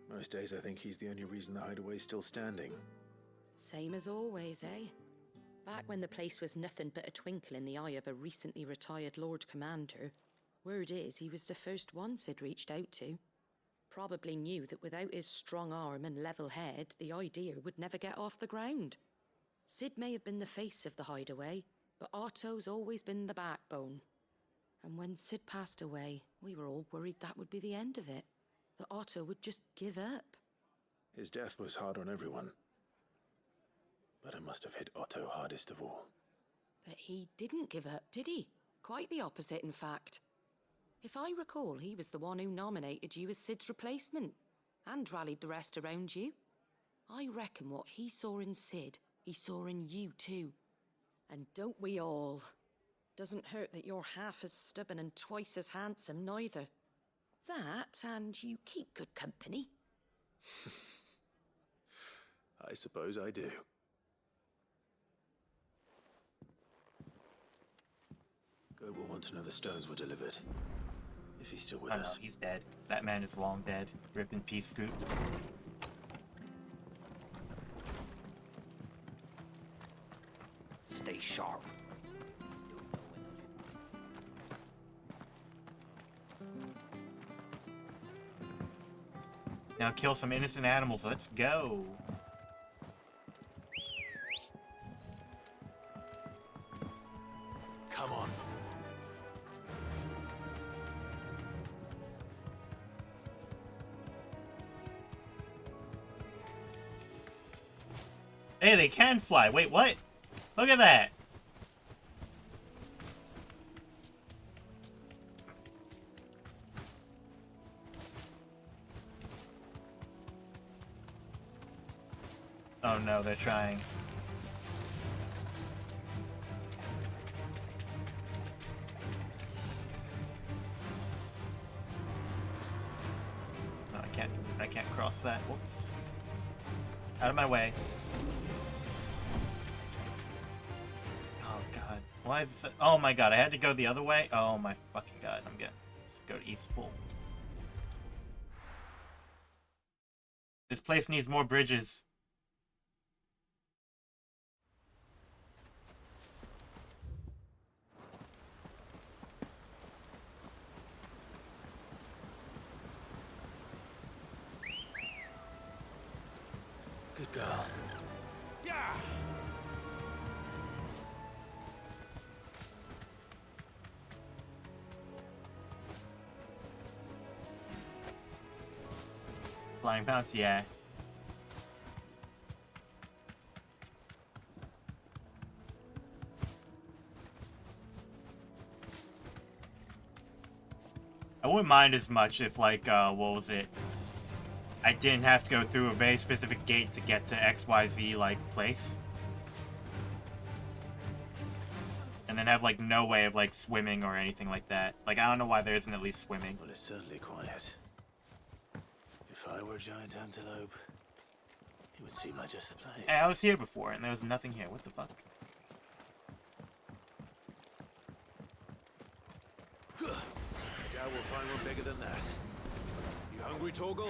Most days I think he's the only reason the hideaway's still standing. Same as always, eh? Back when the place was nothing but a twinkle in the eye of a recently retired Lord Commander, word is he was the first one Sid reached out to. Probably knew that without his strong arm and level head, the idea would never get off the ground. Sid may have been the face of the hideaway, but Otto's always been the backbone. And when Sid passed away, we were all worried that would be the end of it. That Otto would just give up. His death was hard on everyone. But it must have hit Otto hardest of all. But he didn't give up, did he? Quite the opposite, in fact. If I recall, he was the one who nominated you as Sid's replacement, and rallied the rest around you. I reckon what he saw in Sid, he saw in you too. And don't we all? Doesn't hurt that you're half as stubborn and twice as handsome, neither. That, and you keep good company. I suppose I do. Goat will want to know the stones were delivered. If he's still with Oh no, us. he's dead. That man is long dead. Rip in peace, Scoop. Stay sharp. Now kill some innocent animals. Let's go. Come on. Hey, they can fly. Wait, what? Look at that. Oh no, they're trying. No, I can't cross that. Whoops. Out of my way. Oh god. Why is this? Oh my god, I had to go the other way? Oh my fucking god. I'm gonna go to East Pool. This place needs more bridges. Good girl. Yeah! Flying bounce, yeah. I wouldn't mind as much if, like, what was it? I didn't have to go through a very specific gate to get to XYZ, like, place. And then have, like, no way of, like, swimming or anything like that. Like, I don't know why there isn't at least swimming. Well, it's certainly quiet. If I were a giant antelope, it would seem like just the place. Hey, I was here before, and there was nothing here. What the fuck? I doubt we'll find one bigger than that. You hungry, Torgal?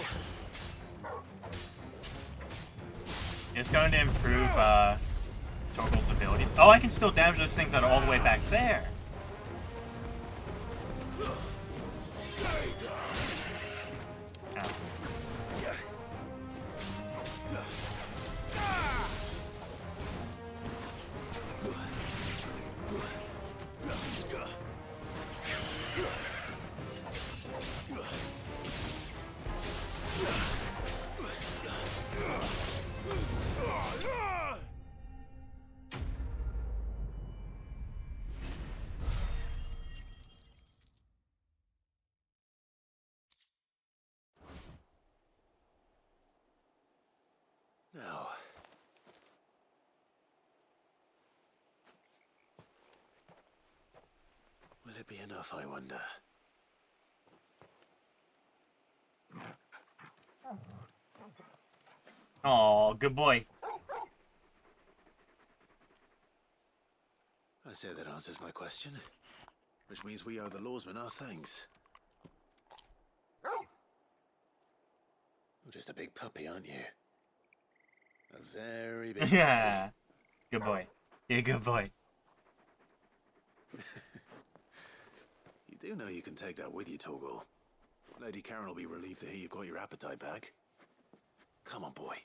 It's going to improve, Torgal's abilities. Oh, I can still damage those things that are all the way back there. Ow. Now, will it be enough, I wonder? Oh, good boy. I say that answers my question, which means we owe the lawsman our thanks. You're just a big puppy, aren't you? A very big Yeah. Good boy. Yeah, good boy. You do know you can take that with you, Torgal. Lady Karen will be relieved to hear you've got your appetite back. Come on, boy.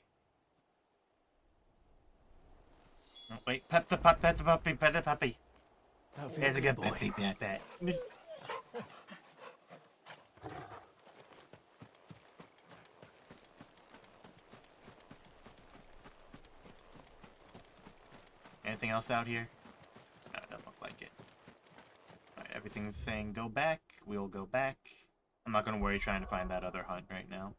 Oh, wait, pet the puppy, pet the puppy, pet the puppy. Oh, There's a good puppy, pet that. Anything else out here? No, it doesn't look like it. Alright, everything's saying go back. We'll go back. I'm not gonna worry trying to find that other hunt right now.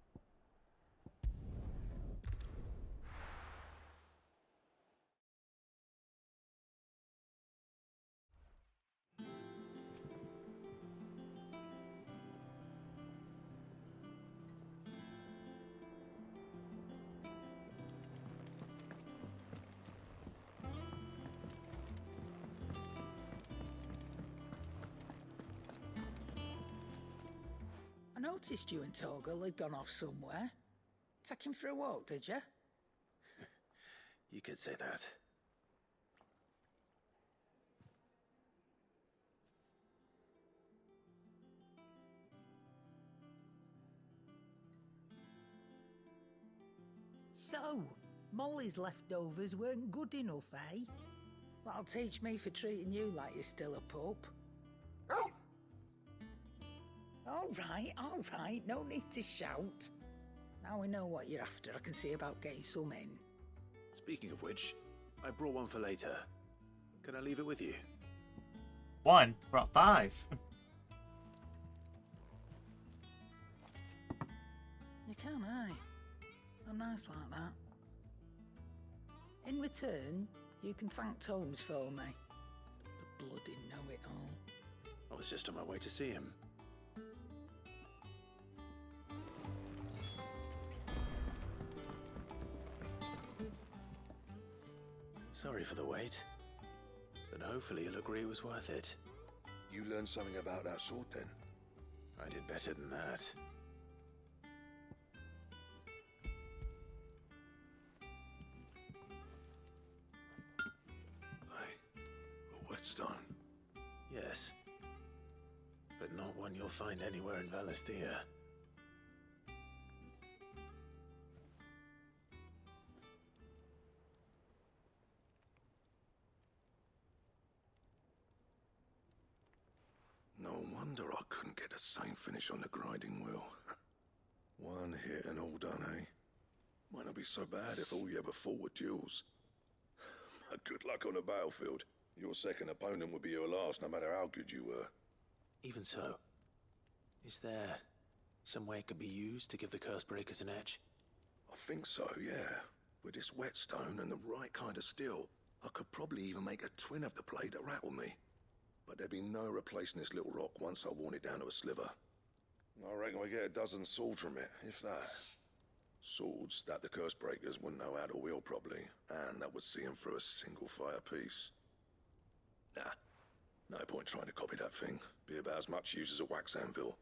I noticed you and Torgal had gone off somewhere. Take him for a walk, did you? You could say that. So, Molly's leftovers weren't good enough, eh? That'll teach me for treating you like you're still a pup. All right, no need to shout. Now we know what you're after, I can see about getting some in. Speaking of which, I brought one for later. Can I leave it with you? One? Brought 5. You can, eh? I'm nice like that. In return, you can thank Tomes for me. The bloody know-it-all. I was just on my way to see him. Sorry for the wait, but hopefully you'll agree it was worth it. You learned something about that sword, then? I did better than that. whetstone? Yes. But not one you'll find anywhere in Valisthea. No wonder I couldn't get the same finish on the grinding wheel. One hit and all done, eh? Might not be so bad if all you ever fought were duels. Good luck on the battlefield. Your second opponent would be your last, no matter how good you were. Even so, is there some way it could be used to give the Cursebreakers an edge? I think so, yeah. With this whetstone and the right kind of steel, I could probably even make a twin of the blade that rattled me. But there'd be no replacing this little rock once I worn it down to a sliver. I reckon we get a dozen swords from it, if that. Swords that the Cursebreakers wouldn't know how to wield properly, and that would see them through a single fire piece. Nah, no point trying to copy that thing. Be about as much use as a wax anvil.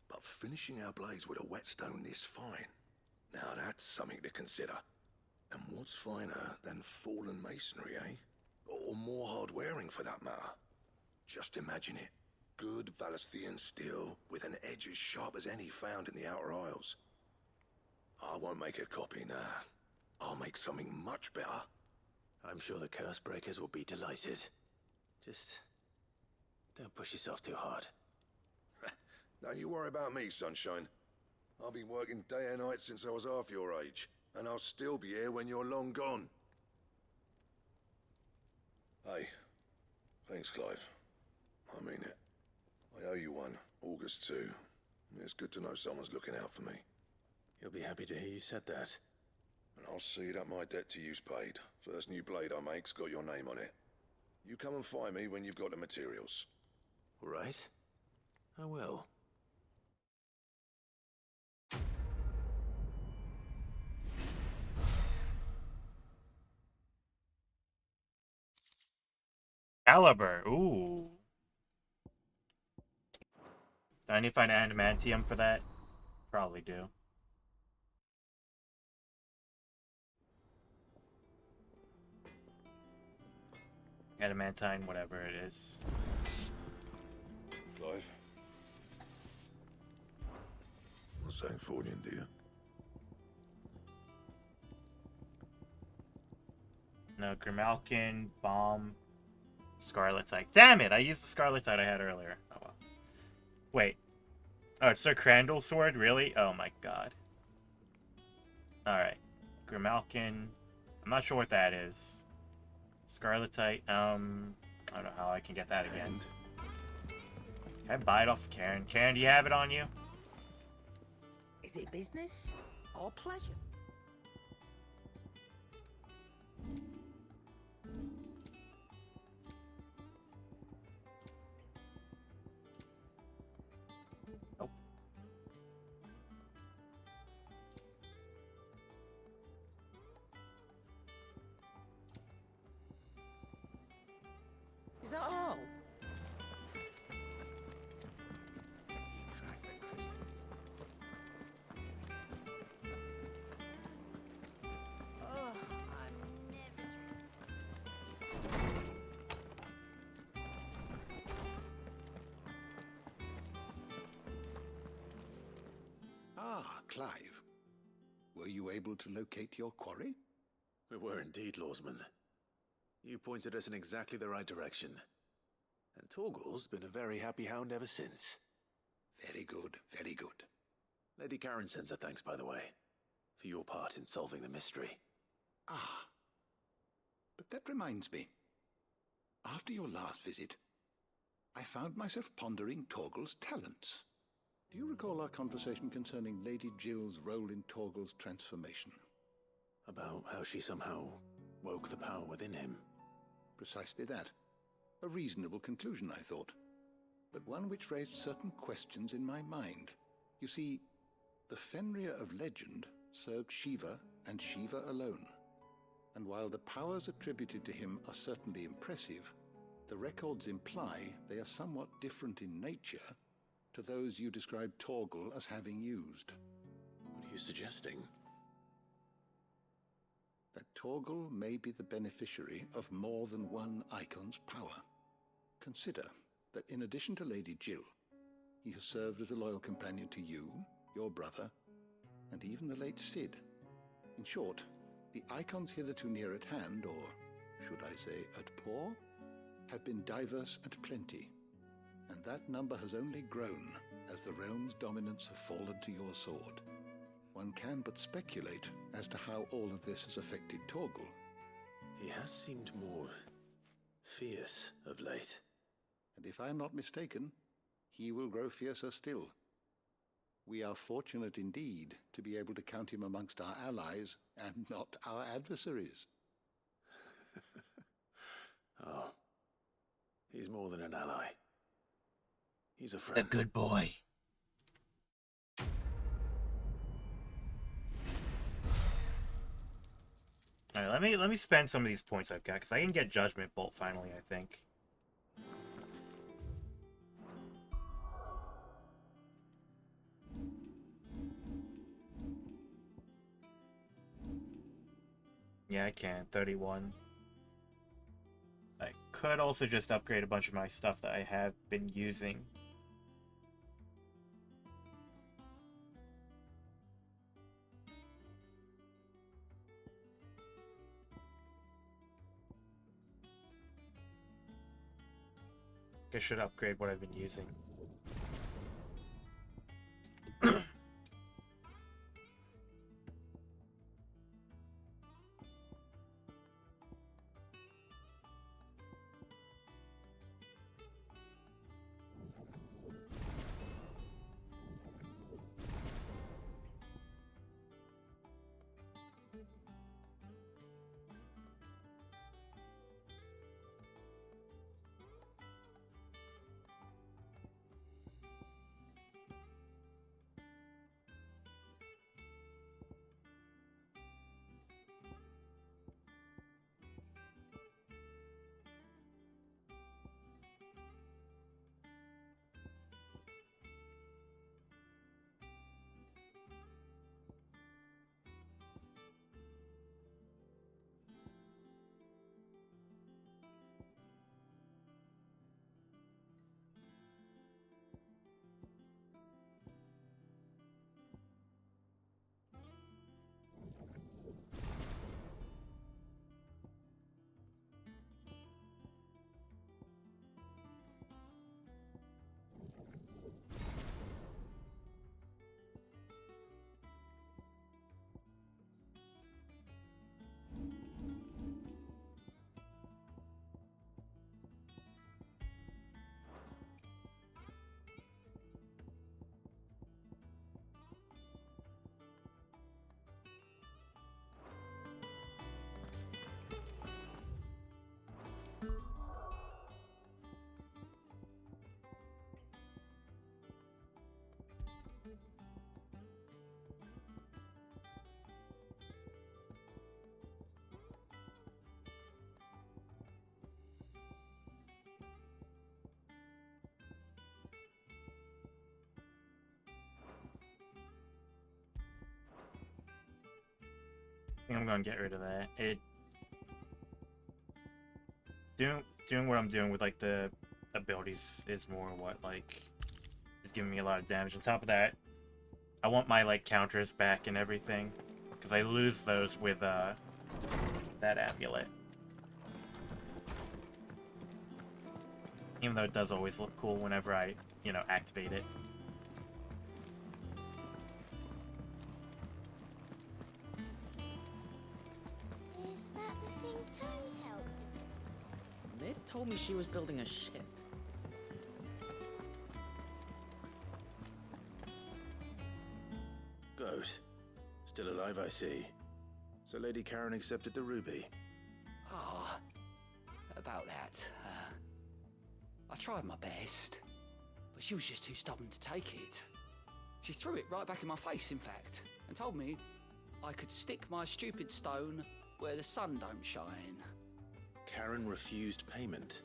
But finishing our blades with a whetstone this fine, now that's something to consider. And what's finer than fallen masonry, eh? Or more hard-wearing, for that matter. Just imagine it. Good Valisthean steel with an edge as sharp as any found in the Outer Isles. I won't make a copy, nah. I'll make something much better. I'm sure the Cursebreakers will be delighted. Just don't push yourself too hard. Don't you worry about me, sunshine. I've been working day and night since I was half your age, and I'll still be here when you're long gone. Hey, thanks, Clive. I mean it. I owe you one, August too. It's good to know someone's looking out for me. You'll be happy to hear you said that. And I'll see that my debt to you's paid. First new blade I make's got your name on it. You come and find me when you've got the materials. All right. I will. Caliber, ooh. Do I need to find adamantium for that? Probably do. Adamantine, whatever it is. Clive? What's that for you, do you? No, Grimalkin, Bomb, Scarletite. Damn it! I used the Scarletite I had earlier. Oh well. Wait. Oh, it's Sir Crandall's sword? Really? Oh my god. Alright. Grimalkin. I'm not sure what that is. Scarletite. I don't know how I can get that again. Can I buy it off of Karen? Karen, do you have it on you? Is it business or pleasure? Nope. Is that all? Ah, Clive. Were you able to locate your quarry? We were indeed, Lawsman. You pointed us in exactly the right direction. And Torgal's been a very happy hound ever since. Very good, very good. Lady Karen sends her thanks, by the way, for your part in solving the mystery. Ah. But that reminds me. After your last visit, I found myself pondering Torgal's talents. Do you recall our conversation concerning Lady Jill's role in Torgal's transformation? About how she somehow woke the power within him. Precisely that. A reasonable conclusion, I thought. But one which raised certain questions in my mind. You see, the Fenrir of legend served Shiva and Shiva alone. And while the powers attributed to him are certainly impressive, the records imply they are somewhat different in nature to those you describe Torgal as having used. What are you suggesting? that Torgal may be the beneficiary of more than one Icon's power. Consider that in addition to Lady Jill, he has served as a loyal companion to you, your brother, and even the late Cid. In short, the Icons hitherto near at hand, or should I say at paw, have been diverse and plenty, and that number has only grown as the realm's dominance have fallen to your sword. One can but speculate as to how all of this has affected Torgal. He has seemed more fierce of late. And if I am not mistaken, he will grow fiercer still. We are fortunate indeed to be able to count him amongst our allies and not our adversaries. Oh, he's more than an ally. He's a friend. A good boy. Alright, let me spend some of these points I've got, because I can get Judgment Bolt finally, I think. Yeah, I can. 31. I could also just upgrade a bunch of my stuff that I have been using. I should upgrade what I've been using. I think I'm gonna get rid of that. Doing what I'm doing with like the abilities is more what like is giving me a lot of damage. On top of that, I want my like counters back and everything, because I lose those with that amulet. Even though it does always look cool whenever I, you know, activate it. Is that the thing Tomes helped? Mid told me she was building a ship. Goat. Still alive, I see. So Lady Karen accepted the ruby. Ah, about that. I tried my best, but she was just too stubborn to take it. She threw it right back in my face, in fact, and told me I could stick my stupid stone where the sun don't shine. Karen refused payment.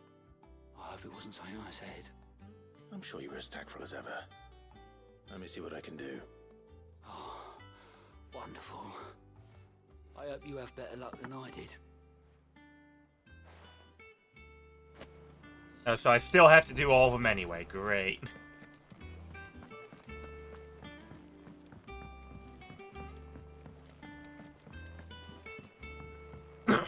I hope it wasn't something I said. I'm sure you were as tactful as ever. Let me see what I can do. Oh, wonderful. I hope you have better luck than I did. So I still have to do all of them anyway. Great. I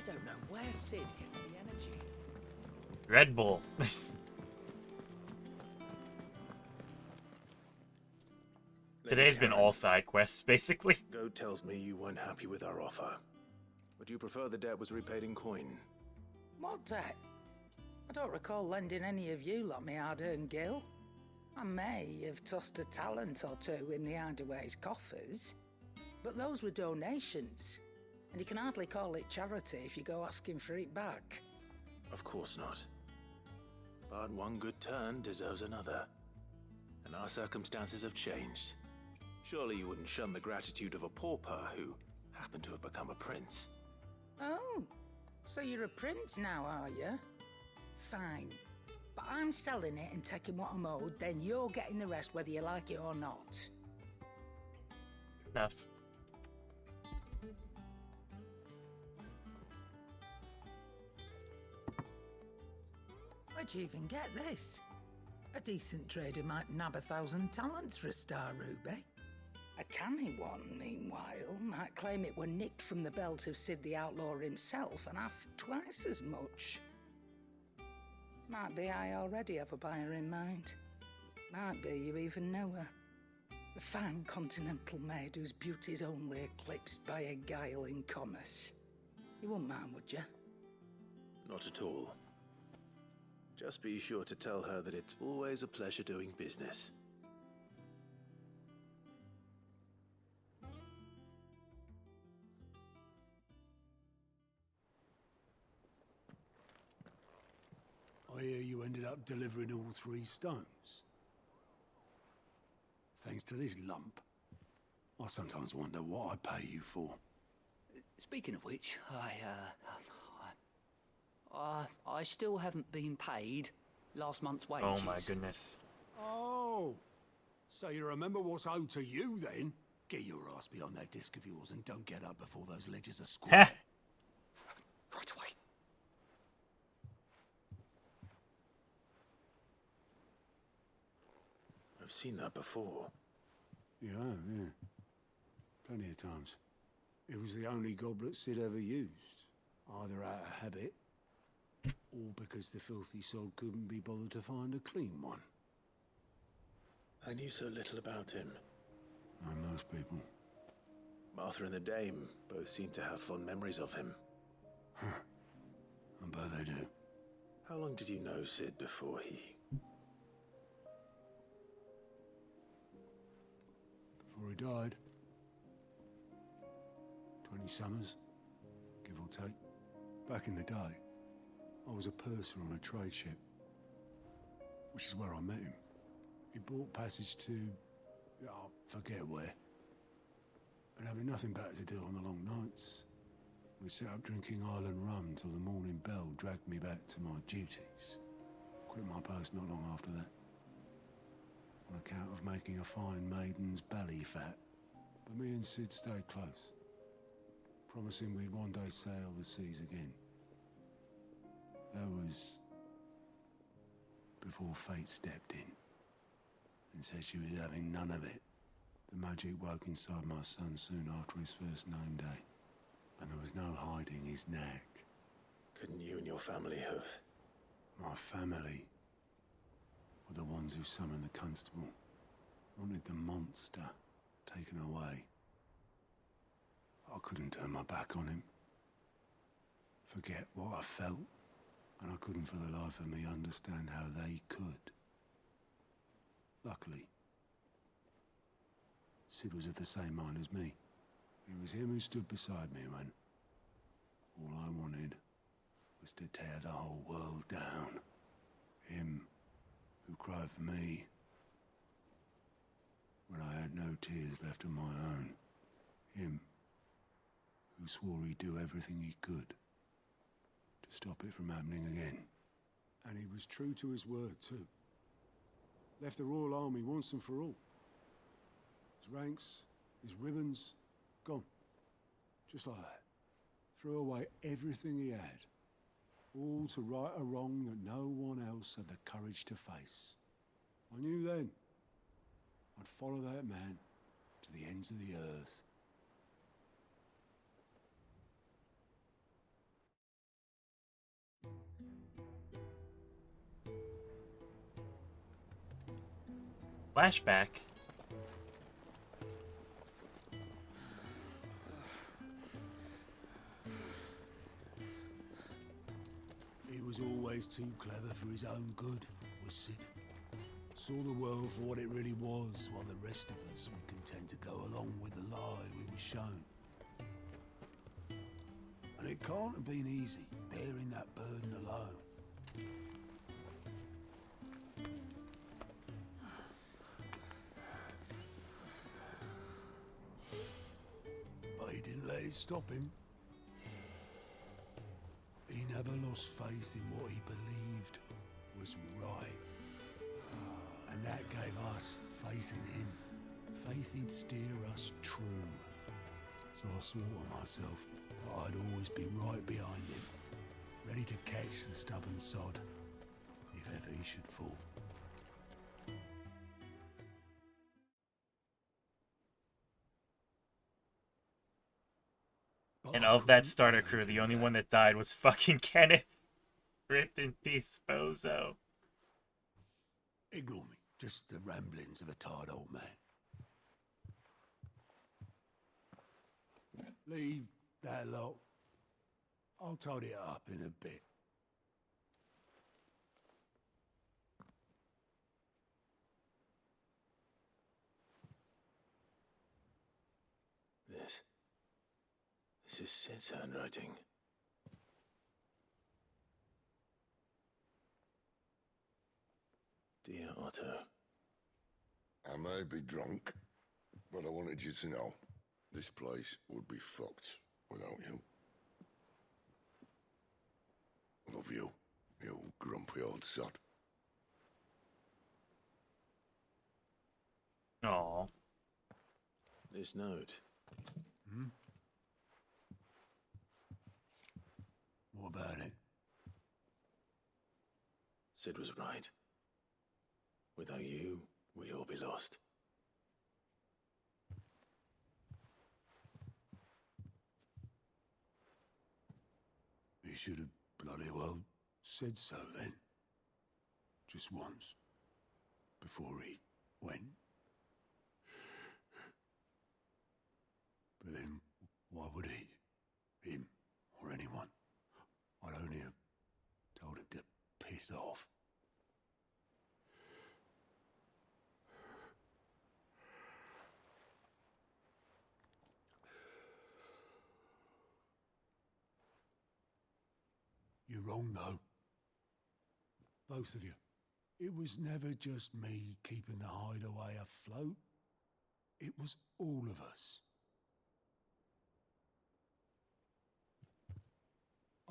don't know where Sid gets the energy. Red Bull. Today's been all side quests, basically. Goat tells me you weren't happy with our offer. Would you prefer the debt was repaid in coin? What debt? I don't recall lending any of you lot me hard-earned gil. I may have tossed a talent or two in the Hideaway's coffers, but those were donations, and you can hardly call it charity if you go asking for it back. Of course not. But one good turn deserves another. And our circumstances have changed. Surely you wouldn't shun the gratitude of a pauper who happened to have become a prince. Oh, so you're a prince now, are you? Fine. But I'm selling it and taking what I'm owed, then you're getting the rest whether you like it or not. Enough. Where'd you even get this? A decent trader might nab 1,000 talents for a star ruby. A canny one, meanwhile, might claim it were nicked from the belt of Sid the Outlaw himself and ask twice as much. Might be I already have a buyer in mind. Might be you even know her. A fine continental maid whose beauty's only eclipsed by a guile in commerce. You wouldn't mind, would you? Not at all. Just be sure to tell her that it's always a pleasure doing business. I hear you ended up delivering all 3 stones. Thanks to this lump. I sometimes wonder what I pay you for. Speaking of which, I still haven't been paid last month's wages. Oh my goodness. Oh, so you remember what's owed to you then? Get your ass behind that disc of yours and don't get up before those ledgers are square. Right away. I've seen that before. Yeah, yeah. Plenty of times. It was the only goblet Sid ever used. Either out of habit, or because the filthy soul couldn't be bothered to find a clean one. I knew so little about him. Like most people. Martha and the Dame both seem to have fond memories of him. I bet they do. How long did you know Sid before he... Before he died. 20 summers, give or take. Back in the day, I was a purser on a trade ship, which is where I met him. He bought passage to... I forget where. And having nothing better to do on the long nights, we set up drinking island rum till the morning bell dragged me back to my duties. Quit my post not long after that. On account of making a fine maiden's belly fat. But me and Sid stayed close, promising we'd one day sail the seas again. That was before fate stepped in and said she was having none of it. The magic woke inside my son soon after his first name day, and there was no hiding his knack. Couldn't you and your family have... My family were the ones who summoned the constable, wanted the monster taken away. I couldn't turn my back on him, forget what I felt, and I couldn't for the life of me understand how they could. Luckily, Sid was of the same mind as me. It was him who stood beside me when all I wanted was to tear the whole world down. Him who cried for me when I had no tears left of my own. Him who swore he'd do everything he could to stop it from happening again. And he was true to his word, too. Left the Royal Army once and for all. His ranks His ribbons, gone. Just like that. Threw away everything he had. All to right a wrong that no one else had the courage to face. I knew then I'd follow that man to the ends of the earth. Flashback. He was always too clever for his own good, was Sid. Saw the world for what it really was, while the rest of us were content to go along with the lie we were shown. And it can't have been easy, bearing that burden alone. But he didn't let it stop him. He never lost faith in what he believed was right. And that gave us faith in him. Faith he'd steer us true. So I swore to myself that I'd always be right behind him, ready to catch the stubborn sod, if ever he should fall. And of that starter crew, the only one that died was fucking Kenneth. Rip in peace, Bozo. Ignore me. Just the ramblings of a tired old man. Leave that lot. I'll tidy it up in a bit. This is Sid's handwriting. Dear Otto. I may be drunk, but I wanted you to know this place would be fucked without you. Love you, you grumpy old sod. Aww. This note. Hmm? What about it? Sid was right. Without you, we'd all be lost. He should have bloody well said so then. Just once. Before he went. But then, why would he? Him, or anyone? I'd only have told him to piss off. You're wrong, though. Both of you. It was never just me keeping the hideaway afloat. It was all of us.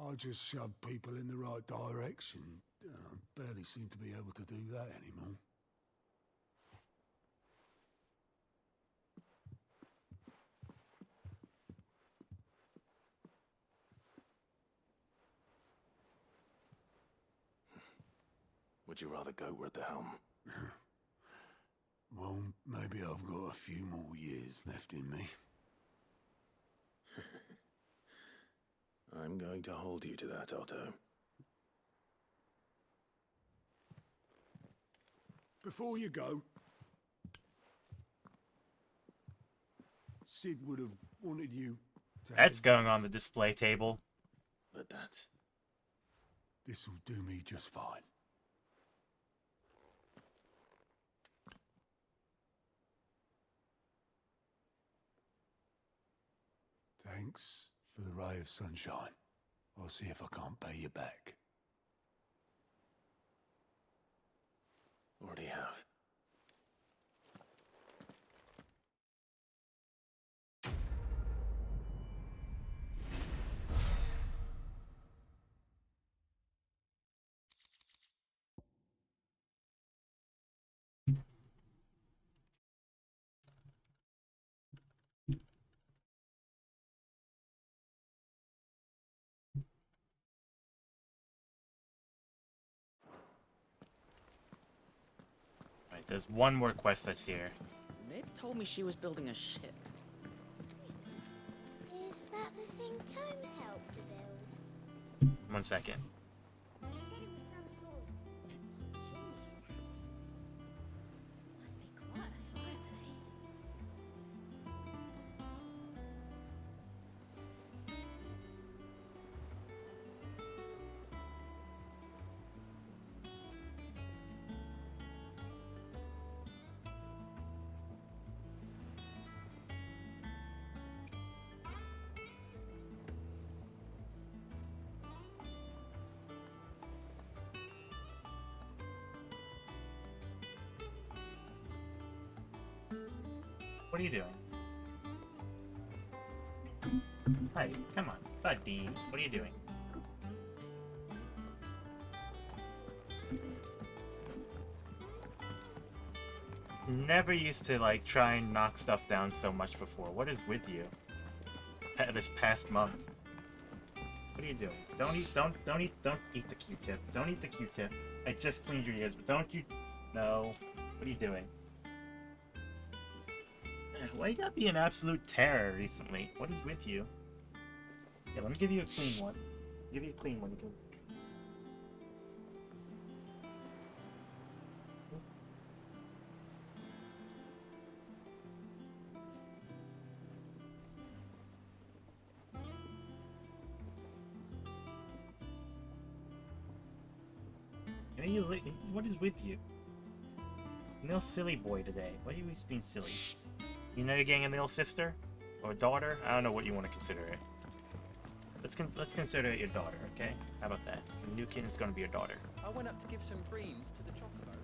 I just shoved people in the right direction, and I barely seem to be able to do that anymore. Would you rather go at the helm? Well, maybe I've got a few more years left in me. I'm going to hold you to that, Otto. Before you go, Sid would have wanted you to That's have going this. on the display table. But that's... This'll do me just fine. Thanks for the ray of sunshine. I'll see if I can't pay you back. Already have. There's one more quest that's here. Ned told me she was building a ship. Is that the thing Tomes helped to build? 1 second. He said it was some sort of chimney stack. Must be quite a fireplace. What are you doing? Hi, come on, buddy. What are you doing? Never used to like try and knock stuff down so much before. What is with you? This past month. What are you doing? Don't eat the Q-tip. Don't eat the Q-tip. I just cleaned your ears, but don't you? No. What are you doing? Why you gotta be an absolute terror recently? What is with you? Yeah, let me give you a clean one. Give you a clean one. You can... What is with you? No silly boy today. Why are you always being silly? You know you're getting a little sister? Or daughter? I don't know what you want to consider it. Let's consider it your daughter, okay? How about that? The new kid is going to be your daughter. I went up to give some greens to the chocobo.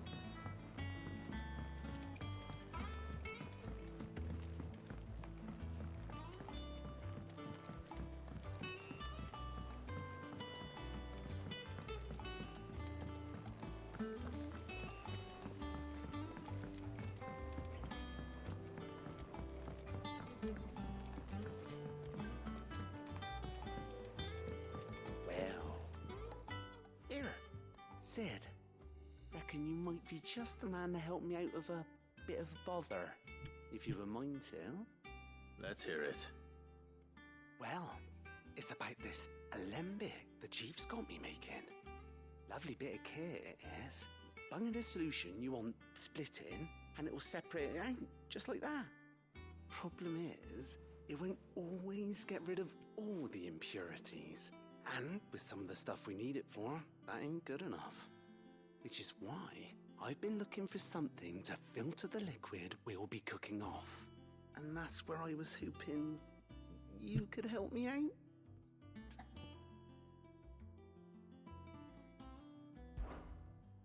Sid, reckon you might be just the man to help me out of a bit of bother, if you've a mind to. Let's hear it. Well, it's about this alembic the chief's got me making. Lovely bit of kit it is. Bung in a solution you want splitting, and it will separate it out, just like that. Problem is, it won't always get rid of all the impurities. And with some of the stuff we need it for, that ain't good enough. Which is why I've been looking for something to filter the liquid we'll be cooking off. And that's where I was hoping you could help me out.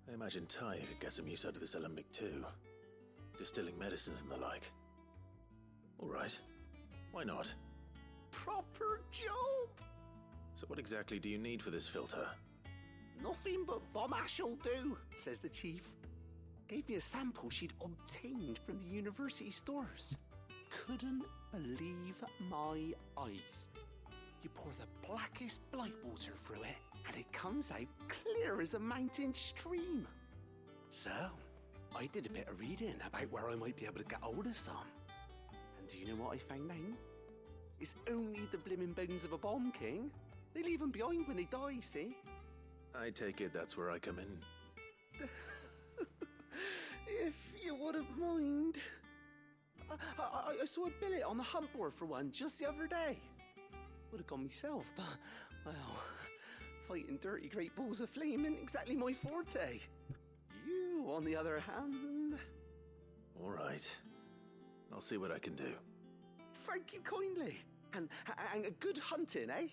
I imagine Ty could get some use out of this alembic too. Distilling medicines and the like. Alright. Why not? Proper job! So what exactly do you need for this filter? Nothing but bomb ash'll do, says the chief. Gave me a sample she'd obtained from the university stores. Couldn't believe my eyes. You pour the blackest blight water through it, and it comes out clear as a mountain stream. So, I did a bit of reading about where I might be able to get hold of some. And do you know what I found out? It's only the blimmin' bones of a bomb king. They leave them behind when they die, see? I take it that's where I come in. If you wouldn't mind. I saw a billet on the hunt board for one just the other day. Would have gone myself, but, well, fighting dirty great balls of flame ain't exactly my forte. You, on the other hand... Alright. I'll see what I can do. Thank you kindly. And a good hunting, eh?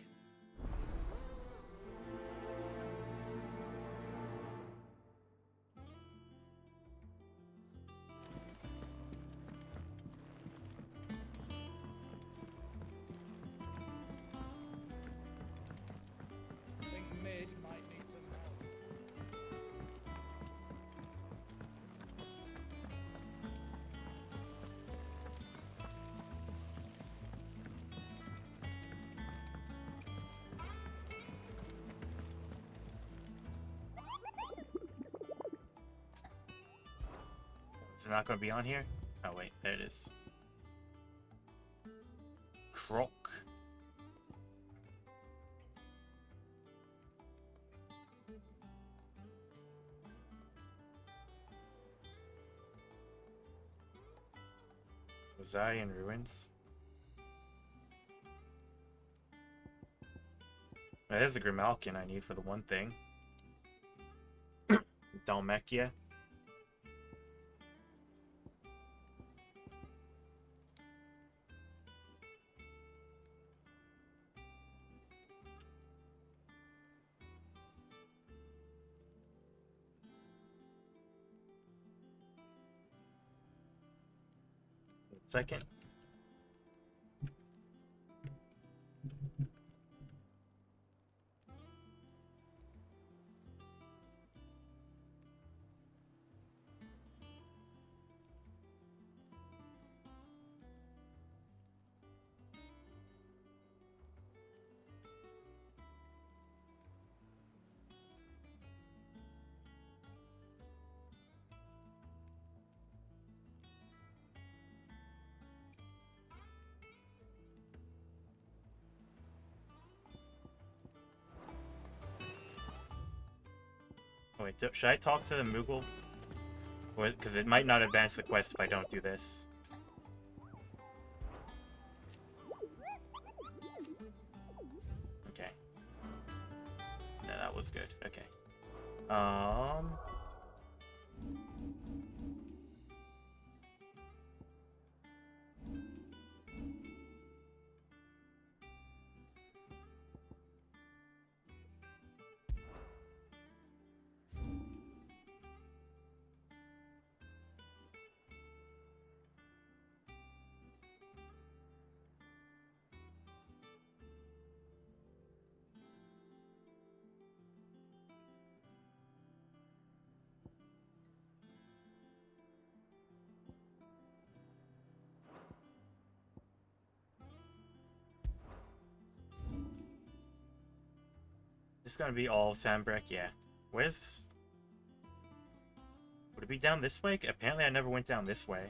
Is it not going to be on here? Oh wait, there it is. Croc. Was I in ruins? There's the Grimalkin I need for the one thing. Dalmekia. Second. Oh, wait, should I talk to the Moogle? Because it might not advance the quest if I don't do this. Okay. No, that was good. Okay. It's gonna be all Sandbreck, yeah. Where's... Would it be down this way? Apparently I never went down this way.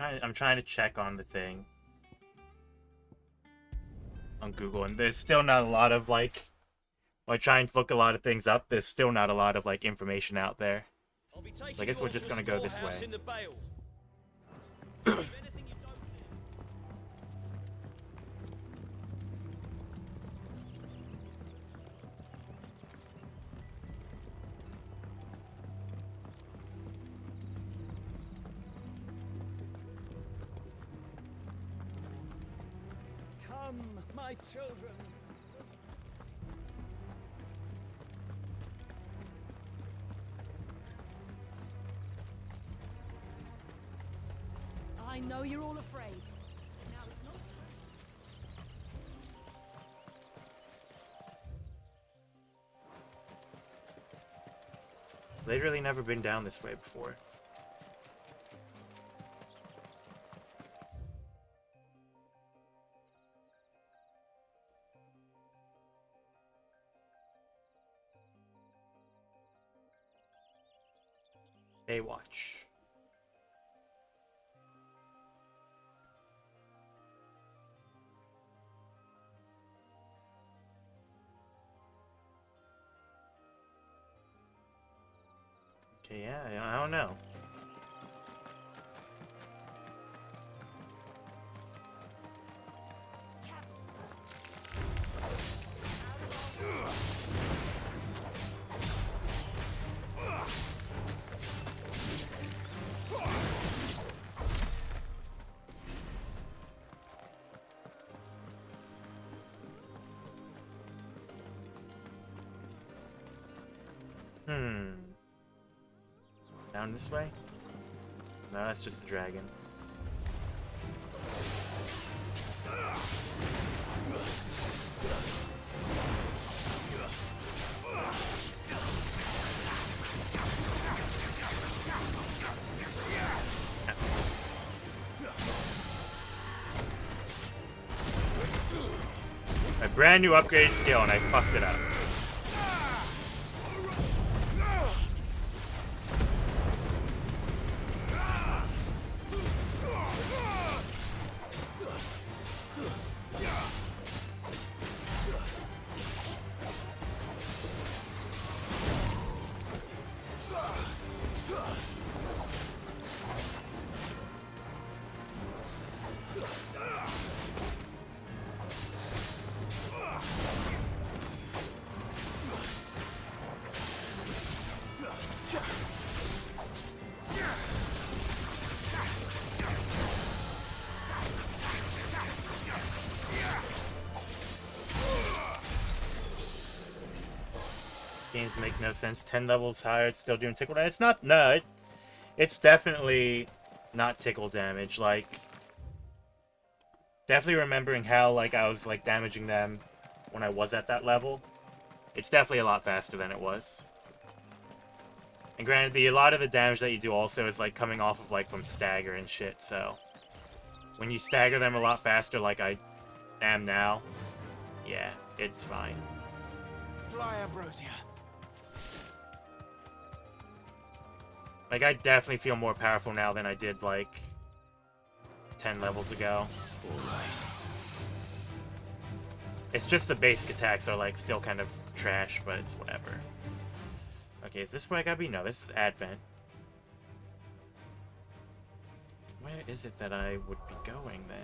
I'm trying to check on the thing on Google, and there's still not a lot of like, while trying to look a lot of things up, there's still not a lot of like information out there. So I guess we're just gonna go this way. My children. I know you're all afraid. Now it's not. They've really never been down this way before. Watch. Okay, yeah, I don't know. Going this way? No, that's just a dragon. A brand new upgrade skill and I fucked it up. Games make no sense. 10 levels higher, it's still doing tickle damage. It's not, no, it's definitely not tickle damage. Like, definitely remembering how, like, I was, like, damaging them when I was at that level. It's definitely a lot faster than it was. And granted, a lot of the damage that you do also is, like, coming off of, like, from stagger and shit, so... When you stagger them a lot faster, like I am now, yeah, it's fine. Fly, Ambrosia. Like, I definitely feel more powerful now than I did, like, 10 levels ago. Alright. It's just the basic attacks are, like, still kind of trash, but it's whatever. Okay, is this where I gotta be? No, this is Advent. Where is it that I would be going, then?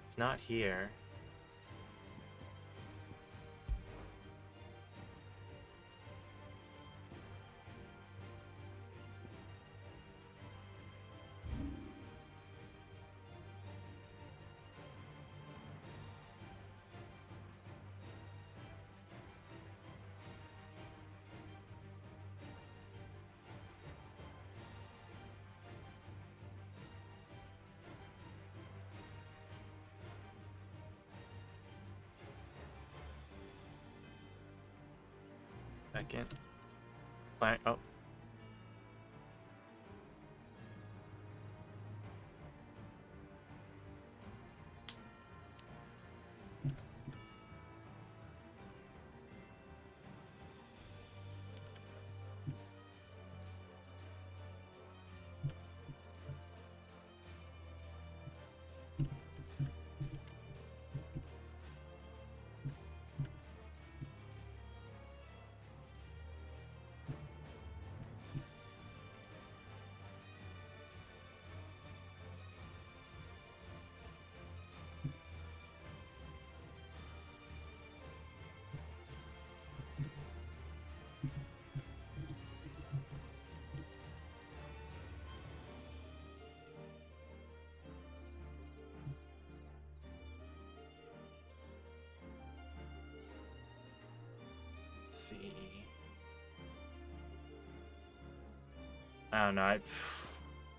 It's not here. Second. Fine. Oh. See. I don't know.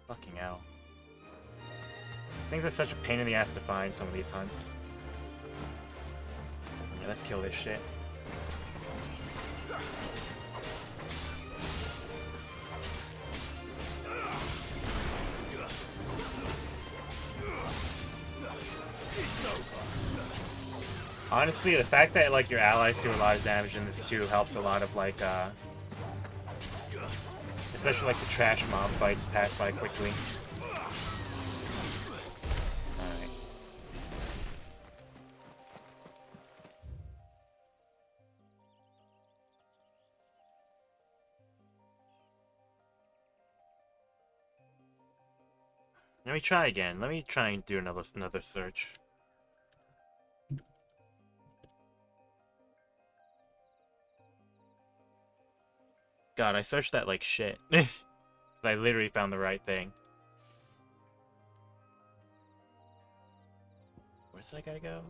Fucking hell. These things are such a pain in the ass to find, some of these hunts. Yeah, let's kill this shit. Honestly, the fact that, like, your allies do a lot of damage in this too helps a lot of, like, especially, like, the trash mob fights pass by quickly. Alright. Let me try again. Let me try and do another search. God, I searched that like shit. I literally found the right thing. Where's I gotta go?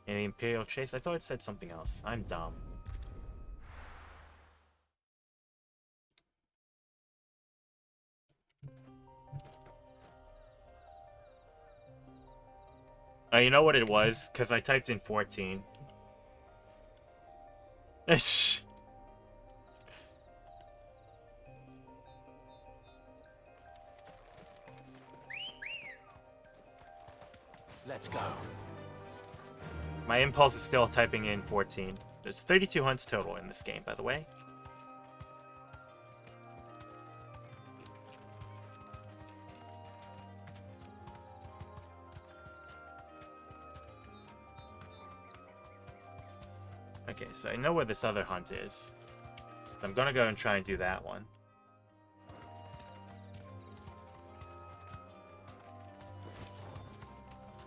In the Imperial Chase? I thought it said something else. I'm dumb. You know what it was? Because I typed in 14. Let's go. My impulse is still typing in 14. There's 32 hunts total in this game, by the way. Okay, so I know where this other hunt is. I'm gonna go and try and do that one.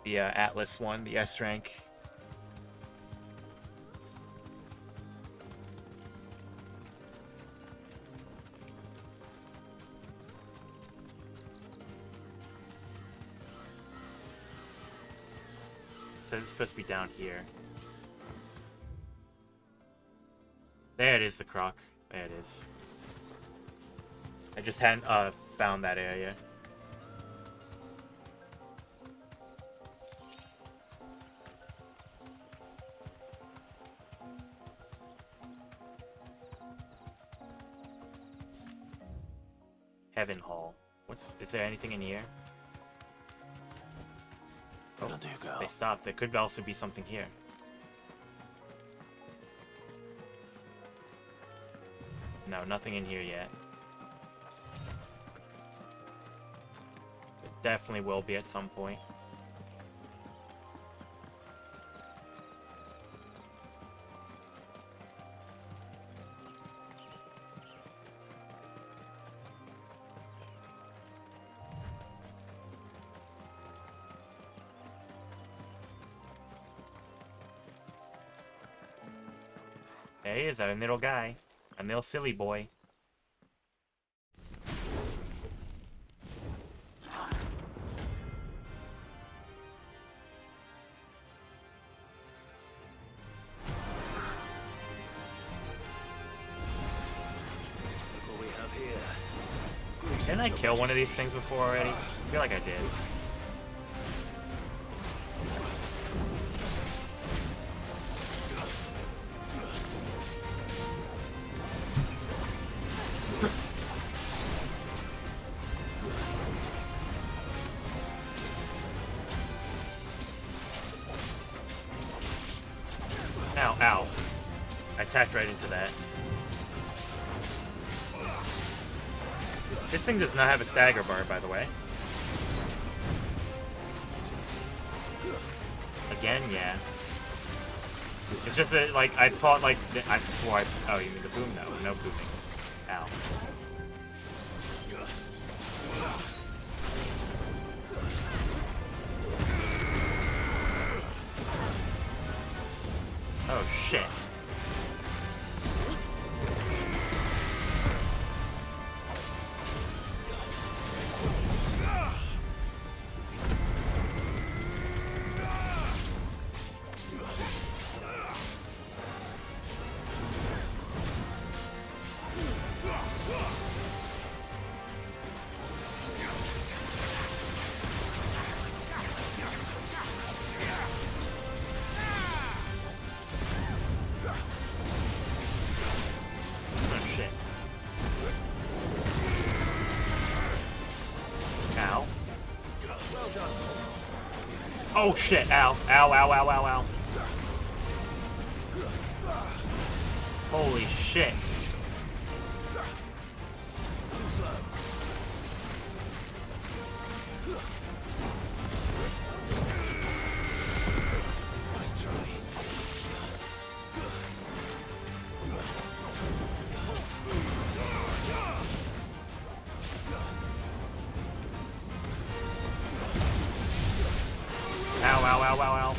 The Atlas one, the S rank. So it's supposed to be down here. There it is, the croc. There it is. I just hadn't found that area. Heaven Hall. Is there anything in here? Oh, they stopped. There could also be something here. No, nothing in here yet. It definitely will be at some point. There he is, our little guy. A little silly boy. What we have here. Didn't I kill one of these things before already? I feel like I did. Ow, ow. I attacked right into that. This thing does not have a stagger bar, by the way. Again, yeah. It's just that, like, I thought, like, I swore oh, you mean the boom? No, no booming. Ow. Oh, shit. Oh shit, ow, ow, ow, ow, ow, ow. Holy shit. Ow, ow, ow, ow, ow.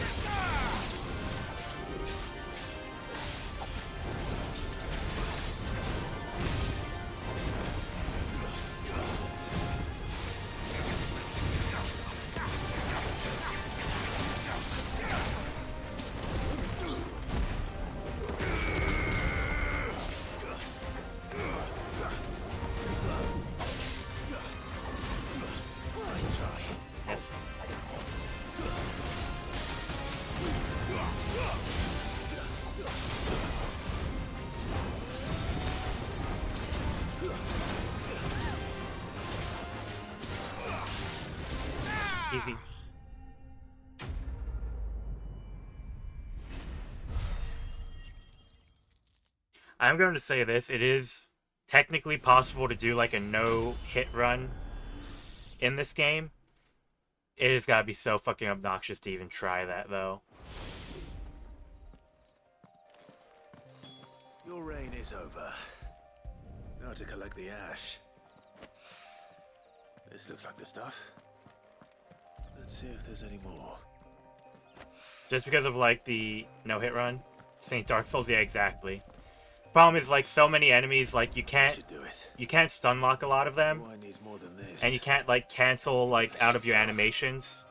Easy. I'm going to say this. It is technically possible to do like a no-hit run in this game. It has got to be so fucking obnoxious to even try that, though. Your reign is over. Now to collect the ash. This looks like the stuff. Let's see if there's any more. Just because of like the no-hit run? St. Dark Souls? Yeah, exactly. Problem is, like, so many enemies, like, you can't stun lock a lot of them, and you can't like cancel like out of your animations.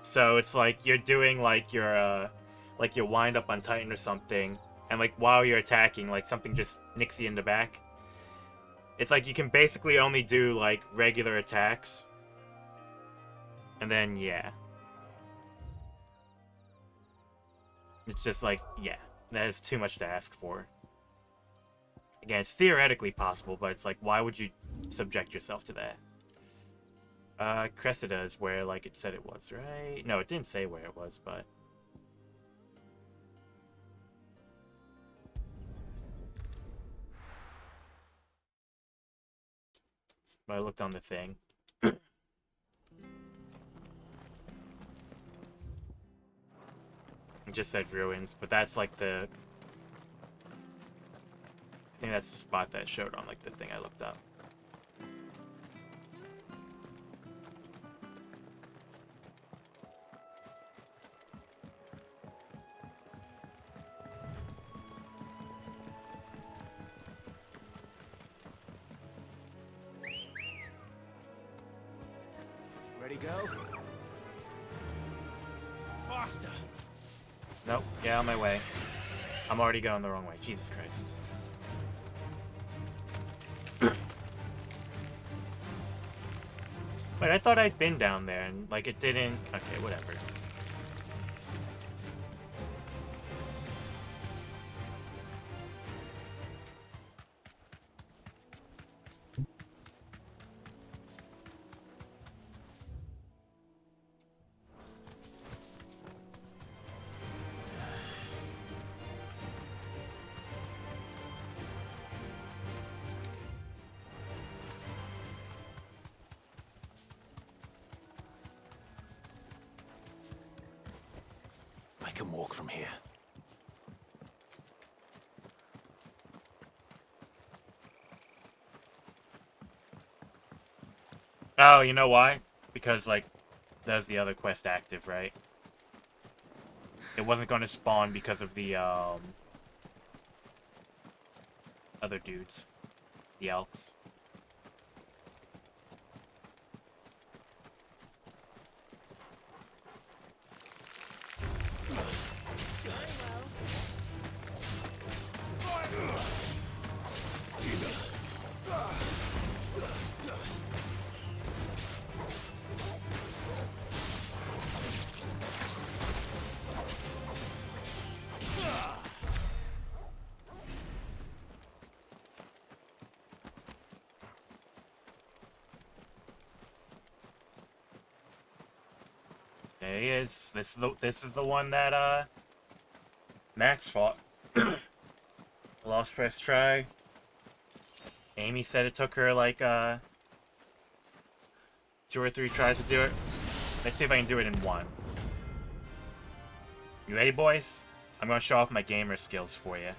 So it's like you're doing like your wind up on Titan or something, and like while you're attacking, like something just nicks you in the back. It's like you can basically only do like regular attacks, and then yeah, it's just like yeah, that is too much to ask for. Again, it's theoretically possible, but it's like, why would you subject yourself to that? Cressida is where, like, it said it was, right? No, it didn't say where it was, but... But I looked on the thing. It just said ruins, but that's, like, the... I think that's the spot that showed on like the thing I looked up. Ready, go? Faster! Nope, get out of my way. I'm already going the wrong way. Jesus Christ. Wait, I thought I'd been down there, and, like, it didn't... Okay, whatever. I can walk from here. Oh, you know why? Because, like, there's the other quest active, right? It wasn't going to spawn because of the, other dudes. The elks. There he is. This is the one that Max fought. Lost first try. Amy said it took her like 2 or 3 tries to do it. Let's see if I can do it in 1. You ready, boys? I'm gonna show off my gamer skills for you.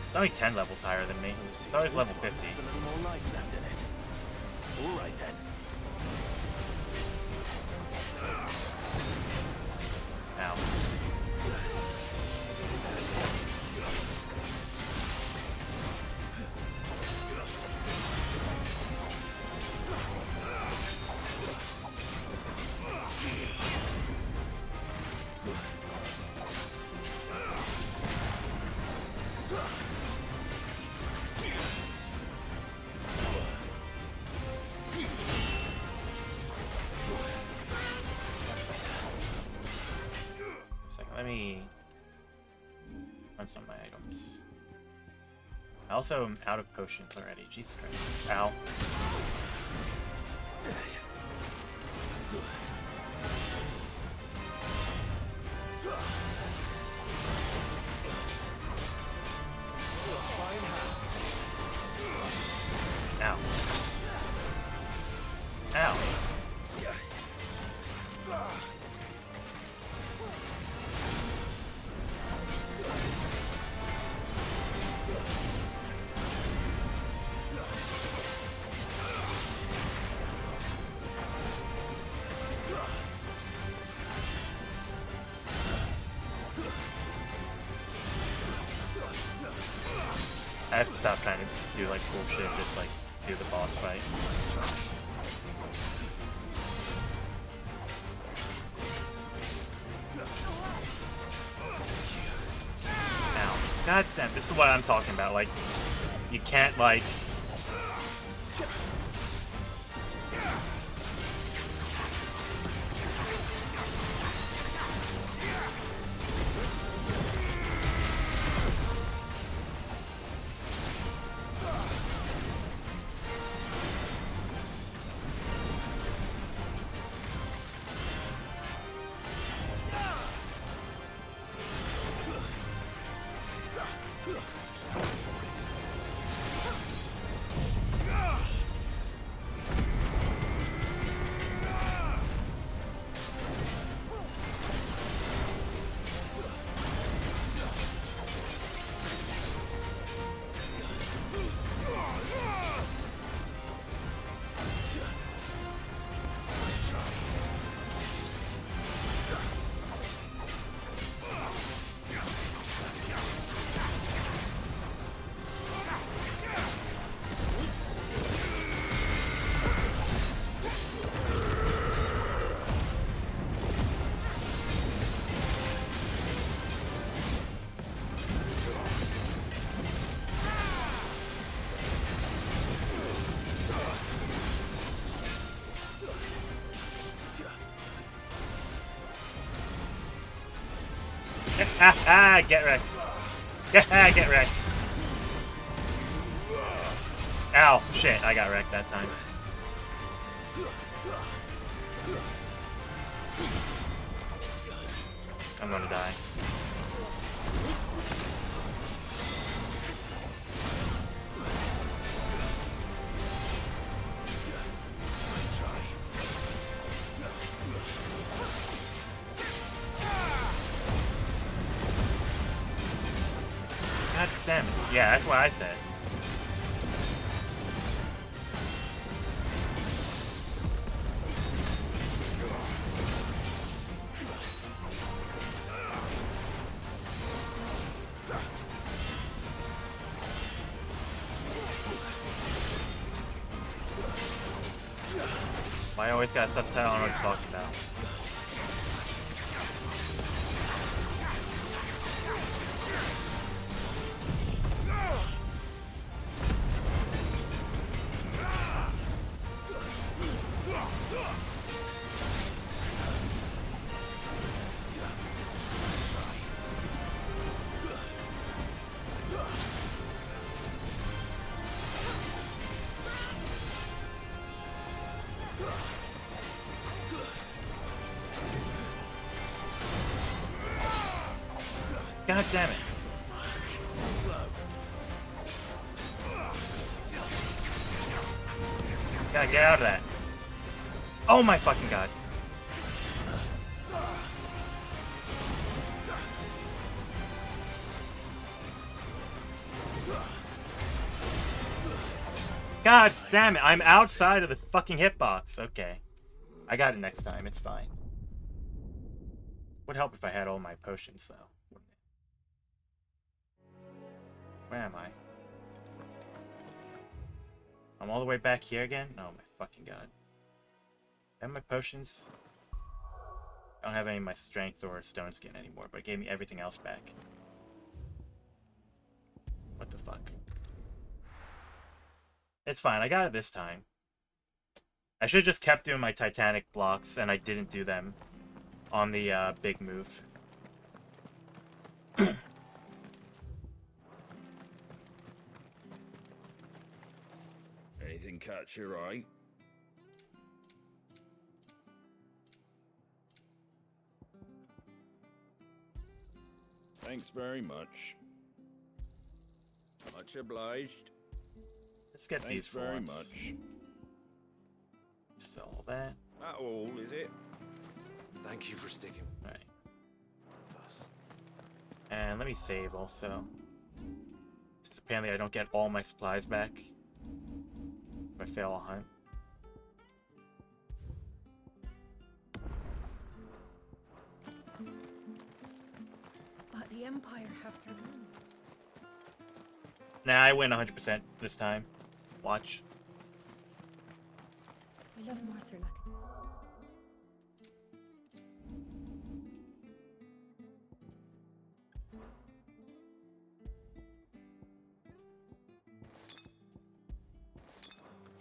It's only 10 levels higher than me. It's always level 50. There's a little more life left in it. All right then. Ow. Let me run some of my items. I also am out of potions already. Jesus Christ. Ow. Ow. Ow. I have to stop trying to do like cool shit, just like do the boss fight. Ow. God damn, this is what I'm talking about. Like, you can't like... Get wrecked. Get wrecked. Ow, shit, I got wrecked that time. I'm gonna die. God damn it. Yeah, that's what I said. I always got such title, I don't know what you're talking about. God damn it. Gotta get out of that. Oh my fucking god. God damn it, I'm outside of the fucking hitbox. Okay. I got it next time, it's fine. Would help if I had all my potions, though. Wouldn't it? Where am I? I'm all the way back here again? Oh my fucking god. And my potions? I don't have any of my strength or stone skin anymore, but it gave me everything else back. What the fuck? It's fine, I got it this time. I should have just kept doing my Titanic blocks, and I didn't do them on the big move. Anything catch your eye? Thanks very much. Much obliged. Let's get these for very once. much. Sell that. That all, is it? Thank you for sticking Alright. with us. And let me save also. Since apparently I don't get all my supplies back if I fail a hunt. But the Empire have dragoons. Nah, I win 100% this time. Watch. We love Martha like.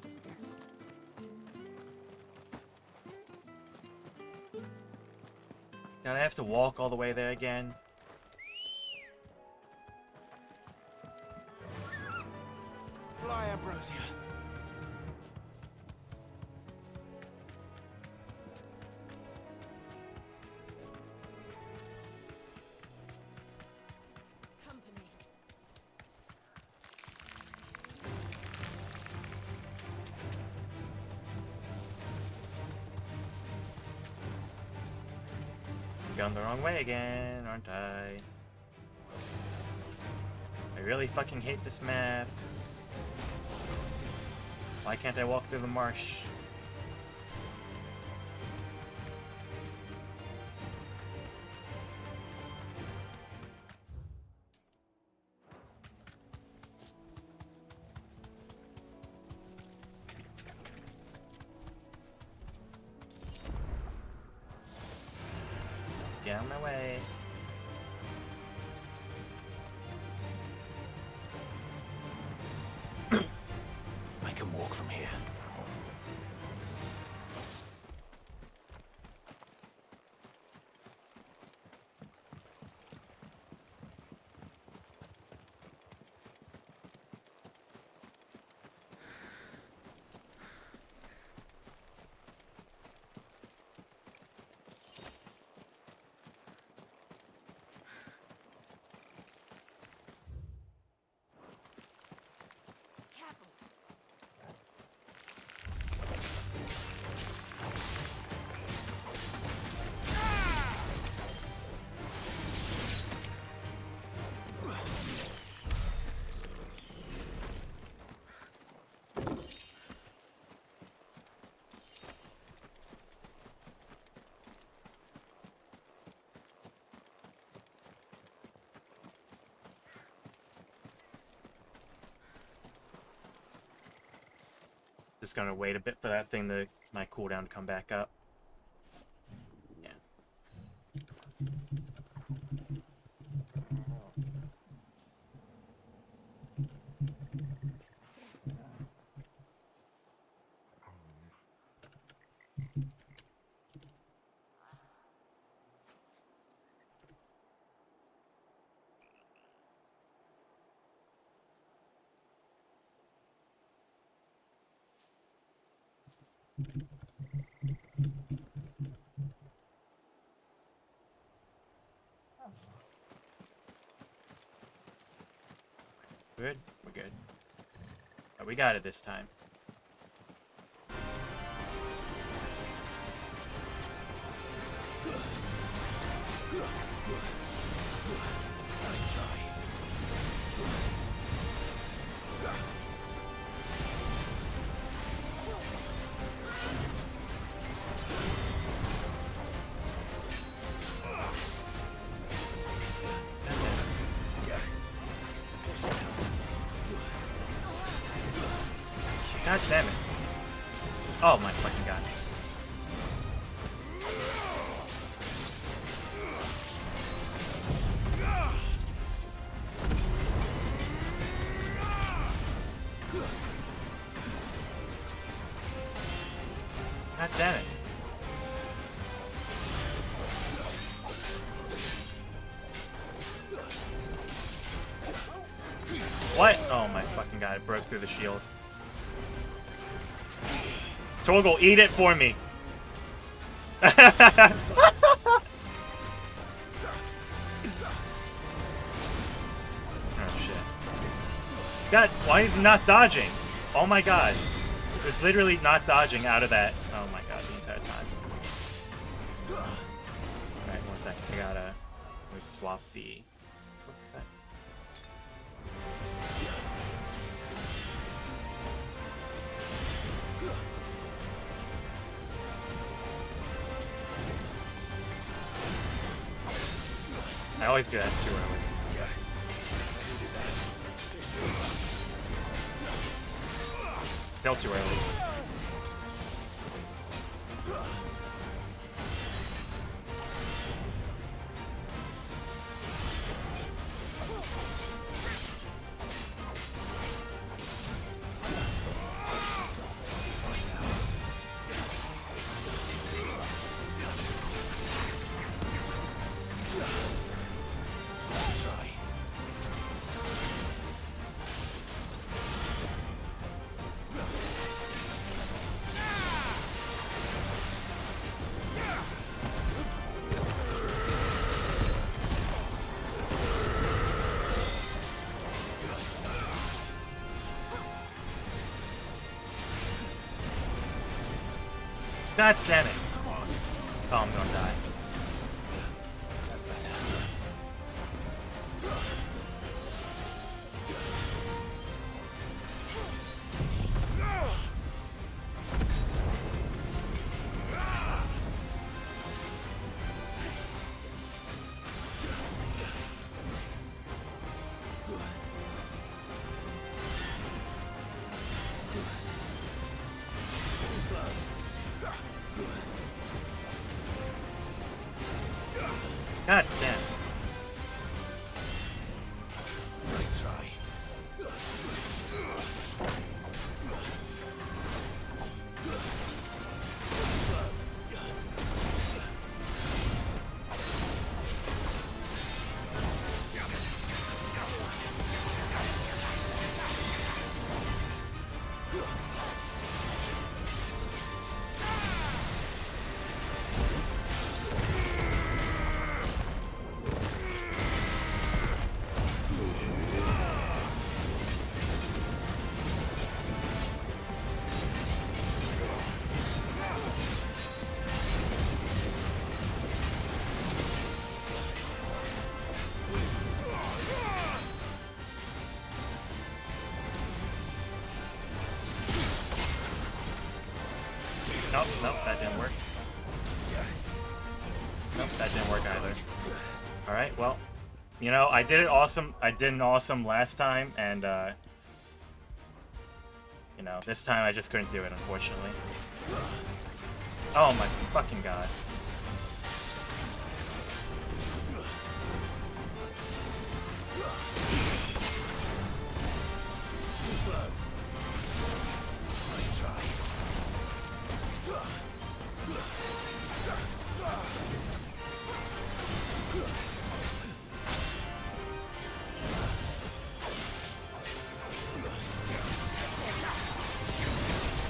Sister. God, I have to walk all the way there again. Fly, Ambrosia. Company. Gone the wrong way again, aren't I? I really fucking hate this map. Why can't I walk through the marsh? Get out of my way. I can walk from here. Careful. Just gonna wait a bit for that thing to my cooldown to come back up. Yeah. Good? We're good. Oh, we got it this time. Nice try. God damn it. Oh my fucking god. God damn it. What? Oh my fucking god, it broke through the shield. Torgal, eat it for me. Oh shit. God, why is he not dodging? Oh my god. It's literally not dodging out of that. Oh my god, the entire time. Alright, 1 second. I gotta let me swap the. I always do that too early. Still too early. God damn it. Oh, I'm gonna die. That's better. God damn. Nice try. Nope, nope, that didn't work. Nope, that didn't work either. Alright, well, you know, I did an awesome last time, and, you know, this time I just couldn't do it, unfortunately. Oh my fucking god. Nice try.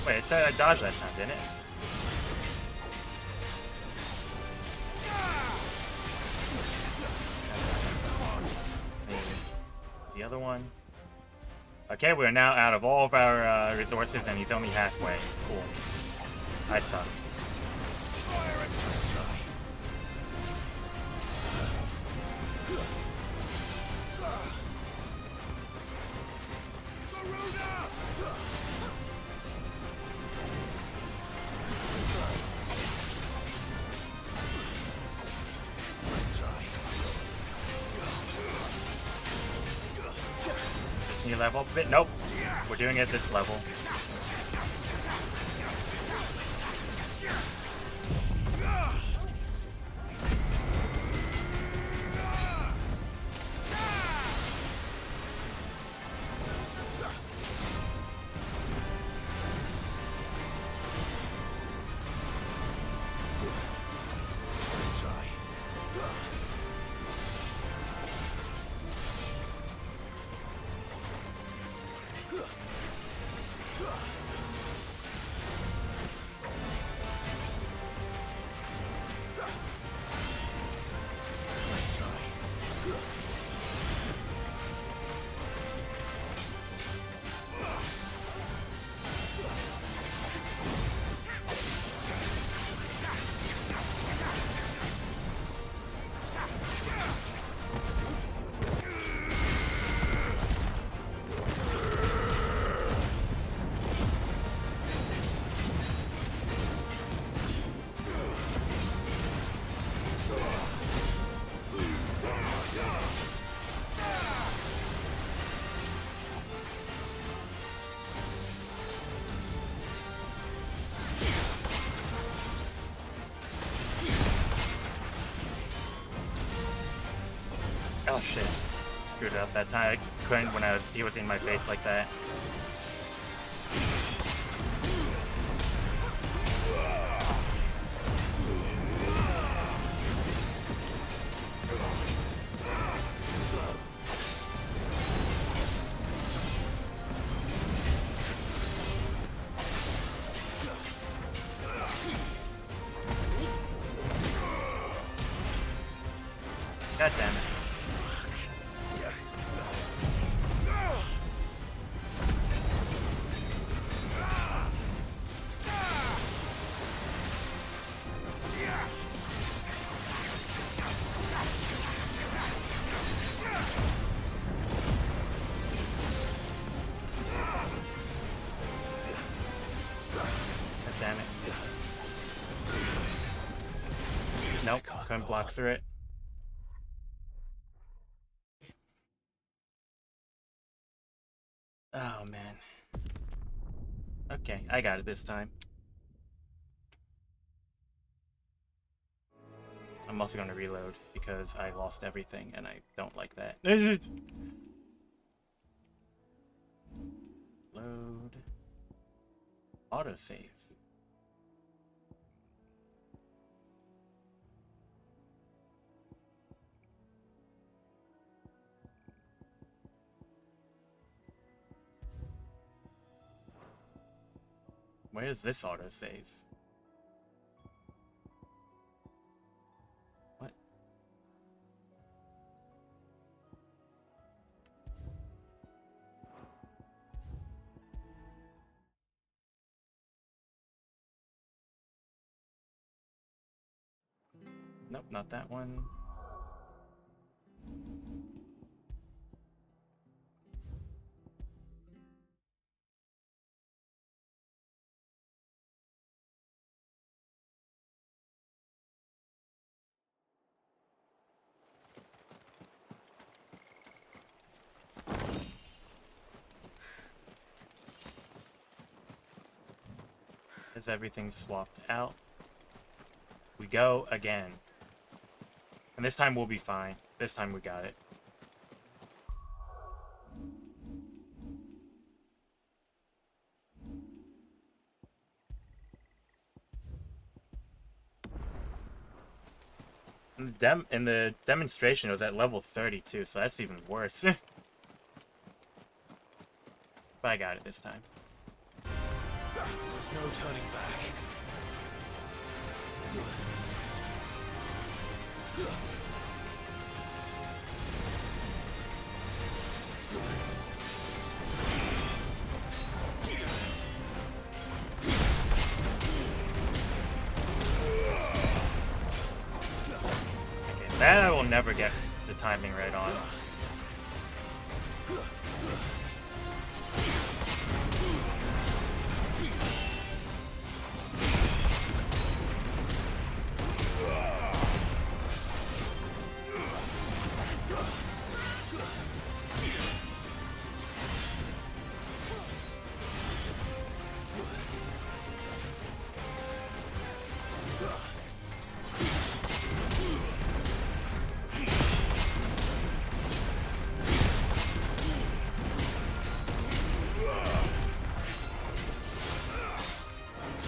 Wait, it said I dodged that time, didn't it? The other one. Okay, we're now out of all of our resources, and he's only halfway. Cool. I suck. Just need to level up a bit. Nope. We're doing it at this level. Oh shit. Screwed it up that time. I couldn't when he was in my face like that. God damn it. God damn it. Nope, couldn't block through it. Oh man. Okay, I got it this time. I'm also gonna reload because I lost everything and I don't like that. Load. Autosave. Where is this autosave? What? Nope, not that one. Is everything swapped out? We go again. And this time we'll be fine. This time we got it. In the demonstration it was at level 32, so that's even worse. But I got it this time. There's no turning back. Okay, that I will never get the timing right on.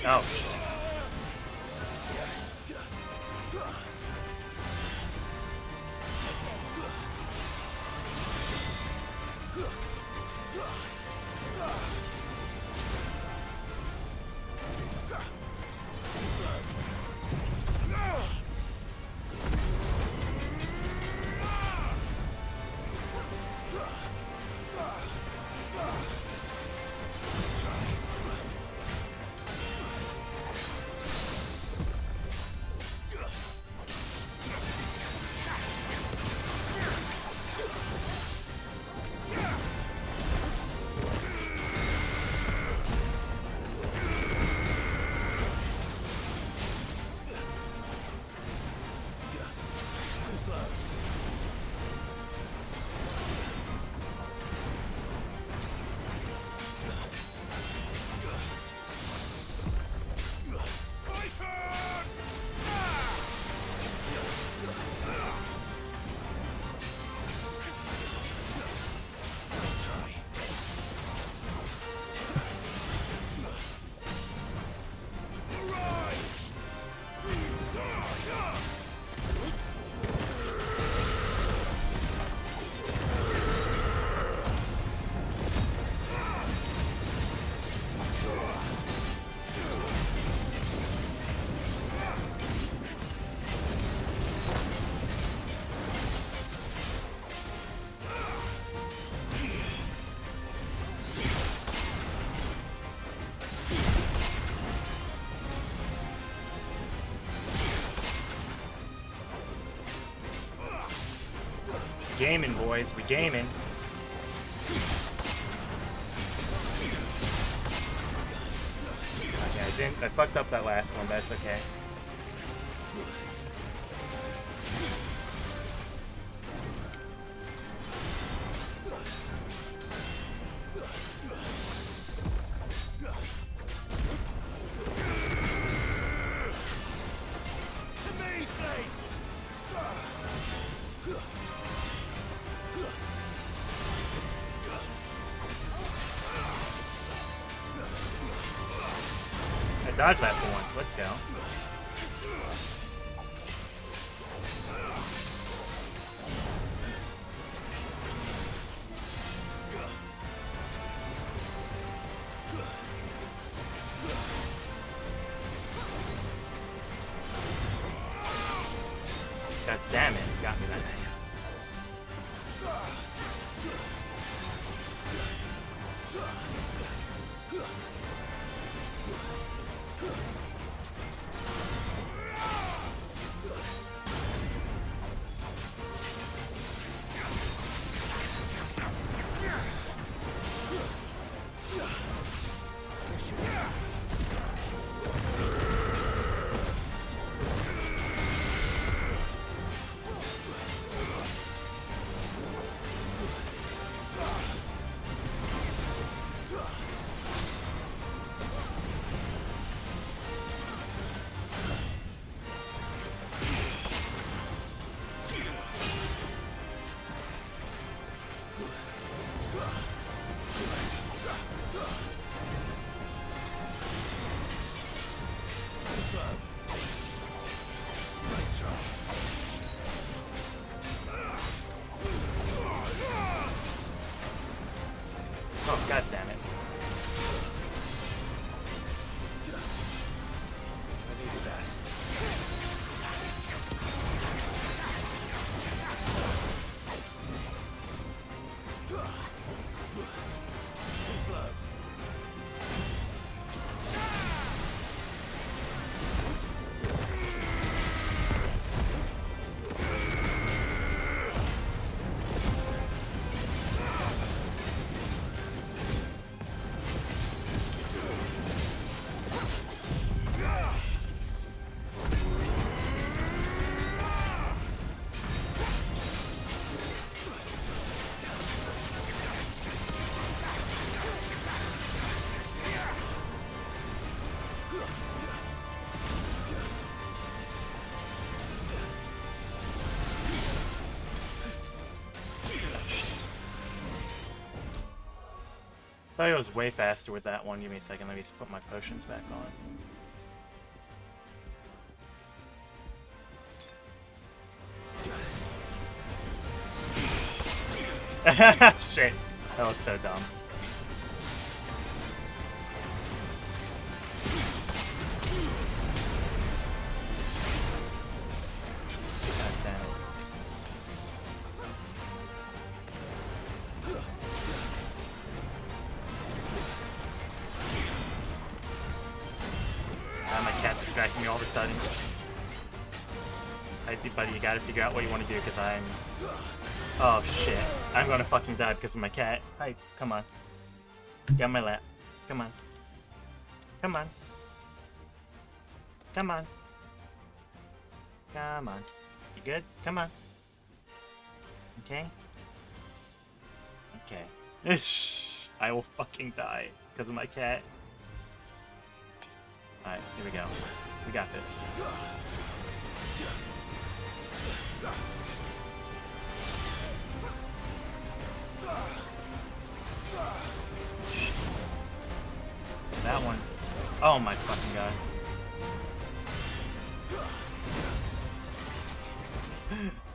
Oh, shit. gaming, boys. We gaming. Okay, I fucked up that last one, but that's okay. Dodge that for once. Let's go. God damn it. Got me that time. Oh, god damn it. I needed that. Too slow. I thought it was way faster with that one. Give me a second. Let me just put my potions back on. Shit. That looks so dumb. God damn it. My cat's distracting me all of a sudden. Hey, buddy, you gotta figure out what you want to do, because I'm... Oh, shit. I'm gonna fucking die because of my cat. Hi, come on. Get on my lap. Come on. Come on. Come on. Come on. You good? Come on. Okay? Okay. I will fucking die because of my cat. Alright, here we go. We got this. That one. Oh my fucking god.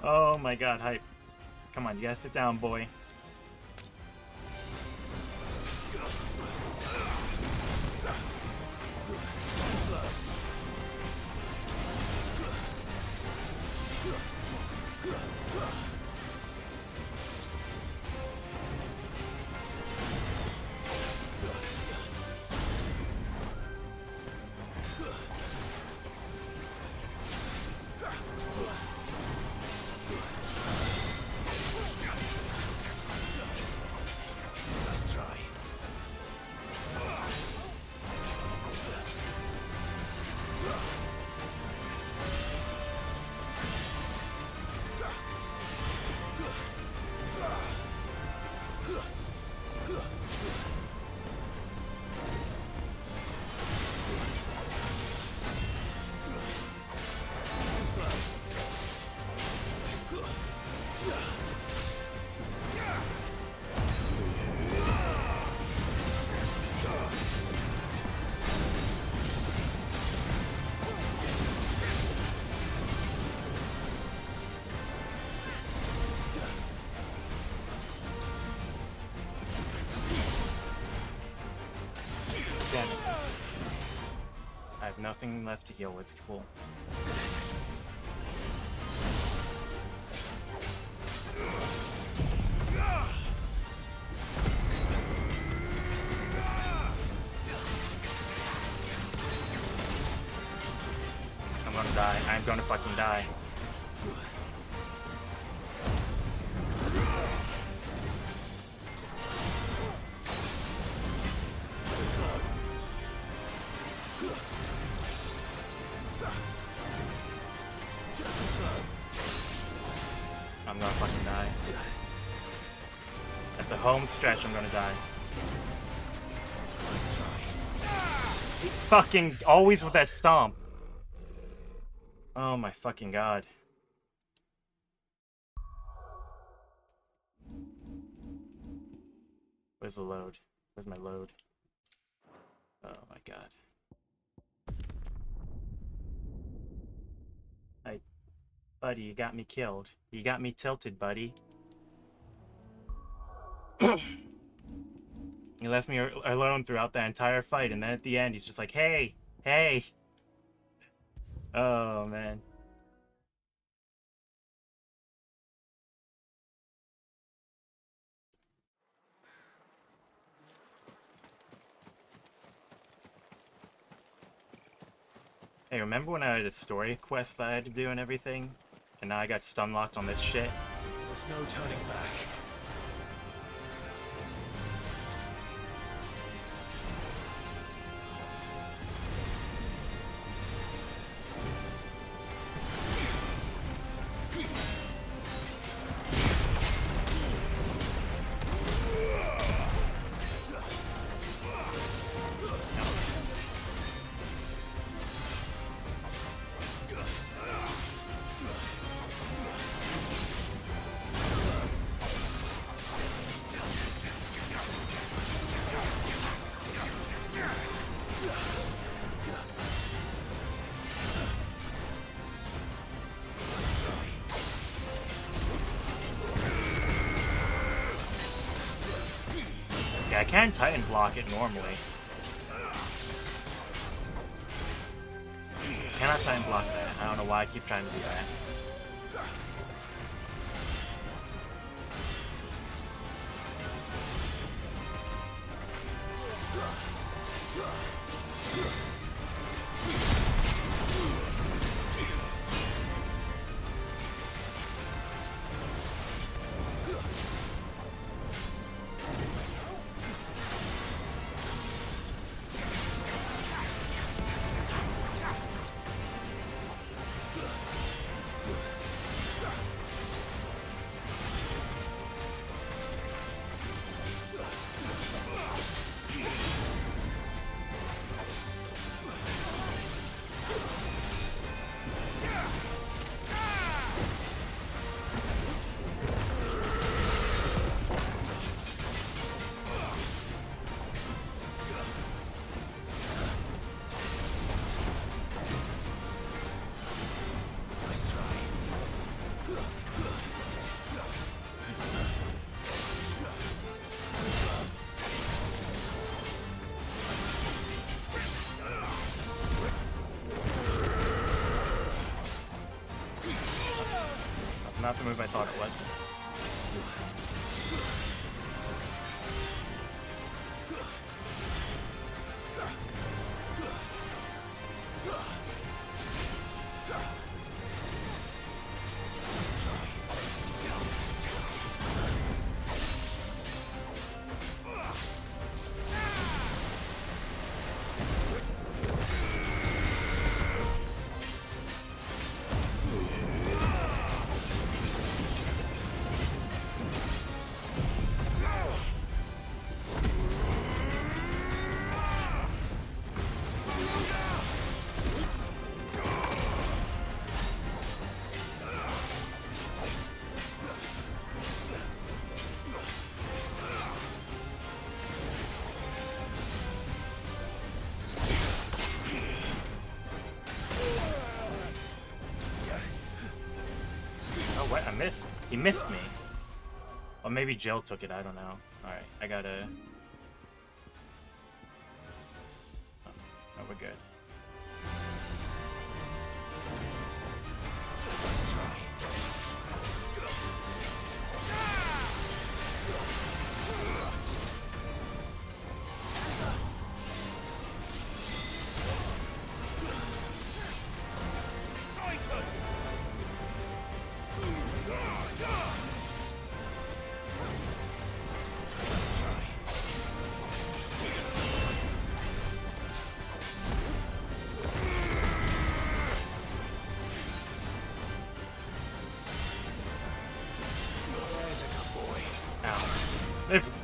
Oh my god, hype. Come on, you gotta sit down, boy. damn it. I have nothing left to heal with. Cool. I'm gonna die. I'm gonna fucking die. I'm gonna fucking die. At the home stretch, I'm gonna die. Fucking always with that stomp. Oh my fucking god. Where's the load? Where's my load? Oh my god. Buddy, you got me killed. You got me tilted, buddy. He left me alone throughout that entire fight, and then at the end, he's just like, hey, hey. Oh, man. Hey, remember when I had a story quest that I had to do and everything? And now I got stun locked on this shit? There's no turning back. I can Titan block it normally. Cannot Titan block that. I don't know why I keep trying to do that. Not the move I thought it was. What? I missed. He missed me. Or maybe Jill took it. I don't know. Alright, I gotta... Oh, we're good. If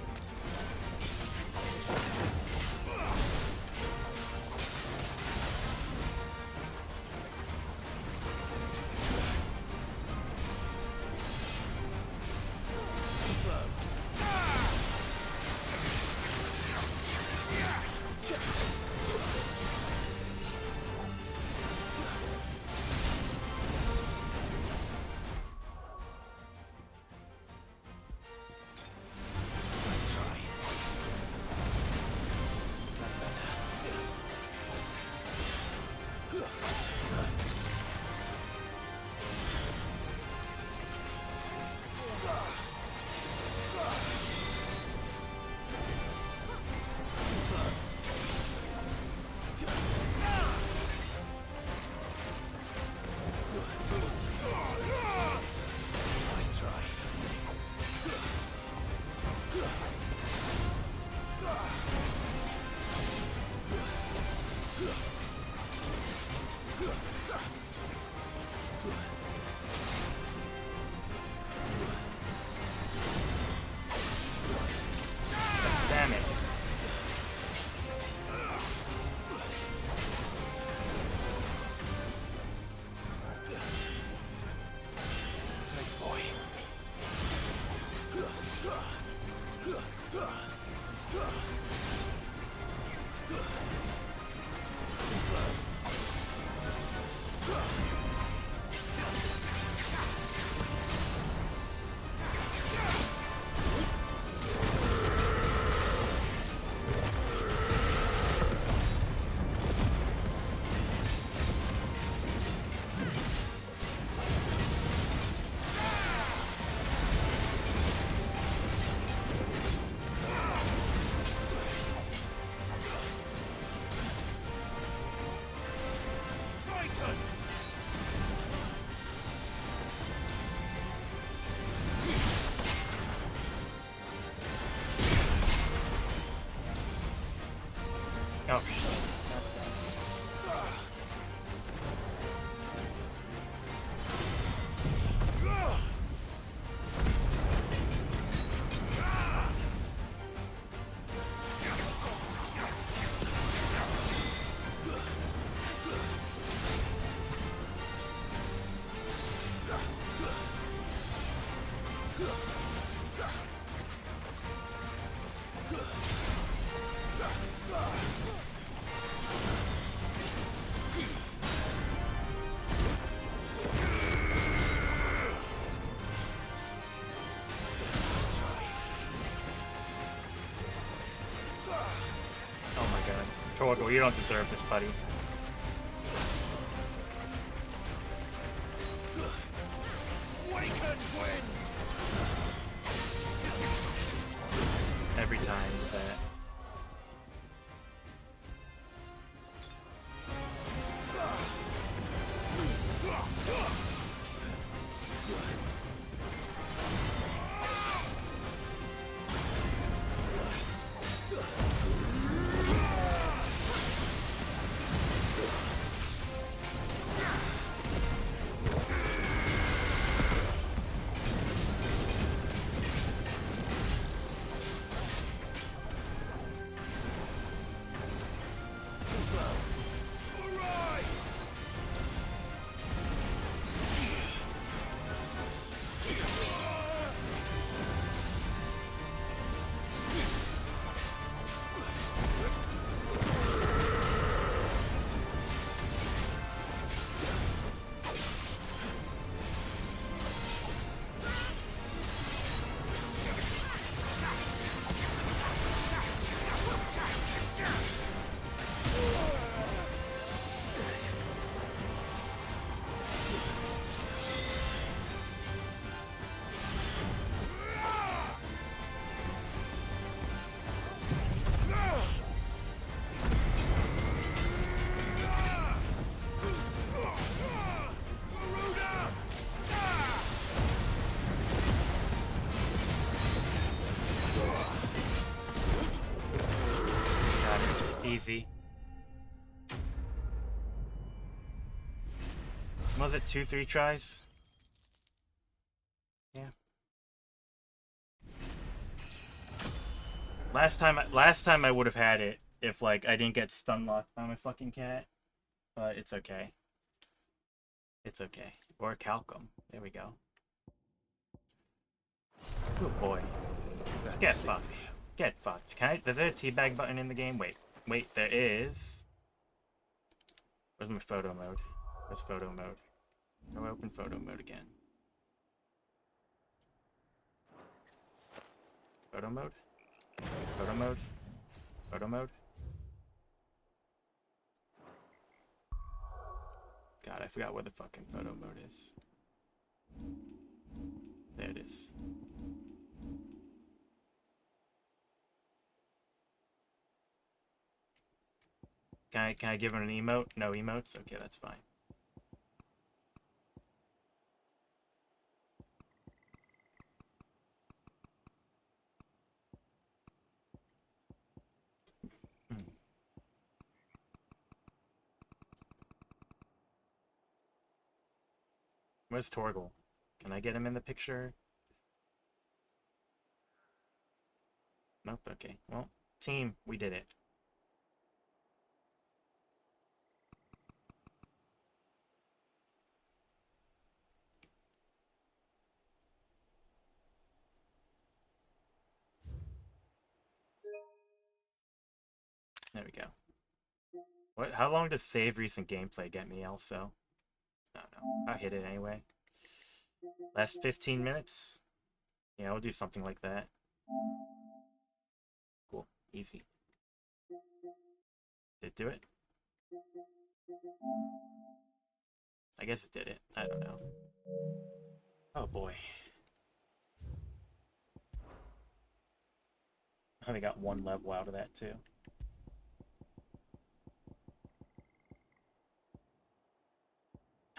damn it. Thanks, boy. Oh, shit. Oh my god. Torgal, you don't deserve this, buddy. Every time with that. Easy. Was it 2-3 tries? Yeah. Last time I would have had it if like I didn't get stun locked by my fucking cat. But it's okay. It's okay. Or Calcum. There we go. Good boy. Get fucked. Get fucked. Is there a teabag button in the game? Wait, there is. Where's my photo mode? Where's photo mode? Go open photo mode again. Photo mode? Photo mode? Photo mode? God, I forgot where the fucking photo mode is. There it is. Can I give him an emote? No emotes? Okay, that's fine. Where's Torgal? Can I get him in the picture? Nope, okay. Well, team, we did it. There we go. What? How long does save recent gameplay get me also? I don't know. I hit it anyway. Last 15 minutes? Yeah, we'll do something like that. Cool. Easy. Did it do it? I guess it did it. I don't know. Oh boy. I only got one level out of that too.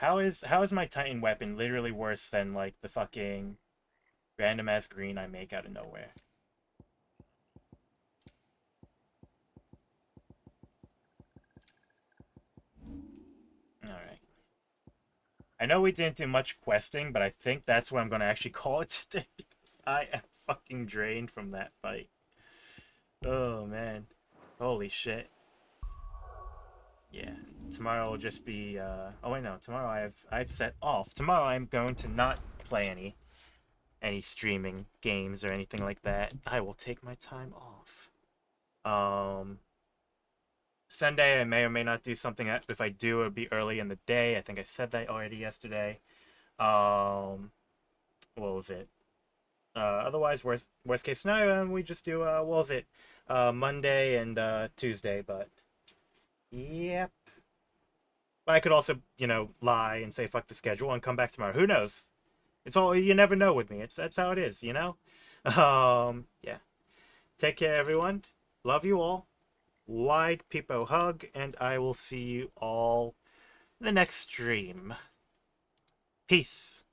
How is my Titan weapon literally worse than like the fucking random ass green I make out of nowhere? Alright. I know we didn't do much questing, but I think that's what I'm gonna actually call it today because I am fucking drained from that fight. Oh man. Holy shit. Yeah. Tomorrow will just be oh wait no, tomorrow I've set off. Tomorrow I'm going to not play any streaming games or anything like that. I will take my time off. Sunday I may or may not do something. If I do, it'll be early in the day. I think I said that already yesterday. What was it? Otherwise, worst case scenario, we just do what was it? Monday and Tuesday. But yep. But I could also, you know, lie and say fuck the schedule and come back tomorrow. Who knows? It's all, you never know with me. That's how it is, you know. Yeah. Take care, everyone. Love you all. Wide peepo hug, and I will see you all in the next stream. Peace.